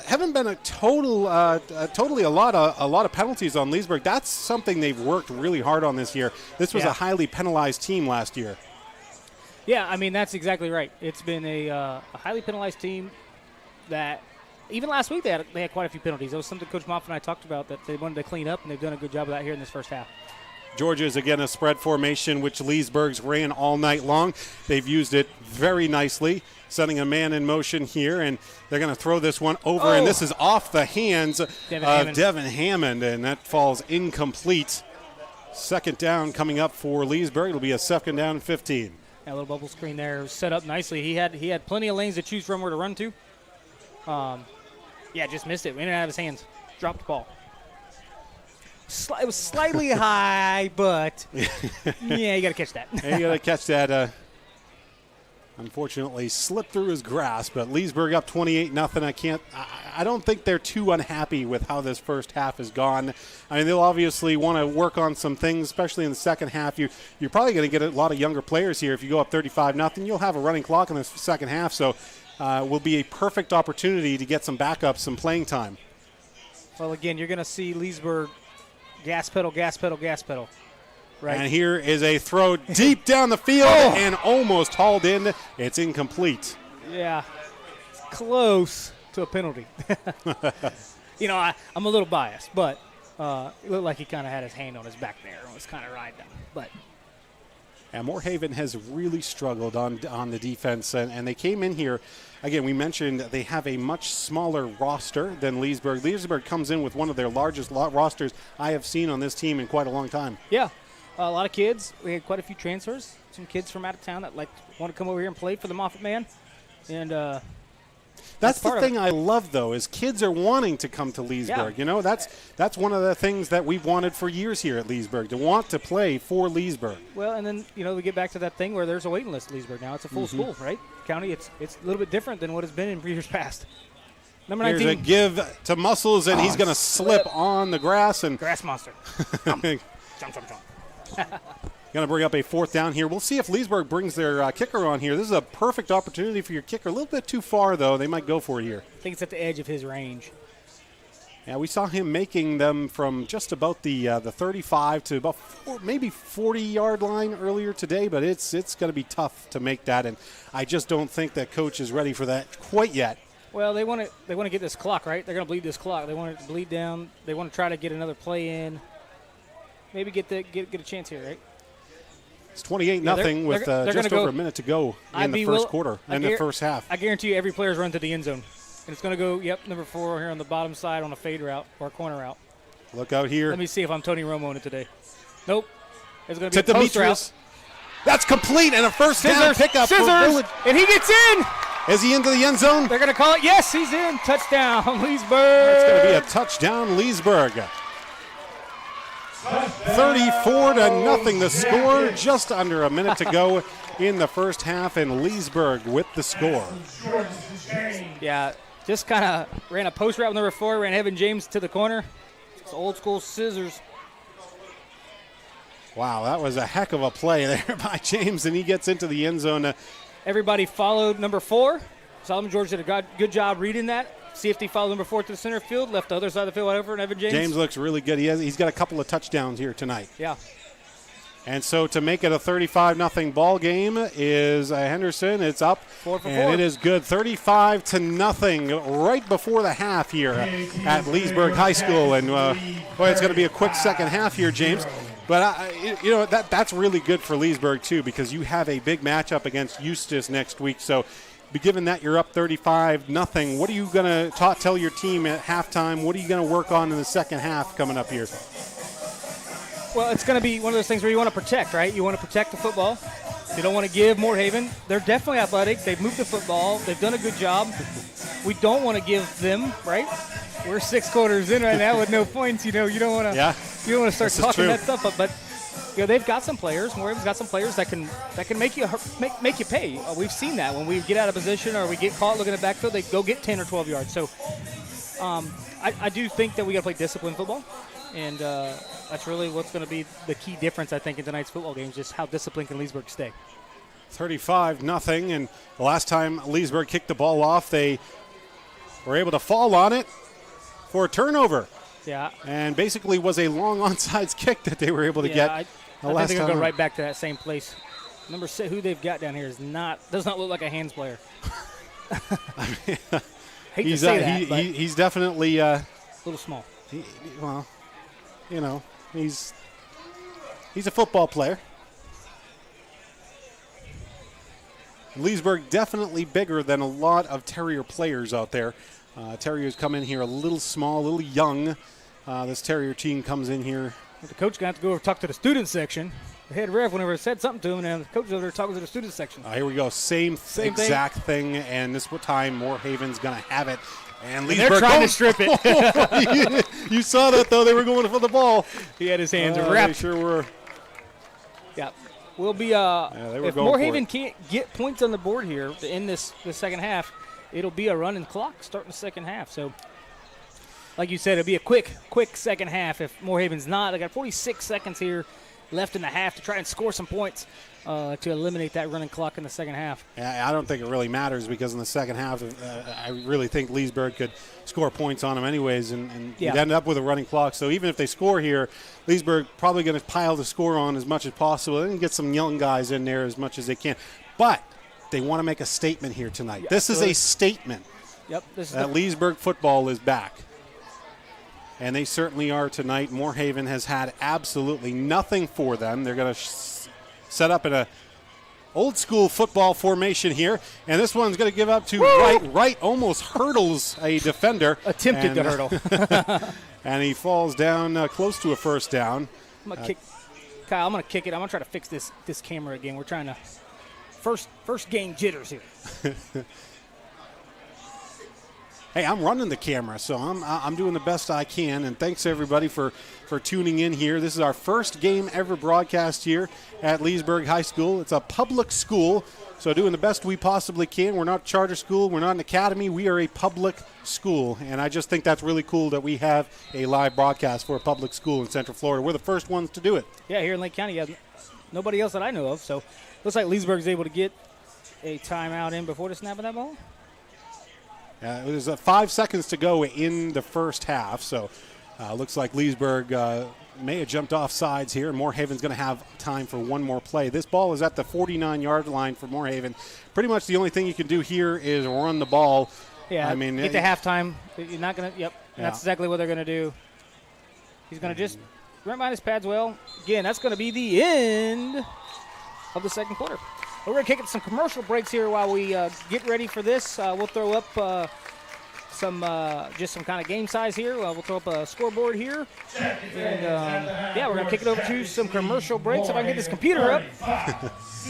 haven't been totally a lot of penalties on Leesburg. That's something they've worked really hard on this year. This was a highly penalized team last year. Yeah, I mean, that's exactly right. It's been a highly penalized team that even last week they had quite a few penalties. That was something Coach Moff and I talked about that they wanted to clean up, and they've done a good job of that here in this first half. Georgia's again a spread formation, which Leesburg's ran all night long. They've used it very nicely, sending a man in motion here, and they're going to throw this one over, and this is off the hands of Devin Hammond, and that falls incomplete. Second down coming up for Leesburg. It'll be a second down and 15. That little bubble screen there was set up nicely. He had plenty of lanes to choose from where to run to. Just missed it. Went out of his hands. Dropped the ball. It was slightly high, but yeah, you got to catch that. You got to catch that. Unfortunately, slipped through his grasp, but Leesburg up 28-0. I don't think they're too unhappy with how this first half has gone. I mean, they'll obviously want to work on some things, especially in the second half. You're probably going to get a lot of younger players here. If you go up 35-0, you'll have a running clock in the second half, so will be a perfect opportunity to get some backups, some playing time. Well, again, you're going to see Leesburg gas pedal, gas pedal, gas pedal. Right. And here is a throw deep down the field and almost hauled in. It's incomplete. Yeah, it's close to a penalty. I'm a little biased, but it looked like he kind of had his hand on his back there and was kind of riding him. But and Moorhaven has really struggled on the defense, and they came in here. Again, we mentioned they have a much smaller roster than Leesburg. Leesburg comes in with one of their largest rosters I have seen on this team in quite a long time. Yeah. A lot of kids. We had quite a few transfers. Some kids from out of town that want to come over here and play for the Moffett Man. And that's the thing I love, though, is kids are wanting to come to Leesburg. Yeah. That's one of the things that we've wanted for years here at Leesburg, to want to play for Leesburg. Well, and then, we get back to that thing where there's a waiting list at Leesburg now. It's a full school, right? County, it's a little bit different than what it's been in years past. Number 19. Here's a give to Muscles, and he's going to slip on the grass. And Grass monster. Jump. Going to bring up a fourth down here. We'll see if Leesburg brings their kicker on here. This is a perfect opportunity for your kicker. A little bit too far, though. They might go for it here. I think it's at the edge of his range. Yeah, we saw him making them from just about the 35 to about maybe 40-yard line earlier today, but it's going to be tough to make that, and I just don't think that coach is ready for that quite yet. Well, they want to get this clock, right? They're going to bleed this clock. They want it to bleed down. They want to try to get another play in. Maybe get a chance here, right? It's 28-0 with just over a minute to go in the first quarter, in the first half. I guarantee you every player's run to the end zone. And it's going to go, number 4 here on the bottom side on a fade route or a corner route. Look out here. Let me see if I'm Tony Romo on it today. Nope. It's going to be a post route. That's complete, and a first down pickup. Scissors, and he gets in. Is he into the end zone? They're going to call it. Yes, he's in. Touchdown, Leesburg. It's going to be a touchdown, Leesburg. 34-0 the score. Just under a minute to go in the first half, and Leesburg with the score. Yeah, just kind of ran a post route with number 4, ran Evan James to the corner. It's old school scissors. Wow, that was a heck of a play there by James, and he gets into the end zone. Everybody followed number 4. Solomon George did a good job reading that. Safety followed number 4 to the center field, left the other side of the field over, and Evan James. James looks really good. He's got a couple of touchdowns here tonight. Yeah. And so to make it a 35-0 ball game is Henderson. It's up, 4 for 4. And it is good. 35-0 right before the half here at Leesburg High School. And, boy, it's going to be a quick second half here, James. But, that's really good for Leesburg, too, because you have a big matchup against Eustis next week. So, given that you're up 35-0, what are you going to tell your team at halftime? What are you going to work on in the second half coming up here? Well, it's going to be one of those things where you want to protect, right? You want to protect the football. You don't want to give Moorhaven. They're definitely athletic. They've moved the football. They've done a good job. We don't want to give them, right? We're 6 quarters in right now with no points. You don't want to. Yeah. You don't want to start talking that stuff up, but. They've got some players. Moorhaven's got some players that can make you pay. We've seen that when we get out of position or we get caught looking at the backfield, they go get 10 or 12 yards. So I do think that we got to play disciplined football, and that's really what's going to be the key difference, I think, in tonight's football game, just how disciplined can Leesburg stay. 35-0, and the last time Leesburg kicked the ball off, they were able to fall on it for a turnover. Yeah. And basically was a long onside kick that they were able to get. I think they're going to go right back to that same place. Number 6, who they've got down here does not look like a hands player. Hate to say that, he's definitely a little small. He's a football player. Leesburg definitely bigger than a lot of Terrier players out there. Terriers come in here a little small, a little young. This Terrier team comes in here. The coach got to go over and talk to the student section. The head ref, whenever said something to him, and the coach was over there talking to the student section. Here we go. Same exact thing. And this time, Moorhaven's going to have it And they're Leesburg trying to strip it. you saw that, though. They were going for the ball. He had his hands They wrapped. sure were. Yeah. We'll be, they were if going for Moorhaven it. can't get points on the board here to end the second half, it'll be a running clock starting the second half. So, like you said, it'll be a quick second half if Moorhaven's not. They got 46 seconds here left in the half to try and score some points to eliminate that running clock in the second half. I don't think it really matters because in the second half, I really think Leesburg could score points on them anyways, and you'd end up with a running clock. So even if they score here, Leesburg probably going to pile the score on as much as possible and get some young guys in there as much as they can. But they want to make a statement here tonight. Yeah, this is a statement that Leesburg football is back. And they certainly are tonight. Moorhaven has had absolutely nothing for them. They're going to set up in a old-school football formation here. And this one's going to give up to right, almost hurdles a defender. Attempted to hurdle. And he falls down close to a first down. I'm going to kick. Kyle, I'm going to kick it. I'm going to try to fix this camera again. We're trying to first game jitters here. Hey, I'm running the camera, so I'm doing the best I can. And thanks, everybody, for tuning in here. This is our first game ever broadcast here at Leesburg High School. It's a public school, so doing the best we possibly can. We're not a charter school. We're not an academy. We are a public school, and I just think that's really cool that we have a live broadcast for a public school in Central Florida. We're the first ones to do it. Yeah, here in Lake County, nobody else that I know of. So looks like Leesburg's able to get a timeout in before the snap of that ball. There's 5 seconds to go in the first half, so looks like Leesburg may have jumped off sides here, and Moorhaven's going to have time for one more play. This ball is at the 49-yard line for Moorhaven. Pretty much the only thing you can do here is run the ball. Yeah, I mean, get to halftime. You're not going to – yep, that's exactly what they're going to do. He's going to just run behind his pads well. Again, that's going to be the end of the second quarter. We're going to kick it some commercial breaks here while we get ready for this. We'll throw up some kind of game size here. We'll throw up a scoreboard here. And, we're going to kick it over to some commercial breaks. If I can get this computer up.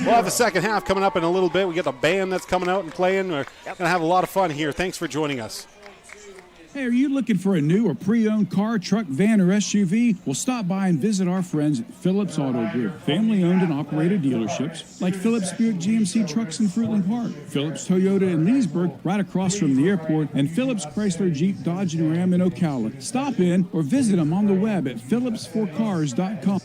We'll have the second half coming up in a little bit. We got the band that's coming out and playing. We're going to have a lot of fun here. Thanks for joining us. Hey, are you looking for a new or pre-owned car, truck, van, or SUV? Well, stop by and visit our friends at Phillips Auto Group. Family-owned and operated dealerships like Phillips Buick GMC Trucks in Fruitland Park, Phillips Toyota in Leesburg, right across from the airport, and Phillips Chrysler Jeep Dodge and Ram in Ocala. Stop in or visit them on the web at phillipsforcars.com.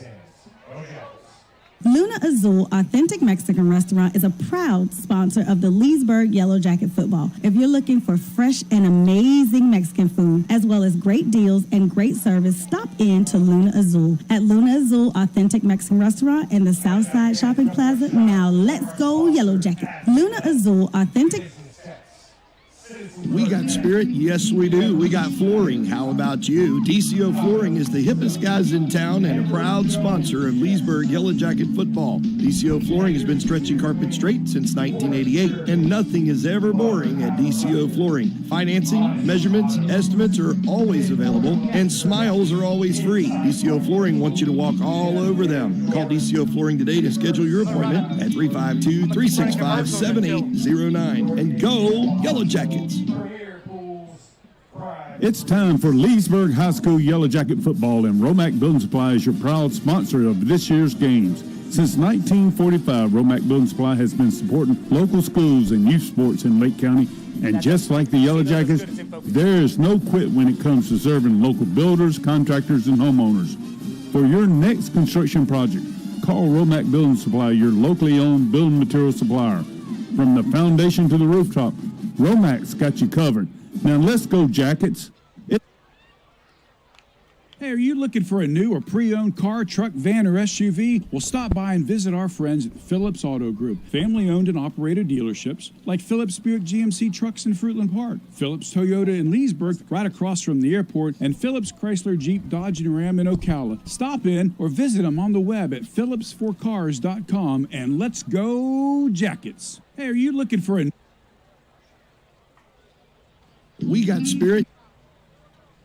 Luna Azul Authentic Mexican Restaurant is a proud sponsor of the Leesburg Yellow Jacket football. If you're looking for fresh and amazing Mexican food, as well as great deals and great service, stop in to Luna Azul. At Luna Azul Authentic Mexican Restaurant in the Southside Shopping Plaza. Now let's go Yellow Jacket. Luna Azul Authentic. We got spirit, yes we do. We got flooring, how about you? DCO Flooring is the hippest guys in town and a proud sponsor of Leesburg Yellow Jacket football. DCO Flooring has been stretching carpet straight since 1988, and nothing is ever boring at DCO Flooring. Financing, measurements, estimates are always available, and smiles are always free. DCO Flooring wants you to walk all over them. Call DCO Flooring today to schedule your appointment at 352-365-7809. And go Yellow Jackets! It's time for Leesburg High School Yellow Jacket football, and Romac Building Supply is your proud sponsor of this year's games. Since 1945, Romac Building Supply has been supporting local schools and youth sports in Lake County, and just like the Yellow Jackets, there is no quit when it comes to serving local builders, contractors, and homeowners. For your next construction project, call Romac Building Supply, your locally owned building material supplier. From the foundation to the rooftop, Romac's got you covered. Now let's go Jackets. Hey, are you looking for a new or pre-owned car, truck, van, or SUV? Well, stop by and visit our friends at Phillips Auto Group. Family-owned and operated dealerships like Phillips Buick GMC Trucks in Fruitland Park, Phillips Toyota in Leesburg, right across from the airport, and Phillips Chrysler Jeep Dodge and Ram in Ocala. Stop in or visit them on the web at phillipsforcars.com, and let's go Jackets. Hey, are you looking for a... We got spirit.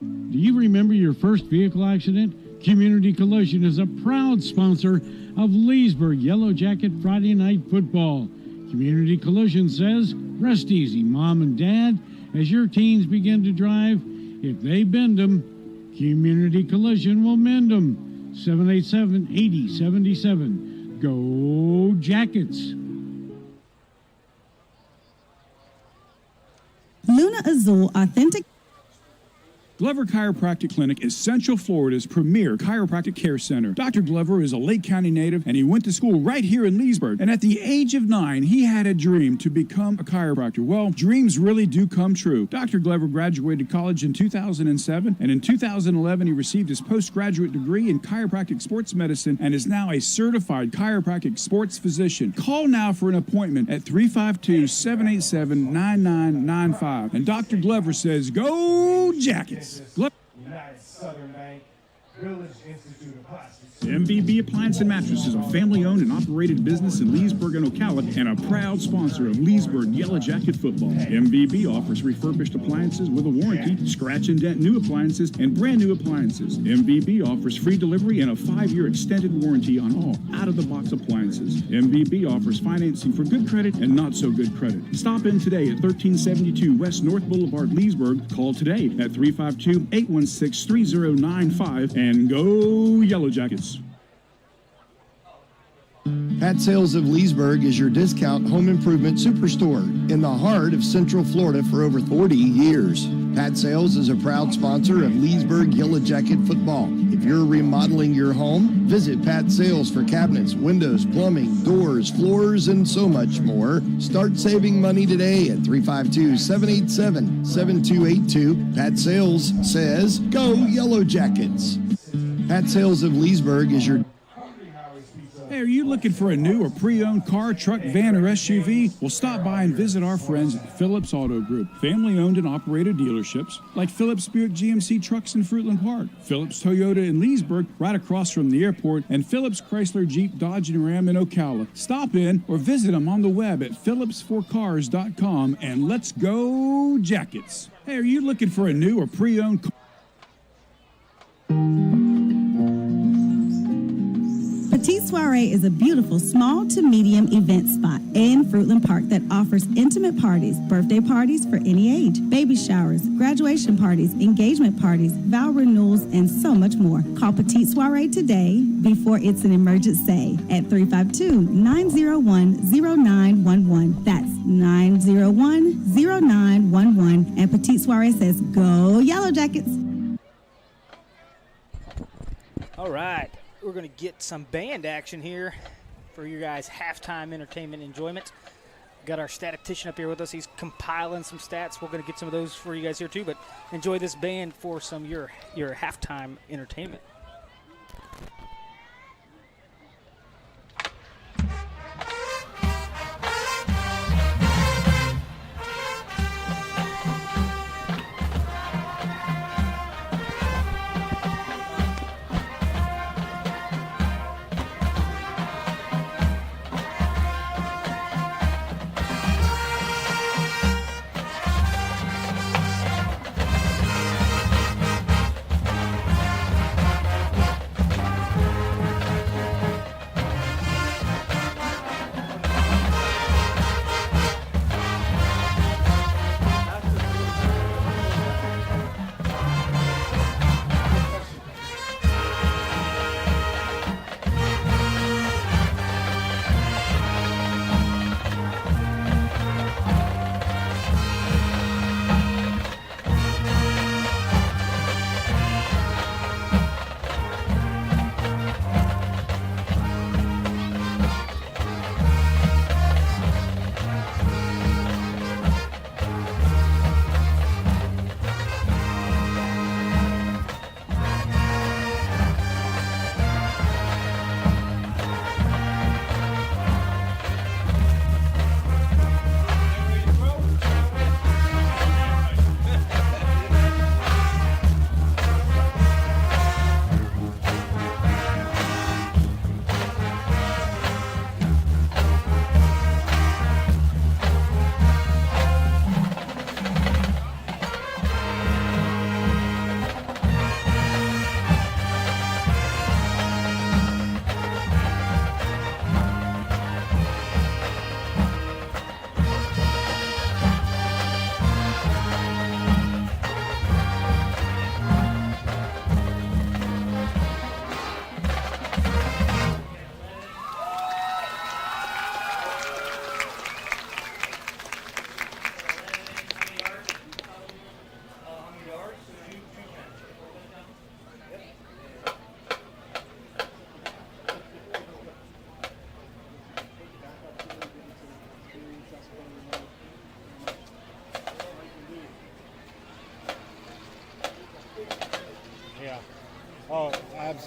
Do you remember your first vehicle accident? Community Collision is a proud sponsor of Leesburg Yellow Jacket Friday Night Football. Community Collision says, rest easy, Mom and Dad, As your teens begin to drive, if they bend them, Community Collision will mend them. 787-8077. Go Jackets! Luna Azul Authentic. Glover Chiropractic Clinic is Central Florida's premier chiropractic care center. Dr. Glover is a Lake County native, and he went to school right here in Leesburg. And at the age of 9, he had a dream to become a chiropractor. Well, dreams really do come true. Dr. Glover graduated college in 2007, and in 2011, he received his postgraduate degree in chiropractic sports medicine and is now a certified chiropractic sports physician. Call now for an appointment at 352-787-9995. And Dr. Glover says, go Jackets! United Southern Bank, Village Institute of Plastics. MVB Appliance and Mattresses, a family-owned and operated business in Leesburg and Ocala, and a proud sponsor of Leesburg Yellow Jacket football. MVB offers refurbished appliances with a warranty, scratch and dent new appliances, and brand new appliances. MVB offers free delivery and a 5-year extended warranty on all out-of-the-box appliances. MVB offers financing for good credit and not so good credit. Stop in today at 1372 West North Boulevard, Leesburg. Call today at 352-816-3095 and go Yellow Jackets. Pat Sales of Leesburg is your discount home improvement superstore in the heart of Central Florida for over 40 years. Pat Sales is a proud sponsor of Leesburg Yellow Jacket football. If you're remodeling your home, visit Pat Sales for cabinets, windows, plumbing, doors, floors, and so much more. Start saving money today at 352-787-7282. Pat Sales says, go Yellow Jackets. Pat Sales of Leesburg is your... Hey, are you looking for a new or pre-owned car, truck, van, or SUV? Well, stop by and visit our friends at Phillips Auto Group. Family-owned and operated dealerships like Phillips Buick GMC Trucks in Fruitland Park, Phillips Toyota in Leesburg, right across from the airport, and Phillips Chrysler Jeep Dodge and Ram in Ocala. Stop in or visit them on the web at phillipsforcars.com, and let's go Jackets. Hey, are you looking for a new or pre-owned car? Petite Soiree is a beautiful small to medium event spot in Fruitland Park that offers intimate parties, birthday parties for any age, baby showers, graduation parties, engagement parties, vow renewals, and so much more. Call Petite Soiree today before it's an emergency at 352-901-0911. That's 901-0911. And Petite Soiree says, go Yellow Jackets. All right. We're going to get some band action here for your guys' halftime entertainment enjoyment. Got our statistician up here with us. He's compiling some stats. We're going to get some of those for you guys here too, but enjoy this band for some your halftime entertainment.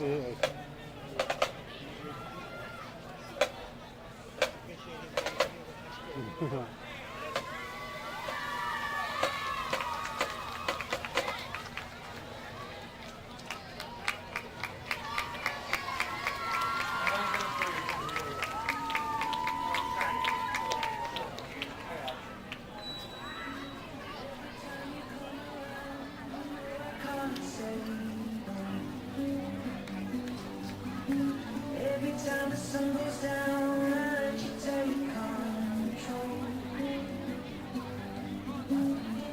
Absolutely. Every time the sun goes down, I let you take control.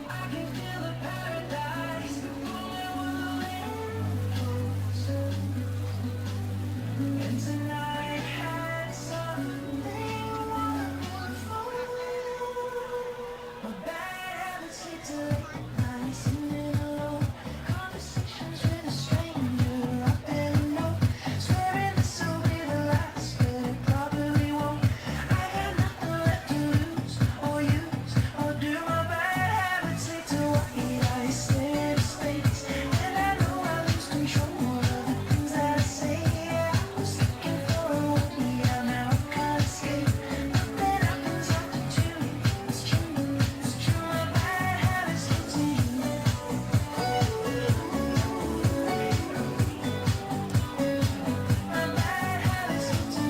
I can feel the paradise when we're moving closer. And tonight had something wonderful. My bad habits lead to late nights sitting alone. Conversations with a stranger I barely know. Swearing this will be the last, but it probably won't. I got nothing left to lose or use or do. My bad habits lead to white eyes staring into space, and I know I lose control of the things that I say. Yeah, I was looking for a way out, now I can't escape. Nothing happens after 2. It's true, it's true. My bad habits lead to you. My bad habits lead to you.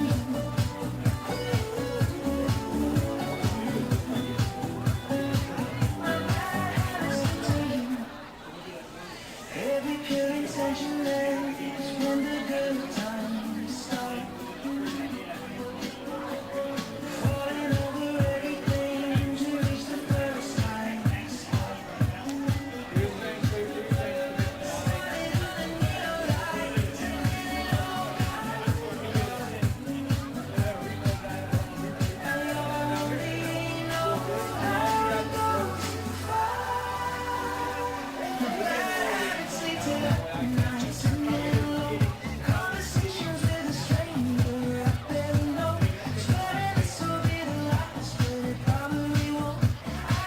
My bad habits lead to you. Every pure intention ends when the good times start. Falling over everything to reach the first line. Conversations with a stranger I barely know. Swearing this will be the last, but it probably won't. I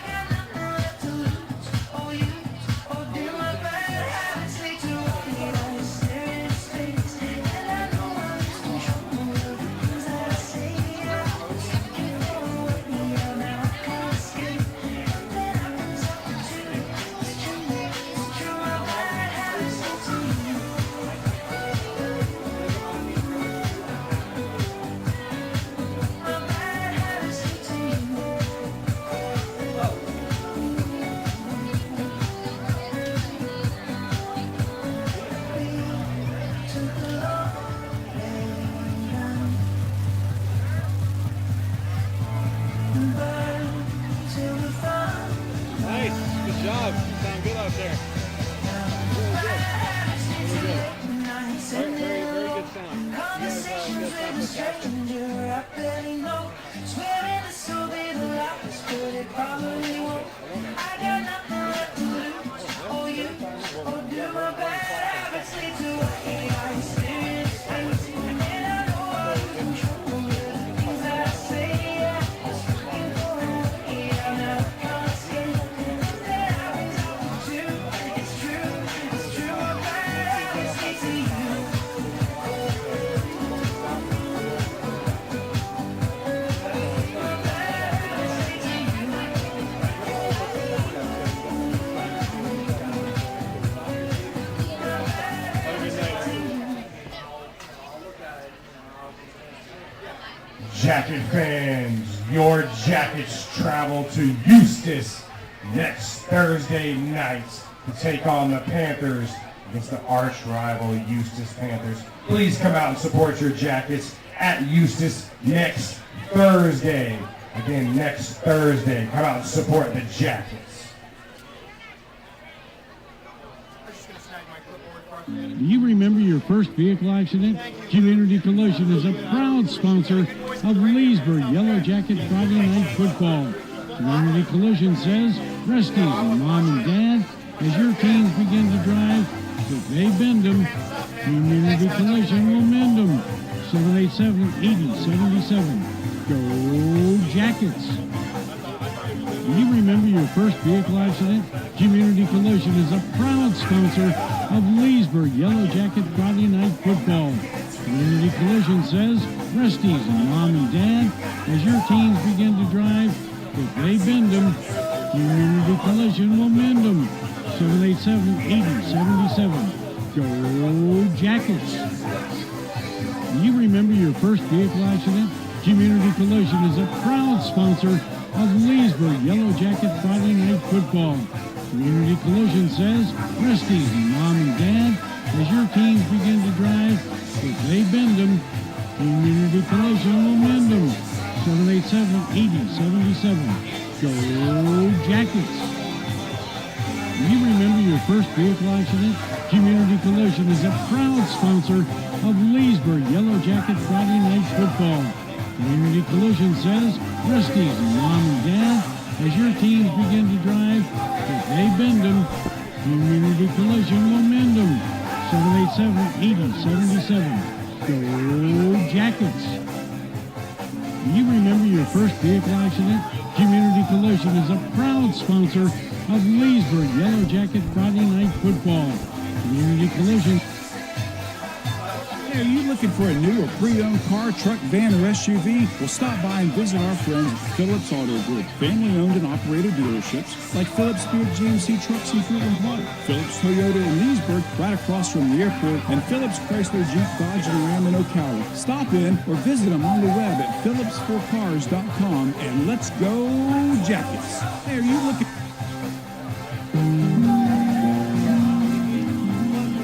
got nothing left to lose or use or do. My bad habits lead to white eyes staring into space, and I know I lose control of the things that I say. Yeah, I was looking for a way out, now I can't escape. Nothing happens after 2. It's true, it's true. My bad habits lead to you. My bad habits lead to you. Took a long way down, burned till the fun. Nice. Good job. Sound good out there. Very good sound. Conversations with a stranger I barely know. Swearing this will be the last, but it probably won't. I got nothing left to lose or use or do. My bad habits lead to white eyes staring into space, and I know I lose control of the things that I say. Yeah, I was looking for a way out, now I can't escape. Nothing happens after 2. It's true, it's true. My bad habits lead to you. Jacket fans, your Jackets travel to Eustis next Thursday night to take on the Panthers against the arch rival Eustis Panthers. Please come out and support your Jackets at Eustis next Thursday. Again, next Thursday, come out and support the Jackets. Do you remember your first vehicle accident? Community Collision is a proud sponsor of Leesburg Yellow Jacket Friday Night Football. Community Collision says, rest easy, Mom and Dad, as your teens begin to drive. If they bend them, Community Collision will mend them. 787-8077. Go Jackets! Do you remember your first vehicle accident? Community Collision is a proud sponsor of Leesburg Yellow Jacket Friday Night Football. Community Collision says, Rusty's mom and dad, as your teams begin to drive, if they bend them, Community Collision will mend them. 787-8077. Go Jackets! You remember your first vehicle accident? Community Collision is a proud sponsor of Leesburg Yellow Jacket Friday Night Football. Community Collision says, Rusty's mom and dad, as your teams begin to drive, if they bend them, Community Collision will mend them. 787-8077. Go Jackets! You remember your first vehicle accident? Community Collision is a proud sponsor of Leesburg Yellow Jacket Friday Night Football. Community Collision says, Rusty's mom and dad, as your teams begin to drive, if they bend them, Community Collision will mend them. 787-8077. Go Jackets! You remember your first vehicle accident? Community Collision is a proud sponsor of Leesburg Yellow Jacket Friday Night Football. Community Collision. Hey, are you looking for a new or pre-owned car, truck, van, or SUV? Well, stop by and visit our friends at Phillips Auto Group. Family-owned and operated dealerships like Phillips Buick GMC Trucks in Fruitland Park, Phillips Toyota in Leesburg, right across from the airport, and Phillips Chrysler Jeep Dodge and Ram in Ocala. Stop in or visit them on the web at phillipsforcars.com, and let's go Jackets. Hey, are you looking...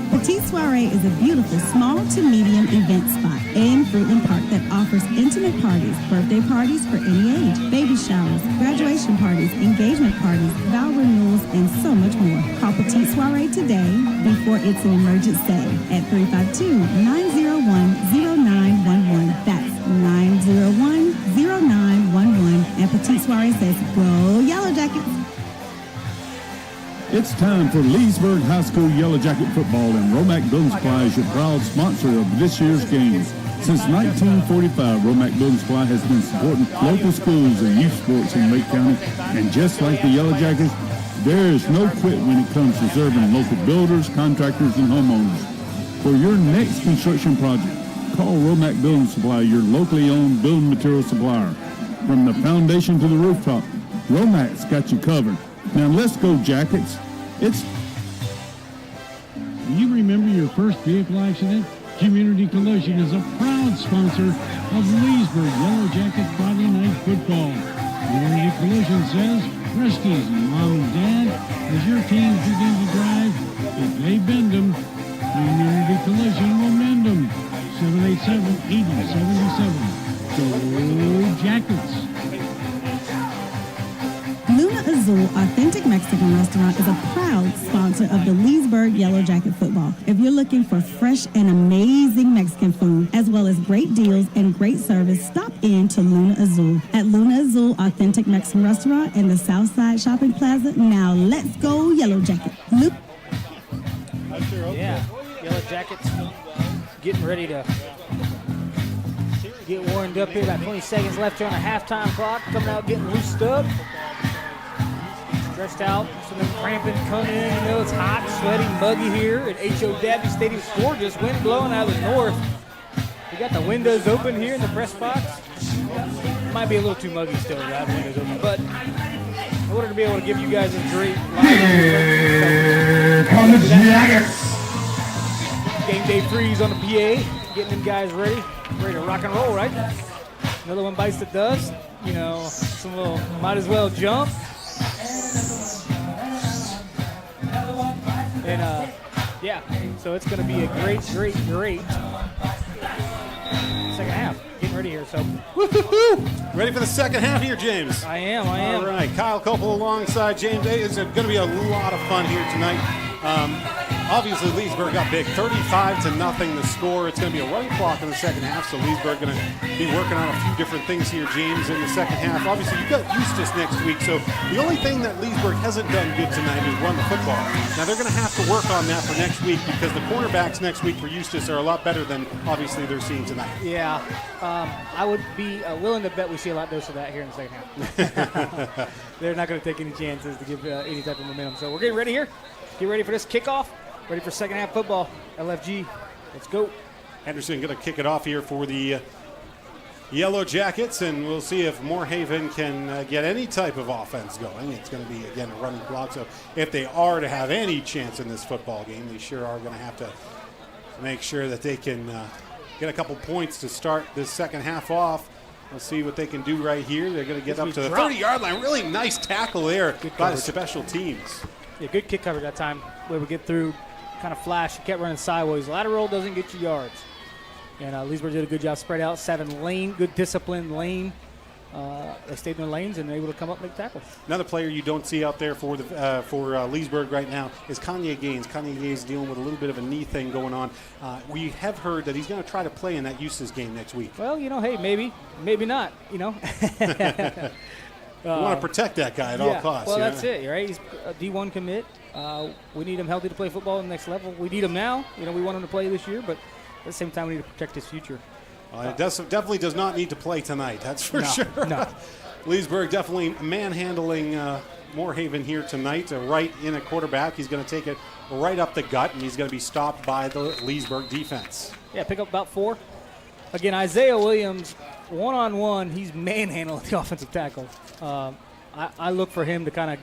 Petite Soiree is a beautiful small to medium event spot in Fruitland Park that offers intimate parties, birthday parties for any age, baby showers, graduation parties, engagement parties, vow renewals, and so much more. Call Petite Soiree today before it's an emergency at 352-901-0911. That's 901-0911. And Petite Soiree says, go Yellow Jackets! It's time for Leesburg High School Yellow Jacket football, and Romac Building Supply is your proud sponsor of this year's games. Since 1945, Romac Building Supply has been supporting local schools and youth sports in Lake County, and just like the Yellow Jackets, there is no quit when it comes to serving local builders, contractors, and homeowners. For your next construction project, call Romac Building Supply, your locally owned building material supplier. From the foundation to the rooftop, Romac's got you covered. Now let's go Jackets. You remember your first vehicle accident? Community Collision is a proud sponsor of Leesburg Yellow Jacket Friday Night Football. Community Collision says, Rusty's mom and dad, as your teams begin to drive, if they bend them, Community Collision will mend them. 787-8077. Go Jackets! Luna Azul Authentic Mexican Restaurant is a proud sponsor of the Leesburg Yellow Jacket Football. If you're looking for fresh and amazing Mexican food, as well as great deals and great service, stop in to Luna Azul. At Luna Azul Authentic Mexican Restaurant in the Southside Shopping Plaza. Now let's go Yellow Jacket. Yeah, Yellow Jackets getting ready to get warmed up here. About 20 seconds left here on the halftime clock. Coming out getting loosed up. Stretched out, some of them cramping coming in. You know, it's hot, sweaty, muggy here at H.O. Dabney Stadium. It's gorgeous, wind blowing out of the north. We got the windows open here in the press box. Might be a little too muggy still to have the windows open, but in order to be able to give you guys a great Here come the Jackets. Game day freeze on the PA, getting them guys ready to rock and roll, right? Another one bites the dust. You know, some little might as well jump. And yeah, so it's going to be a great second half. Getting ready here, so. Woo-hoo-hoo! Ready for the second half here, James? I am. All right, Kyle Copel alongside James. It's going to be a lot of fun here tonight. Obviously, Leesburg got big, 35-0 the score. It's going to be a running clock in the second half, so Leesburg going to be working on a few different things here, James, in the second half. Obviously, you've got Eustis next week, so the only thing that Leesburg hasn't done good tonight is run the football. Now, they're going to have to work on that for next week because the cornerbacks next week for Eustis are a lot better than, obviously, they're seeing tonight. Yeah, I would be willing to bet we see a lot dose of that here in the second half. They're not going to take any chances to give any type of momentum. So we're getting ready here. Get ready for this kickoff. Ready for second half football. LFG, let's go. Henderson going to kick it off here for the Yellow Jackets, and we'll see if Moorhaven can get any type of offense going. It's going to be, again, a running block. So if they are to have any chance in this football game, they sure are going to have to make sure that they can get a couple points to start this second half off. Let's see what they can do right here. They're going to get up to the 30-yard line. Really nice tackle there by the special teams. Yeah, good kick coverage that time. Where we get through, kind of flash. Kept running sideways. Lateral doesn't get you yards. And Leesburg did a good job. Spread out, 7 lane, good discipline lane. They stayed in their lanes and were able to come up and make tackles. Another player you don't see out there for Leesburg right now is Kanye Gaines. Kanye Gaines dealing with a little bit of a knee thing going on. We have heard that he's going to try to play in that Eustis game next week. Well, hey, maybe not, We want to protect that guy at all costs. Well, that's it, right? He's a D1 commit. We need him healthy to play football at the next level. We need him now. We want him to play this year, but at the same time, we need to protect his future. It definitely does not need to play tonight, that's for sure. No. Leesburg definitely manhandling Moorhaven here tonight, right in a quarterback. He's going to take it right up the gut, and he's going to be stopped by the Leesburg defense. Yeah, pick up about 4. Again, Isaiah Williams, one-on-one, he's manhandling the offensive tackle. I look for him to kind of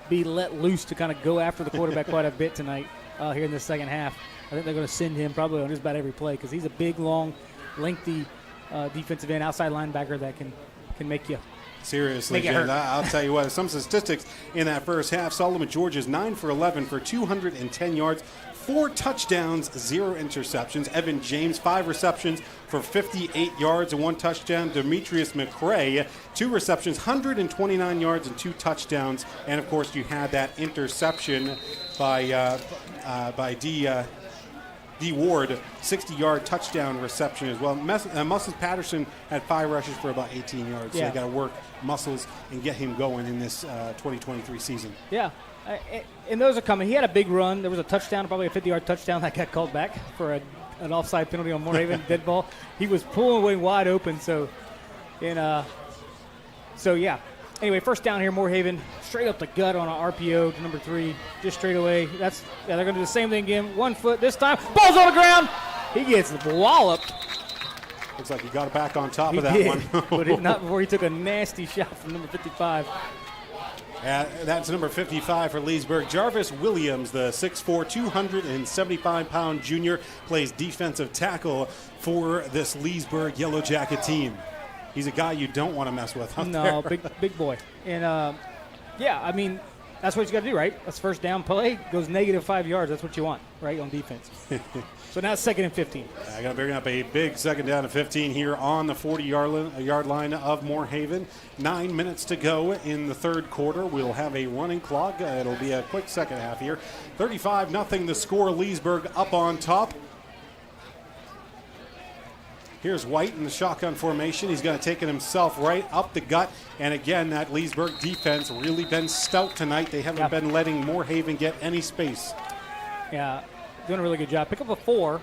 be let loose to kind of go after the quarterback quite a bit tonight here in the second half. I think they're going to send him probably on just about every play because he's a big, long, lengthy defensive end, outside linebacker that can make you. Seriously, Jen, I'll tell you what, some statistics in that first half. Solomon George is 9 for 11 for 210 yards, 4 touchdowns, 0 interceptions. Evan James, 5 receptions for 58 yards and 1 touchdown. Demetrius McCray, 2 receptions, 129 yards and 2 touchdowns. And, of course, you had that interception by D. Ward, 60-yard touchdown reception as well. Muscles Patterson had 5 rushes for about 18 yards. Yeah. So they got to work Muscles and get him going in this 2023 season. Yeah, and those are coming. He had a big run. There was a touchdown, probably a 50-yard touchdown that got called back for an offside penalty on Moorhaven, dead ball. He was pulling away wide open. So yeah. Anyway, first down here, Moorhaven, straight up the gut on an RPO to number 3, just straight away. They're going to do the same thing again. 1 foot this time. Ball's on the ground. He gets walloped. Looks like he got it back on top of that one. But not before he took a nasty shot from number 55. That's number 55 for Leesburg. Jarvis Williams, the 6'4", 275-pound junior, plays defensive tackle for this Leesburg Yellow Jacket team. He's a guy you don't want to mess with. No, big boy. And, that's what you got to do, right? That's first down play. Goes negative 5 yards. That's what you want, right, on defense. So now it's 2nd and 15. I got to bring up a big second down and 15 here on the 40-yard line of Moorhaven. 9 minutes to go in the third quarter. We'll have a running clock. It'll be a quick second half here. 35-0 the score. Leesburg up on top. Here's White in the shotgun formation. He's going to take it himself right up the gut. And again, that Leesburg defense really been stout tonight. They haven't been letting Moorhaven get any space. Yeah, doing a really good job. Pick up a 4.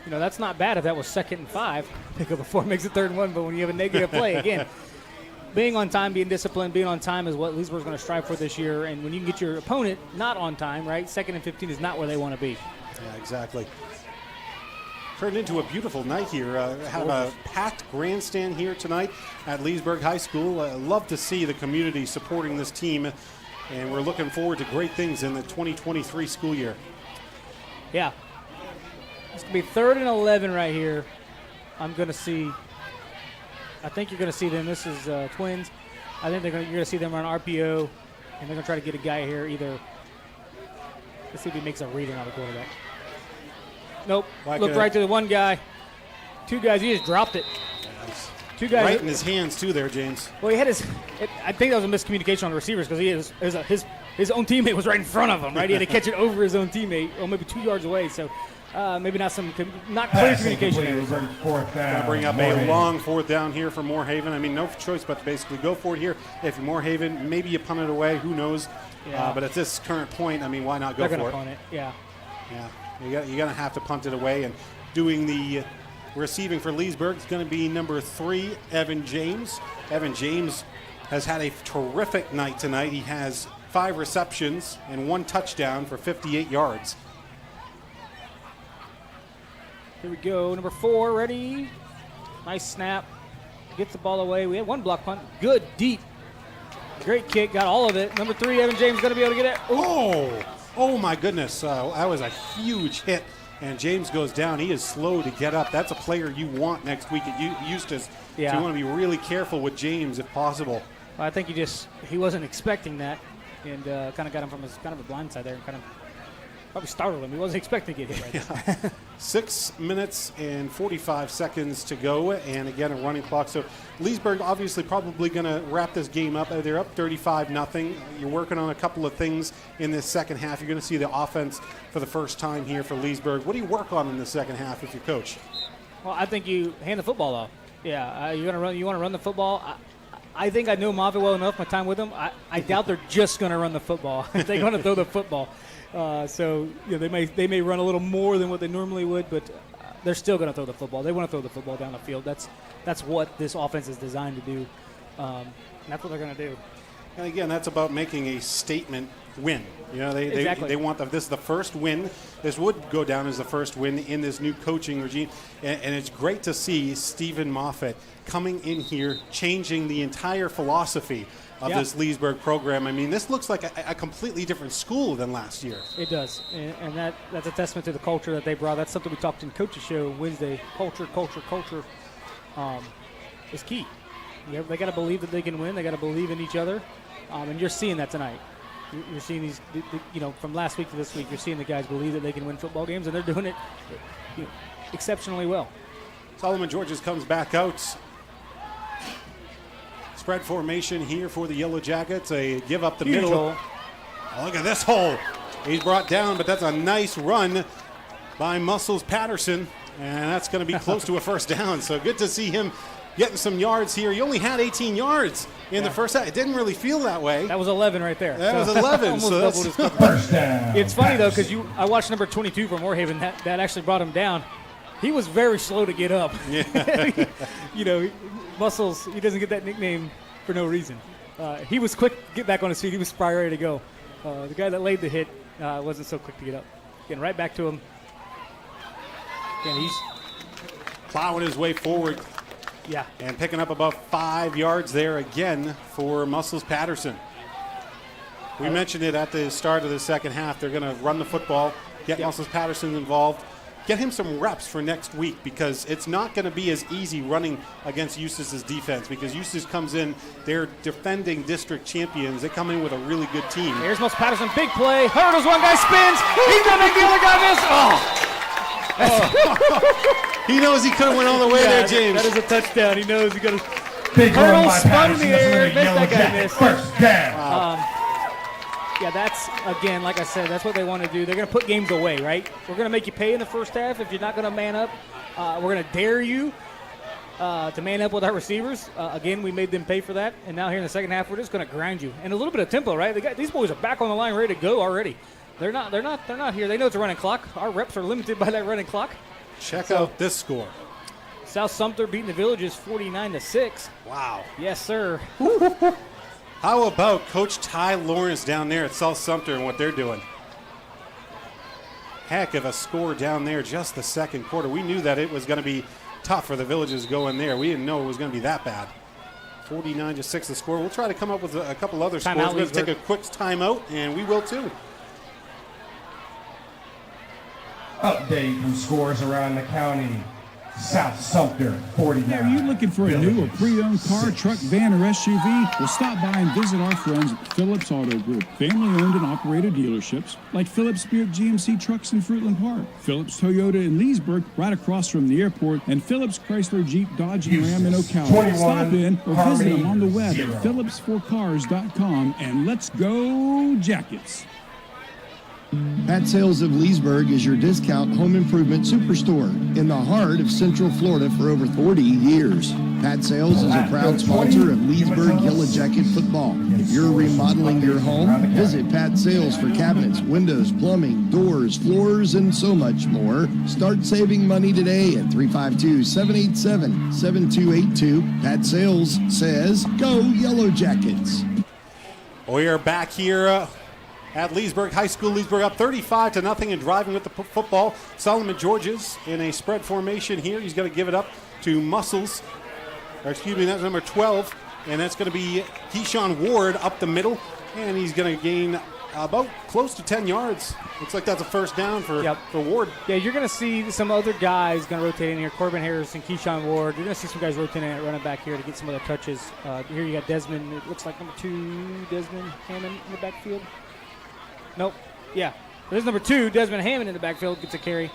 That's not bad if that was 2nd and 5. Pick up a 4 makes it 3rd and 1. But when you have a negative play, again, being on time, being disciplined, being on time is what Leesburg's going to strive for this year. And when you can get your opponent not on time, right, 2nd and 15 is not where they want to be. Yeah, exactly. Turned into a beautiful night here. Have a packed grandstand here tonight at Leesburg High School. Love to see the community supporting this team, and we're looking forward to great things in the 2023 school year. Yeah. It's going to be 3rd and 11 right here. I think you're going to see them. This is Twins. I think you're going to see them run RPO, and they're going to try to get a guy here either. Let's see if he makes a reading on the quarterback. Nope. Looked right to the one guy. 2 guys. He just dropped it. Nice. 2 guys. Right in his hands, too, there, James. Well, he had I think that was a miscommunication on the receivers because his own teammate was right in front of him, right? He had to catch it over his own teammate, or maybe 2 yards away. So maybe not clear communication. Going to bring up a long 4th down here for Moorhaven. No choice but to basically go for it here. If you're Moorhaven, maybe you punt it away. Who knows? Yeah. But at this current point, why not go They're for it? going to punt it, yeah. Yeah. You're going to have to punt it away. And doing the receiving for Leesburg is going to be number 3, Evan James. Evan James has had a terrific night tonight. He has 5 receptions and 1 touchdown for 58 yards. Here we go. Number 4, ready. Nice snap. Gets the ball away. We had one block punt. Good, deep. Great kick. Got all of it. Number 3, Evan James going to be able to get it. Oh my goodness. That was a huge hit. And James goes down. He is slow to get up. That's a player you want next week at Eustis. Yeah. So you want to be really careful with James if possible. I think he wasn't expecting that, and kind of got him from his kind of a blind side there, and kind of probably startled him. He wasn't expecting to get hit right there. 6 minutes and 45 seconds to go, and again, a running clock. So Leesburg obviously probably going to wrap this game up. They're up 35-0. You're working on a couple of things in this second half. You're going to see the offense for the first time here for Leesburg. What do you work on in the second half if you're coach? Well, I think you hand the football off. Yeah, you want to run the football. I think I know Moffitt well enough, my time with them. I doubt they're just going to run the football. They're going to throw the football. So they may run a little more than what they normally would, but they're still going to throw the football. They want to throw the football down the field. That's what this offense is designed to do. And that's what they're going to do. And again, that's about making a statement win. Exactly. They want this is the first win. This would go down as the first win in this new coaching regime, and it's great to see Stephen Moffitt coming in here, changing the entire philosophy of this Leesburg program. I mean, this looks like a completely different school than last year. It does, and that's a testament to the culture that they brought. That's something we talked in Coach's Show Wednesday. Culture is key. They got to believe that they can win. They got to believe in each other, and you're seeing that tonight. You're seeing these, from last week to this week, you're seeing the guys believe that they can win football games, and they're doing it exceptionally well. Solomon Georges comes back out. Spread formation here for the Yellow Jackets. A give up the Huge middle. hole. Oh, look at this hole. He's brought down, but that's a nice run by Muscles Patterson, and that's going to be close to a first down. So good to see him getting some yards here. He only had 18 yards in the first half. It didn't really feel that way. That was 11 right there. That was 11. Almost so doubled his First down. It's funny, though, because I watched number 22 from Moorhaven. That actually brought him down. He was very slow to get up. Yeah. Muscles, he doesn't get that nickname for no reason. He was quick to get back on his feet. He was probably ready to go. The guy that laid the hit wasn't so quick to get up. Getting right back to him. Again, he's plowing his way forward. Yeah. And picking up about 5 yards there again for Muscles Patterson. We mentioned it at the start of the second half. They're going to run the football, get Muscles Patterson involved, get him some reps for next week, because it's not going to be as easy running against Eustis's defense, because Eustis comes in, they're defending district champions. They come in with a really good team. Here's Muscles Patterson, big play. Hurdles, one guy spins. He's going to make the other guy miss. He knows he could have went all the way there, James. That is a touchdown. He knows he got to Big run hurdle, by spun in the Patterson. air, That's missed Yellow that guy, Jacket. missed. First down. Yeah, that's, again, like I said, that's what they want to do. They're going to put games away, right? We're going to make you pay in the first half if you're not going to man up. We're going to dare you to man up with our receivers. Again, we made them pay for that. And now here in the second half, we're just going to grind you. And a little bit of tempo, right? These boys are back on the line, ready to go already. They're not here. They know it's a running clock. Our reps are limited by that running clock. Check out this score. South Sumter beating the Villages 49-6. Wow. Yes, sir. How about Coach Ty Lawrence down there at South Sumter and what they're doing? Heck of a score down there just the second quarter. We knew that it was going to be tough for the Villages to go in there. We didn't know it was going to be that bad. 49-6 the score. We'll try to come up with a couple other scores. We're going to take a quick timeout, and we will too. Update from scores around the county. South Sumter 49. Are you looking for a new or pre-owned car, truck, van, or SUV? Well, stop by and visit our friends at Phillips Auto Group. Family-owned and operated dealerships like Phillips Buick GMC Trucks in Fruitland Park, Phillips Toyota in Leesburg, right across from the airport, and Phillips Chrysler Jeep Dodge and Ram in Ocala. Stop in or visit them on the web at phillipsforcars.com, and let's go Jackets. Pat Sales of Leesburg is your discount home improvement superstore in the heart of Central Florida for over 40 years. Pat Sales is a proud sponsor of Leesburg Yellow Jacket football. If you're remodeling your home, visit Pat Sales for cabinets, windows, plumbing, doors, floors, and so much more. Start saving money today at 352-787-7282. Pat Sales says, go Yellow Jackets. We are back here at Leesburg High School. Leesburg up 35-0 and driving with the football. Solomon Georges in a spread formation here. He's going to give it up to Muscles. That's number 12. And that's going to be Keyshawn Ward up the middle. And he's going to gain about close to 10 yards. Looks like that's a first down for Ward. Yeah, you're going to see some other guys going to rotate in here. Corbin Harrison, Keyshawn Ward. You're going to see some guys rotating at running back here to get some of the touches. Here you got Desmond. It looks like number 2, Desmond Hammond in the backfield. Nope. Yeah. There's number 2, Desmond Hammond in the backfield. Gets a carry.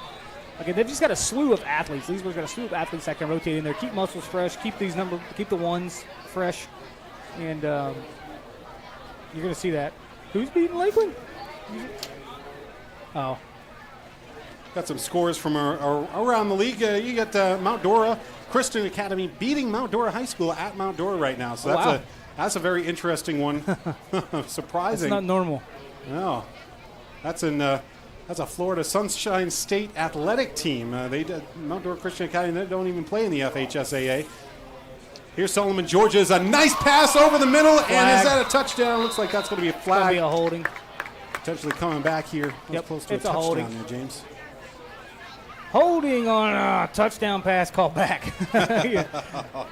Okay, they've just got a slew of athletes. Leesburg's got a slew of athletes that can rotate in there. Keep Muscles fresh. Keep the ones fresh. And you're going to see that. Who's beating Lakeland? Oh. Got some scores from around the league. You got Mount Dora Christian Academy beating Mount Dora High School at Mount Dora right now. So that's a very interesting one. Surprising. That's not normal. No. That's a Florida Sunshine State athletic team. Mount Dora Christian Academy, they don't even play in the FHSAA. Here's Solomon Georges, a nice pass over the middle, and is that a touchdown? Looks like that's going to be a flag. It's going to be a holding. Potentially coming back here. Yep, Close to it's a touchdown holding there, James. Holding on a touchdown pass called back. Yeah.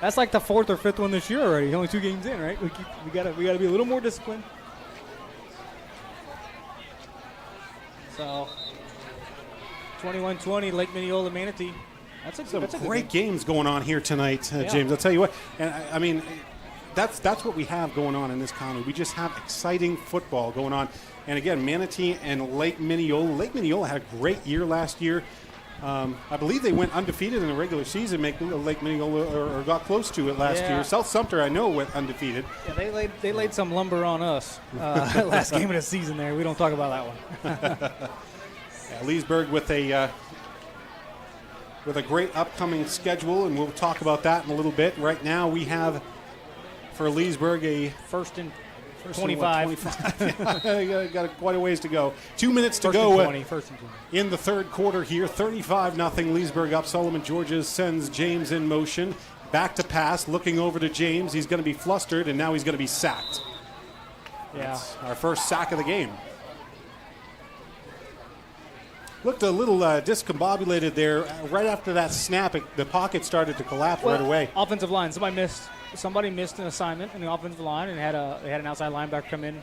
That's like the 4th or 5th one this year already. Only 2 games in, right? We gotta be a little more disciplined. So 21-20, Lake Minneola Manatee. That's a great games going on here tonight, James. I'll tell you what, and I mean, that's what we have going on in this county. We just have exciting football going on. And again, Manatee and Lake Minneola. Lake Minneola had a great year last year. I believe they went undefeated in the regular season. Lake Minneola or got close to it last year. South Sumter, I know, went undefeated. Yeah, they laid some lumber on us last game of the season. There, we don't talk about that one. Leesburg with a great upcoming schedule, and we'll talk about that in a little bit. Right now, we have for Leesburg a first and 25. Got quite a ways to go. 2 minutes to go First and 20. In the third quarter here. 35-0 Leesburg up. Solomon Georges sends James in motion. Back to pass, looking over to James. He's going to be flustered, and now he's going to be sacked. Yeah. That's our first sack of the game. Looked a little discombobulated there. Right after that snap, the pocket started to collapse right away. Offensive line. Somebody missed an assignment in the offensive line, and they had an outside linebacker come in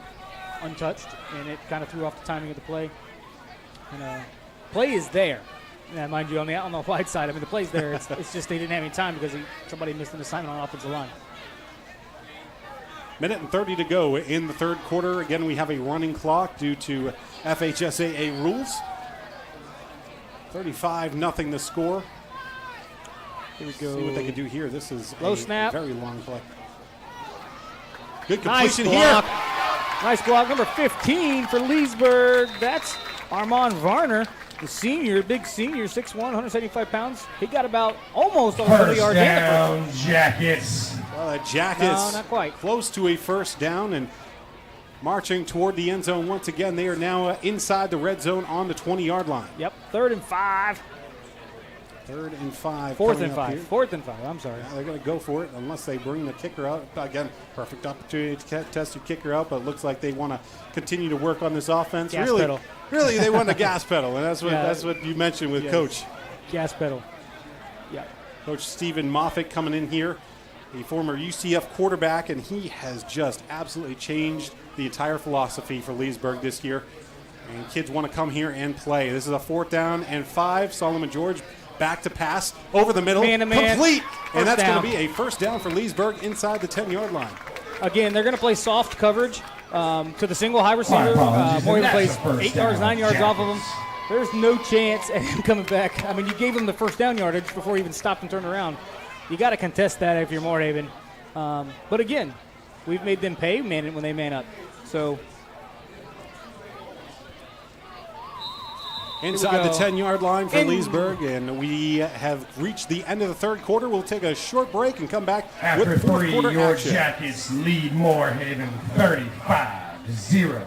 untouched, and it kind of threw off the timing of the play. And play is there. Yeah, mind you, on the wide side, I mean, the play's there. It's just they didn't have any time because somebody missed an assignment on the offensive line. Minute and 30 to go in the third quarter. Again, we have a running clock due to FHSAA rules. 35-0 the score. Here we go. See what they can do here. This is low a snap. Very long play. Good completion here. Nice block. Number 15 for Leesburg. That's Armand Varner, the senior, big senior, 6'1", 175 pounds. He got about almost over 30 yards. Down, Jackets. Well, the Jackets No, not quite. Close to a first down and marching toward the end zone once again. They are now inside the red zone on the 20-yard line. Yep, 3rd and 5. 3rd and 5. 4th and 5. 4th and 5. I'm sorry. Yeah, they're going to go for it unless they bring the kicker out. Again, perfect opportunity to test your kicker out, but it looks like they want to continue to work on this offense. Gas pedal. Really, they want a gas pedal, and that's what you mentioned with Coach. Gas pedal. Yeah. Coach Stephen Moffitt coming in here, a former UCF quarterback, and he has just absolutely changed the entire philosophy for Leesburg this year. And kids want to come here and play. This is a 4th down and 5. Solomon George back to pass over the middle. Man-to-man. Complete. And that's going down. to be a first down for Leesburg inside the 10-yard line. Again, they're going to play soft coverage to the single high receiver. Moorhaven plays 8 yards, 9 yards off of him. There's no chance at him coming back. I mean, you gave him the first down yardage before he even stopped and turned around. You got to contest that if you're Moorhaven. But again, we've made them pay when they man up. So inside the 10-yard line for Leesburg, and we have reached the end of the third quarter. We'll take a short break and come back After with fourth 3, quarter your action. Jackets lead Moorhaven 35-0.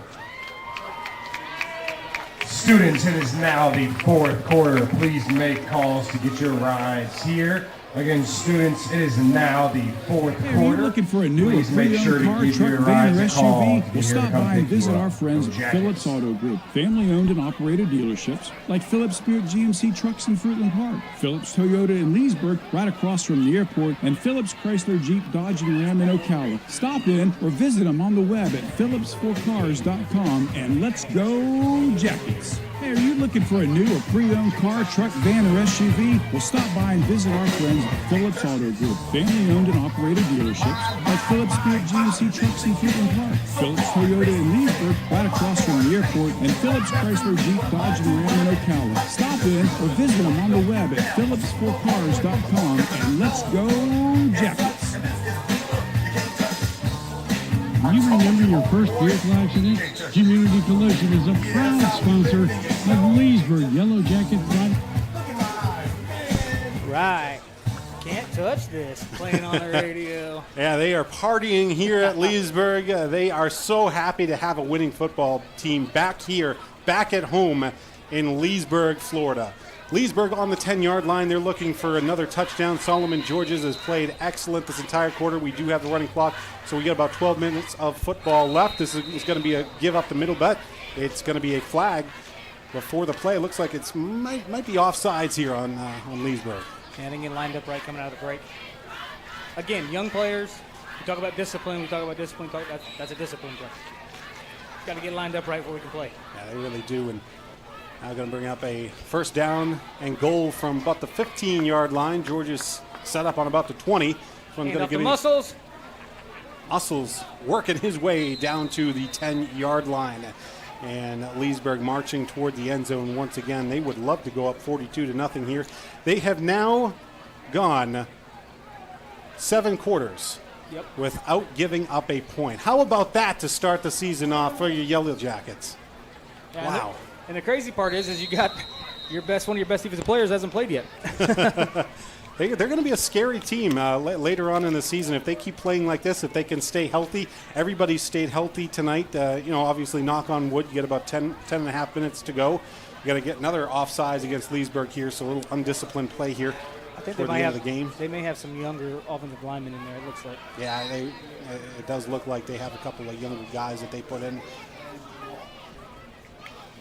Students, it is now the fourth quarter. Please make calls to get your rides here Again, students, it is now the fourth Hey, quarter. are you looking for a new or Please make sure pre-owned to car, give truck, your van, or rides a call. SUV? Be Well, here to stop come by and pick you visit up. our friends Go at Jackets. Phillips Auto Group. Family-owned and operated dealerships like Phillips Buick GMC Trucks in Fruitland Park, Phillips Toyota in Leesburg, right across from the airport, and Phillips Chrysler Jeep Dodge and Ram in Ocala. Stop in or visit them on the web at phillipsforcars.com, and let's go Jackets. Hey, are you looking for a new or pre-owned car, truck, van, or SUV? Well, stop by and visit our friends at Phillips Auto Group. Family-owned and operated dealerships like Phillips Buick GMC Trucks in Fruitland Park, Phillips Toyota in Leesburg, right across from the airport, and Phillips Chrysler Jeep Dodge and Ram in Ocala. Stop in or visit them on the web at phillipsforcars.com, and let's go Jackets. Do you remember your first vehicle accident? Community Collision is a proud sponsor of Leesburg Yellow Jacket Friday. Right. Can't touch this playing on the radio. Yeah, they are partying here at Leesburg. They are so happy to have a winning football team back here, back at home in Leesburg, Florida. Leesburg on the 10-yard line. They're looking for another touchdown. Solomon Georges has played excellent this entire quarter. We do have the running clock, so we got about 12 minutes of football left. This is going to be a give up the middle, but it's going to be a flag before the play. It looks like it's might be offsides here on Leesburg. And they get lined up right coming out of the break. Again, young players. We talk about discipline. That's a discipline play. Got to get lined up right before we can play. Yeah, they really do. And now going to bring up a first down and goal from about the 15-yard line. Georges set up on about the 20. Hand off the Muscles. Muscles working his way down to the 10-yard line. And Leesburg marching toward the end zone once again. They would love to go up 42-0 here. They have now gone 7 quarters without giving up a point. How about that to start the season off for your Yellow Jackets? Yeah, Wow. And the crazy part is you got one of your best defensive players hasn't played yet. They're going to be a scary team later on in the season if they keep playing like this, if they can stay healthy. Everybody's stayed healthy tonight. Obviously, knock on wood, you get about 10 and a half minutes to go. You got to get another offsides against Leesburg here, so a little undisciplined play here I think toward the end of the game. They may have some younger offensive linemen in there, it looks like. Yeah, it does look like they have a couple of younger guys that they put in.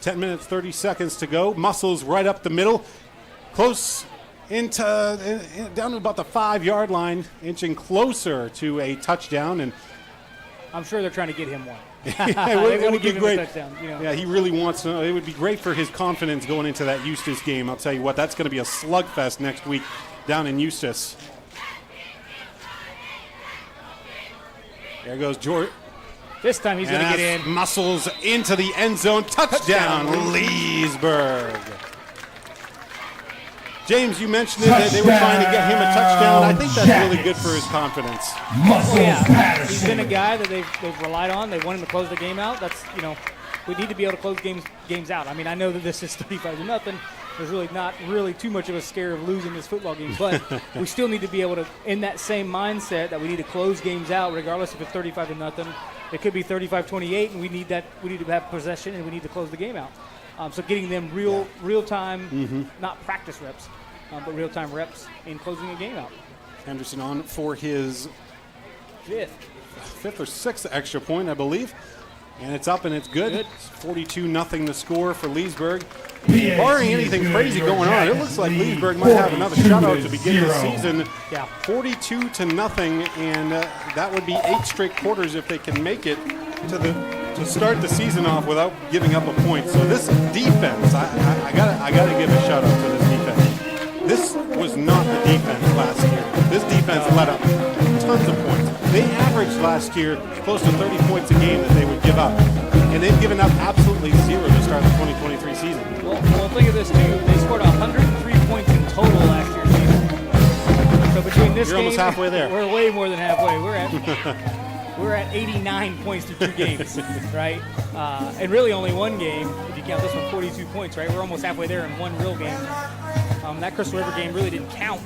10 minutes, 30 seconds to go. Muscles right up the middle. Close down to about the 5-yard line, inching closer to a touchdown. And I'm sure they're trying to get him one. it would be great. A touchdown, Yeah, he really wants to. It would be great for his confidence going into that Eustis game. I'll tell you what, that's going to be a slugfest next week down in Eustis. There goes George. This time he's going to get in. Muscles into the end zone. Touchdown, Leesburg. James, you mentioned it, that they were trying to get him a touchdown. I think that's really good for his confidence. He's been a guy that they've relied on. They want him to close the game out. That's, we need to be able to close games out. I mean, I know that this is 35-0. There's really not really too much of a scare of losing this football game, but we still need to be able to, in that same mindset, that we need to close games out, regardless if it's 35-0. It could be 35-28, and we need to have possession, and we need to close the game out. So getting them real time, not practice reps, but real time reps in closing a game out. Henderson on for his fifth or sixth extra point, I believe. And it's up and it's good. It's 42-0 the score for Leesburg. Barring anything crazy going on, it looks like Leesburg might have another shutout to begin the season. Yeah. 42-0, and that would be 8 straight quarters if they can make it to start the season off without giving up a point. So this defense, I gotta give a shout out to this defense. This was not the defense last year. This defense let up tons of points. They averaged last year close to 30 points a game that they would give up. And they've given up absolutely 0 to start the 2023 season. Well, think of this, too. They scored 103 points in total last year's season. So between this You're game, almost halfway there. We're way more than halfway. We're at 89 points through 2 games, right? And really only one game, if you count this one, 42 points, right? We're almost halfway there in one real game. That Crystal River game really didn't count,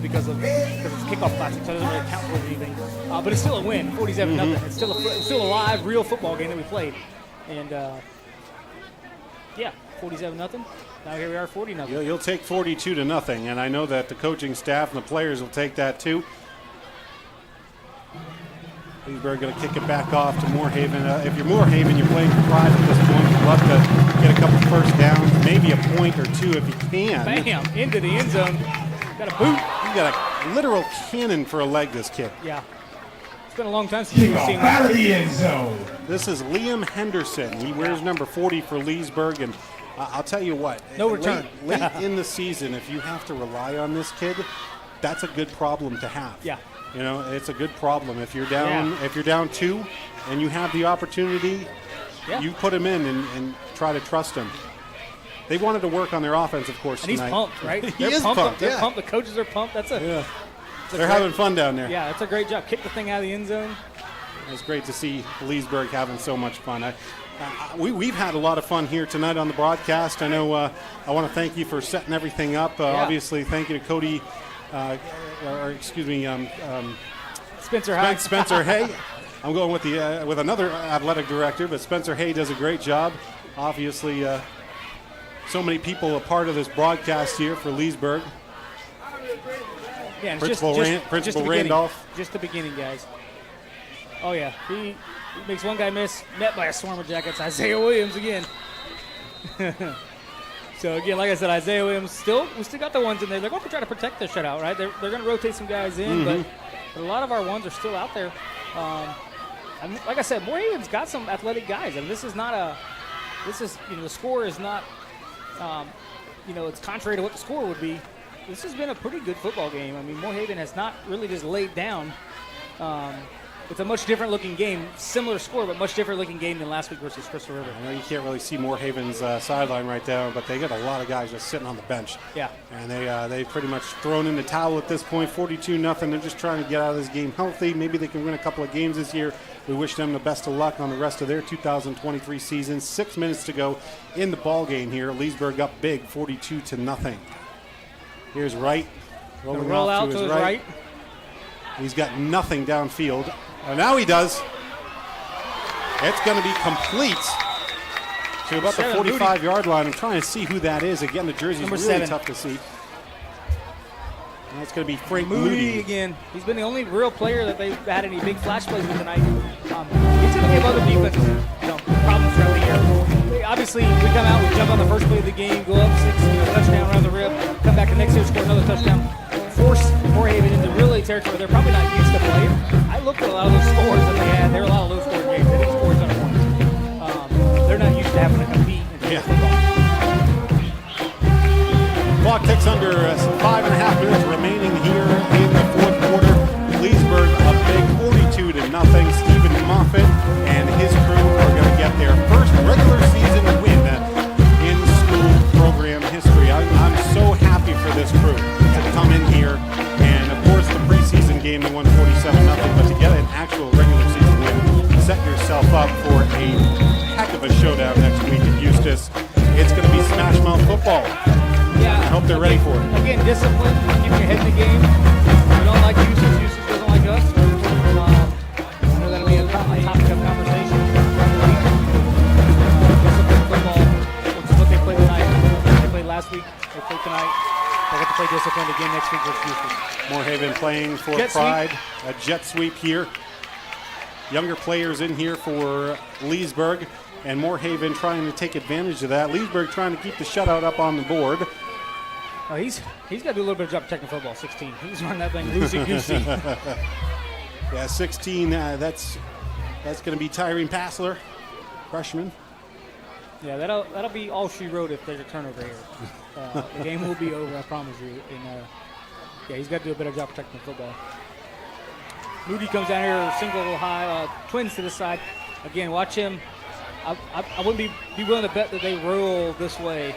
because it's kickoff classic, so it doesn't really count for anything. But it's still a win, 47-0. It's still a live, real football game that we played. And, 47-0. Now here we are, 40-0. You'll take 42-0, and I know that the coaching staff and the players will take that too. Leesburg going to kick it back off to Moorhaven. If you're Moorhaven, you're playing for pride at this point. You'd love to get a couple first downs, maybe a point or two if you can. Bam! Into the end zone. Got a boot. You got a literal cannon for a leg, this kid. Yeah. It's been a long time since we've seen Out that. of the end zone. This is Liam Henderson. He wears number 40 for Leesburg, and I'll tell you what. No return. Late in the season, if you have to rely on this kid, that's a good problem to have. Yeah. You know, it's a good problem. If you're down, if you're down 2, and you have the opportunity, you put him in and try to trust him. They wanted to work on their offense, of course, And he's tonight. pumped, right? He is pumped. They're pumped. The coaches are pumped. That's a. Yeah. It's a They're great- having fun down there. Yeah, it's a great job. Kick the thing out of the end zone. It's great to see Leesburg having so much fun. We've had a lot of fun here tonight on the broadcast. I know I want to thank you for setting everything up. Obviously, thank you to Cody, Spencer High. Spencer Hay. I'm going with another athletic director, but Spencer Hay does a great job. Obviously, so many people a part of this broadcast here for Leesburg. Yeah, and Principal just the beginning. Randolph. Just the beginning, guys. Oh, yeah. He makes one guy miss, met by a swarm of Jackets. Isaiah Williams again. So, again, like I said, Isaiah Williams, we still got the ones in there. They're going to try to protect the shutout, right? They're going to rotate some guys in, but a lot of our ones are still out there. And like I said, Moorhaven's got some athletic guys. And this is, the score is not, it's contrary to what the score would be. This has been a pretty good football game. I mean, Moorhaven has not really just laid down. It's a much different looking game, similar score, but much different looking game than last week versus Crystal River. I know you can't really see Moorhaven's sideline right now, but they got a lot of guys just sitting on the bench. Yeah. And they pretty much thrown in the towel at this point, 42-0. They're just trying to get out of this game healthy. Maybe they can win a couple of games this year. We wish them the best of luck on the rest of their 2023 season. 6 minutes to go in the ball game here. Leesburg up big, 42-0. Here's Wright, rolling roll off out to his right. He's got nothing downfield. And now he does. It's going to be complete to about the 45-yard line. I'm trying to see who that is. Again, the jersey's Number really 7. tough to see. And that's going to be Frank Moody Moody. again. He's been the only real player that they've had any big flash plays with tonight. He's going to give other defenses problems throughout the year. Obviously, we come out, we jump on the first play of the game, go up 6, touchdown around the rib, come back the next year, score another touchdown, force Moorhaven into really territory they're probably not used to playing. I looked at a lot of those scores that they had. There were a lot of low-scoring games. They didn't score a ton of points. They're not used to having to compete in football. Clock ticks under 5.5 minutes remaining here in the fourth quarter. Leesburg up big, 42-0. Stephen Moffitt and his crew are going to get their first regular season win in school program history. I'm so happy for this crew to come in here, and of course the preseason game they won 47-0, but to get an actual regular season win, set yourself up for a heck of a showdown next week in Eustis. It's going to be Smash Mouth football. Yeah, I hope they're ready for it. Again, discipline, keeping your head in the game. We don't like Eustis. Eustis doesn't like us. I know that'll be a topic of conversation. Discipline football, which is what they played tonight. They played last week. They played tonight. They get to play disciplined again next week versus Eustis. Moorhaven playing for Jet pride. A jet sweep here. Younger players in here for Leesburg, and Moorhaven trying to take advantage of that. Leesburg trying to keep the shutout up on the board. Oh, he's got to do a little bit of job protecting football. 16. He's running that thing loosey-goosey. Yeah, 16. That's going to be Tyrene Passler, freshman. Yeah, that'll be all she wrote if there's a turnover here. The game will be over, I promise you. And yeah, he's got to do a better job protecting the football. Moody comes down here, single high, twins to the side. Again, watch him. I wouldn't be willing to bet that they roll this way.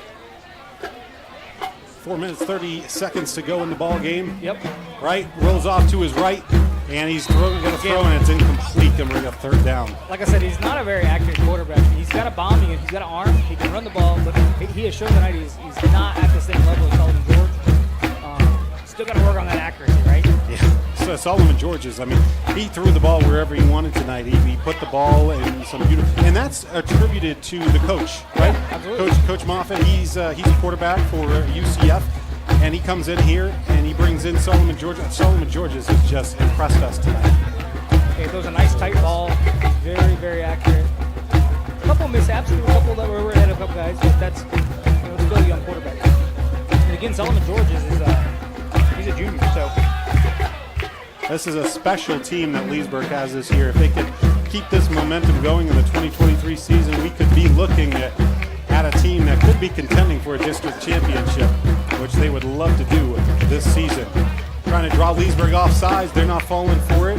4 minutes, 30 seconds to go in the ball game. Yep. Right, rolls off to his right, and he's going to throw, and it's incomplete, and we're going to third down. Like I said, he's not a very accurate quarterback. He's got a bombing, and he's got an arm. He can run the ball, but he has shown tonight he's not at the same level as Sullivan George. Still got to work on that accuracy, right? Yeah, Solomon George's. I mean, he threw the ball wherever he wanted tonight. He put the ball in some beautiful, and that's attributed to the coach, right? Absolutely. Coach Moffitt. He's a quarterback for UCF, and he comes in here and he brings in Solomon George. Solomon George's has just impressed us tonight. Okay, throws a nice tight ball. Very, very accurate. A couple mishaps, a couple that were ahead of a couple guys, but that's still a young quarterback. And again, Solomon George's is he's a junior, so. This is a special team that Leesburg has this year. If they could keep this momentum going in the 2023 season, we could be looking at a team that could be contending for a district championship, which they would love to do this season. Trying to draw Leesburg off sides. They're not falling for it.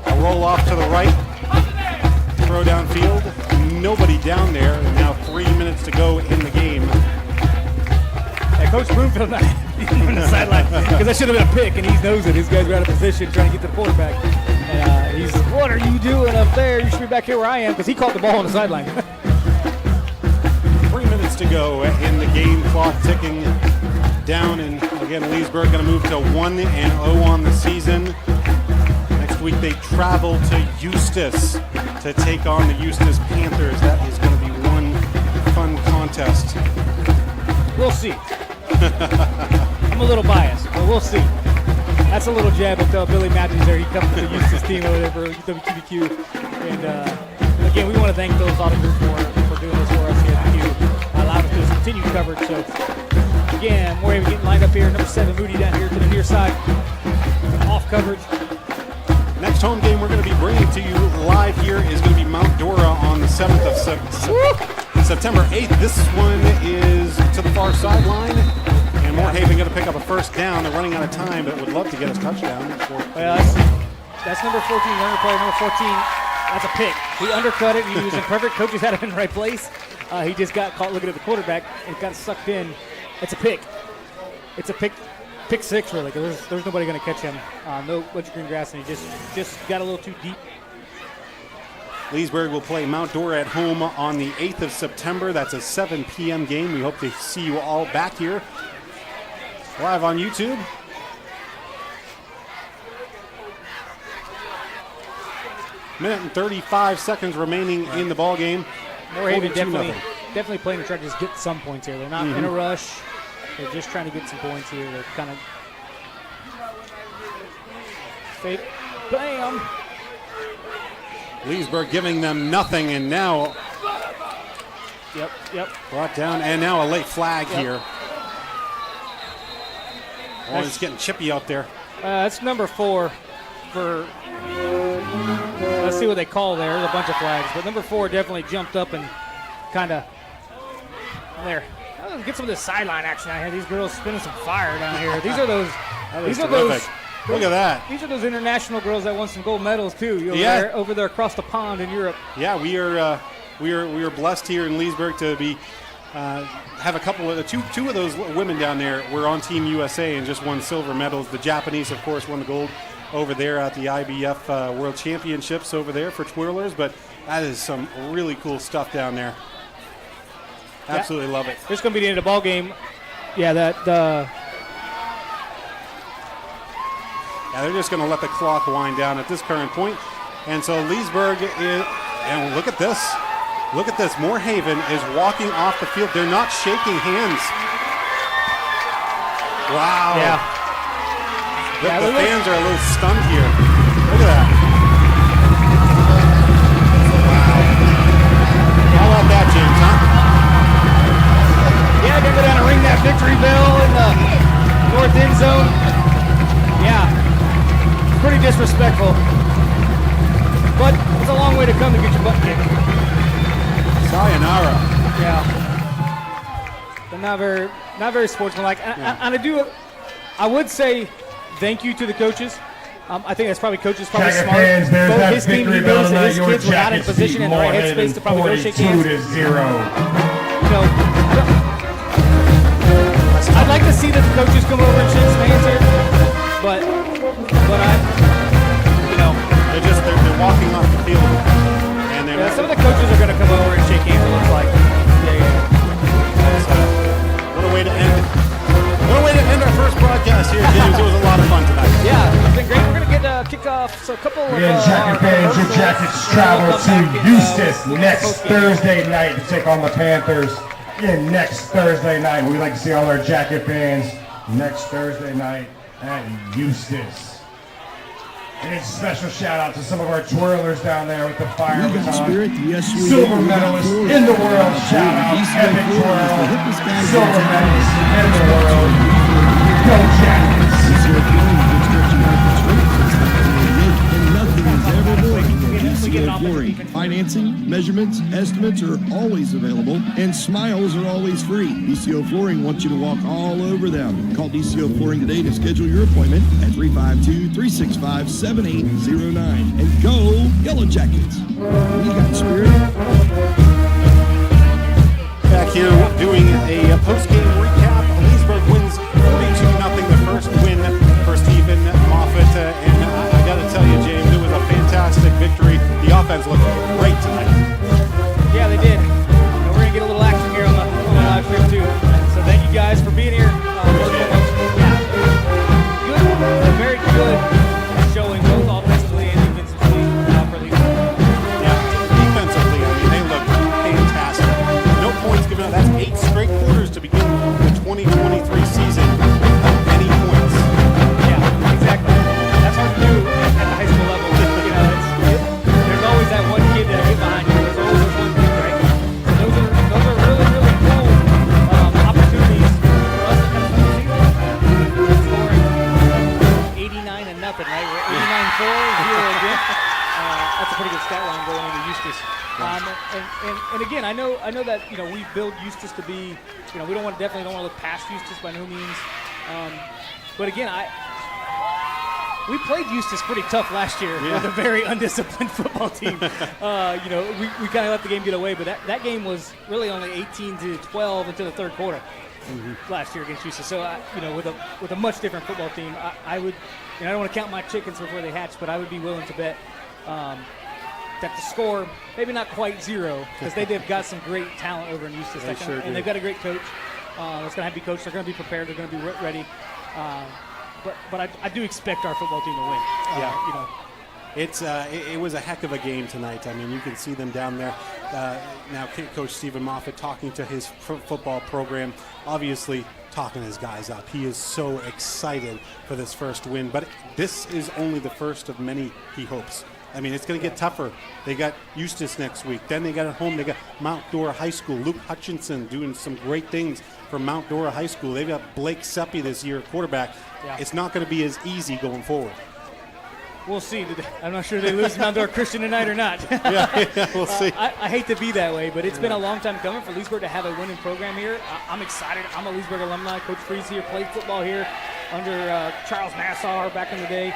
A roll off to the right. Throw downfield. Nobody down there. And now 3 minutes to go in the game. Yeah, Coach Broomfield on the sideline because that should have been a pick, and he knows it. His guys are out of position trying to get to the quarterback. And he's, what are you doing up there? You should be back here where I am, because he caught the ball on the sideline. 3 minutes to go in the game. Clock ticking down, and again, Leesburg going to move to 1-0 on the season. Next week they travel to Eustis to take on the Eustis Panthers. That is going to be one fun contest. We'll see. I'm a little biased, but we'll see. That's a little jab at Billy Matthews there. He comes to the Eustis team over there for WQBQ. And again, we want to thank Phillips Auto Group for doing this for us here at the Q. Allowed us to continue coverage. So again, Moorhaven getting lined up here. Number 7, Moody down here to the near side. Off coverage. Next home game we're going to be bringing to you live here is going to be Mount Dora on the 7th of September 8th. This one is to the far sideline. And Moorhaven going to pick up a first down. They're running out of time, but would love to get a touchdown. Well, that's number 14, runner player number 14. That's a pick. He undercut it. He was in perfect. Coaches had him in the right place. He just got caught looking at the quarterback and got sucked in. It's a pick. It's a pick six, really, because there's nobody going to catch him. No bunch of green grass, and he just got a little too deep. Leesburg will play Mount Dora at home on the 8th of September. That's a 7 p.m. game. We hope to see you all back here live on YouTube. Minute and 35 seconds remaining in the ball game. Moorhaven definitely playing to try to just get some points here. They're not in a rush. They're just trying to get some points here. They're kind of fake. Bam! Leesburg giving them nothing, and now Yep. brought down, and now a late flag here. Oh, it's getting chippy out there. That's number 4 for, let's see what they call there. There's a bunch of flags, but number 4 definitely jumped up and kind of, there. Let's get some of this sideline action out here. These girls spinning some fire down here. These are those. Look at that. These are those international girls that won some gold medals too. Over there across the pond in Europe. Yeah, we are blessed here in Leesburg to be have a couple of two of those women down there were on Team USA and just won silver medals. The Japanese, of course, won the gold over there at the IBF World Championships over there for twirlers. But that is some really cool stuff down there. Absolutely love it. This is going to be the end of the ball game. Yeah, Yeah, they're just going to let the clock wind down at this current point. And so Leesburg is, and look at this. Look at this. Moorhaven is walking off the field. They're not shaking hands. Wow. Yeah. The fans are a little stunned here. Look at that. Wow. How about that, James, huh? Yeah, they're going to ring that victory bell in the north end zone. Yeah. Pretty disrespectful. But it's a long way to come to get your butt kicked. Sayonara. Yeah. But not very sportsmanlike. And I would say thank you to the coaches. I think that's probably coaches smart. Both his team, he knows that his kids were not in position in the right headspace to probably go shake hands. I'd like to see that the coaches come over and shake some hands here, but they're walking off the field, and some of the coaches are going to come over and shake hands. It looks like. What a way to end our first broadcast here, James. It was a lot of fun tonight. Yeah, it's been great. kickoff. So a couple of Again, Jacket fans, your Jackets travel to Eustis next Thursday night to take on the Panthers. Again, next Thursday night. We'd like to see all our Jacket fans next Thursday night at Eustis. And a special shout out to some of our twirlers down there with the fire We got baton. spirit, yes we Silver do. We got medalist force. in the world, shout out, epic twirl. Silver medalist in the world. Go Jackets! And nothing is ever more than we get an DCO offensive Flooring. defense. Financing, measurements, estimates are always available, and smiles are always free. DCO Flooring wants you to walk all over them. Call DCO Flooring today to schedule your appointment at 352-365-7809. And go Yellow Jackets! We got spirit. Back here doing a post-game recap. Leesburg wins 42-0, the first win for Stephen Moffitt. And I got to tell you, James, it was a fantastic victory. The offense looked great tonight. Yeah, they did. And we're going to get a little action here on the live stream, too. So thank you guys for being here. Good, very good showing both offensively and defensively for Leesburg. Yeah, defensively, I mean, they looked fantastic. No points given up. That's 8 straight quarters to begin the 2023 season. Any points. Yeah, exactly. That's hard to do at the high school level. You know, there's always that one kid that get behind you. There's always this one kid, right? So those are really, really cool opportunities for us to kind of see. Scoring 89-0, right? We're 89-4, 0 again. That's a pretty good stat line going into Eustis. And again, I know that we build Eustis to be, we definitely don't want to look past Eustis by no means. But again, we played Eustis pretty tough last year with a very undisciplined football team. We kind of let the game get away, but that game was really only 18-12 until the third quarter last year against Eustis. So with a much different football team, I would, I don't want to count my chickens before they hatch, but I would be willing to bet that the score, maybe not quite 0, because they've got some great talent over in Eustis. And they've got a great coach that's going to have to be coached. They're going to be prepared. They're going to be ready. But I do expect our football team to win. It was a heck of a game tonight. I mean, you can see them down there. Now, Coach Stephen Moffitt talking to his football program, obviously talking his guys up. He is so excited for this first win, but this is only the first of many, he hopes. I mean, it's going to get tougher. They got Eustis next week. Then they got at home. They got Mount Dora High School. Luke Hutchinson doing some great things for Mount Dora High School. They've got Blake Seppi this year, quarterback. Yeah. It's not going to be as easy going forward. We'll see. I'm not sure they lose Mount Dora Christian tonight or not. We'll see. I hate to be that way, but it's been a long time coming for Leesburg to have a winning program here. I'm excited. I'm a Leesburg alumni. Coach Freeze here played football here under Charles Nassar back in the day.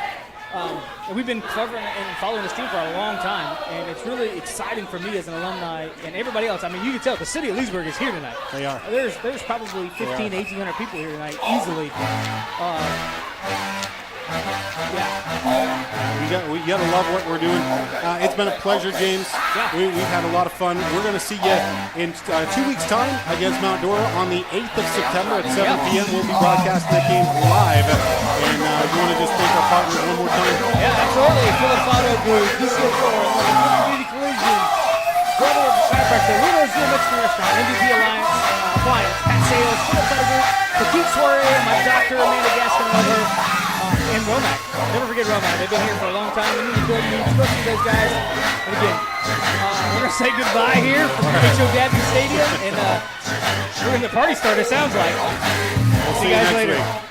And we've been covering and following this team for a long time, and it's really exciting for me as an alumni and everybody else. I mean, you can tell the city of Leesburg is here tonight. They are. There's probably 1,800 people here tonight, easily. We gotta love what we're doing. It's been a pleasure, James. Yeah. We've had a lot of fun. We're going to see you in 2 weeks' time against Mount Dora on the 8th of September at 7 p.m. We'll be broadcasting that game live. And you want to just thank our partners one more time? Yeah, absolutely. Phillips Auto Group, DCO Flooring, Community Collision, Brother of the Chiropractor, Winners Zoo Mexican Restaurant, MVP Alliance, Appliance, Pat Sales, Phillips Auto Group, Petite Soiree, my doctor, Amanda Gaskin, and Romac. Never forget Romac. They've been here for a long time. We need to go see those guys. And again, we're going to say goodbye here from H.O. Gadsden Stadium. And we're going to party start, it sounds like. We'll see you guys later. Week.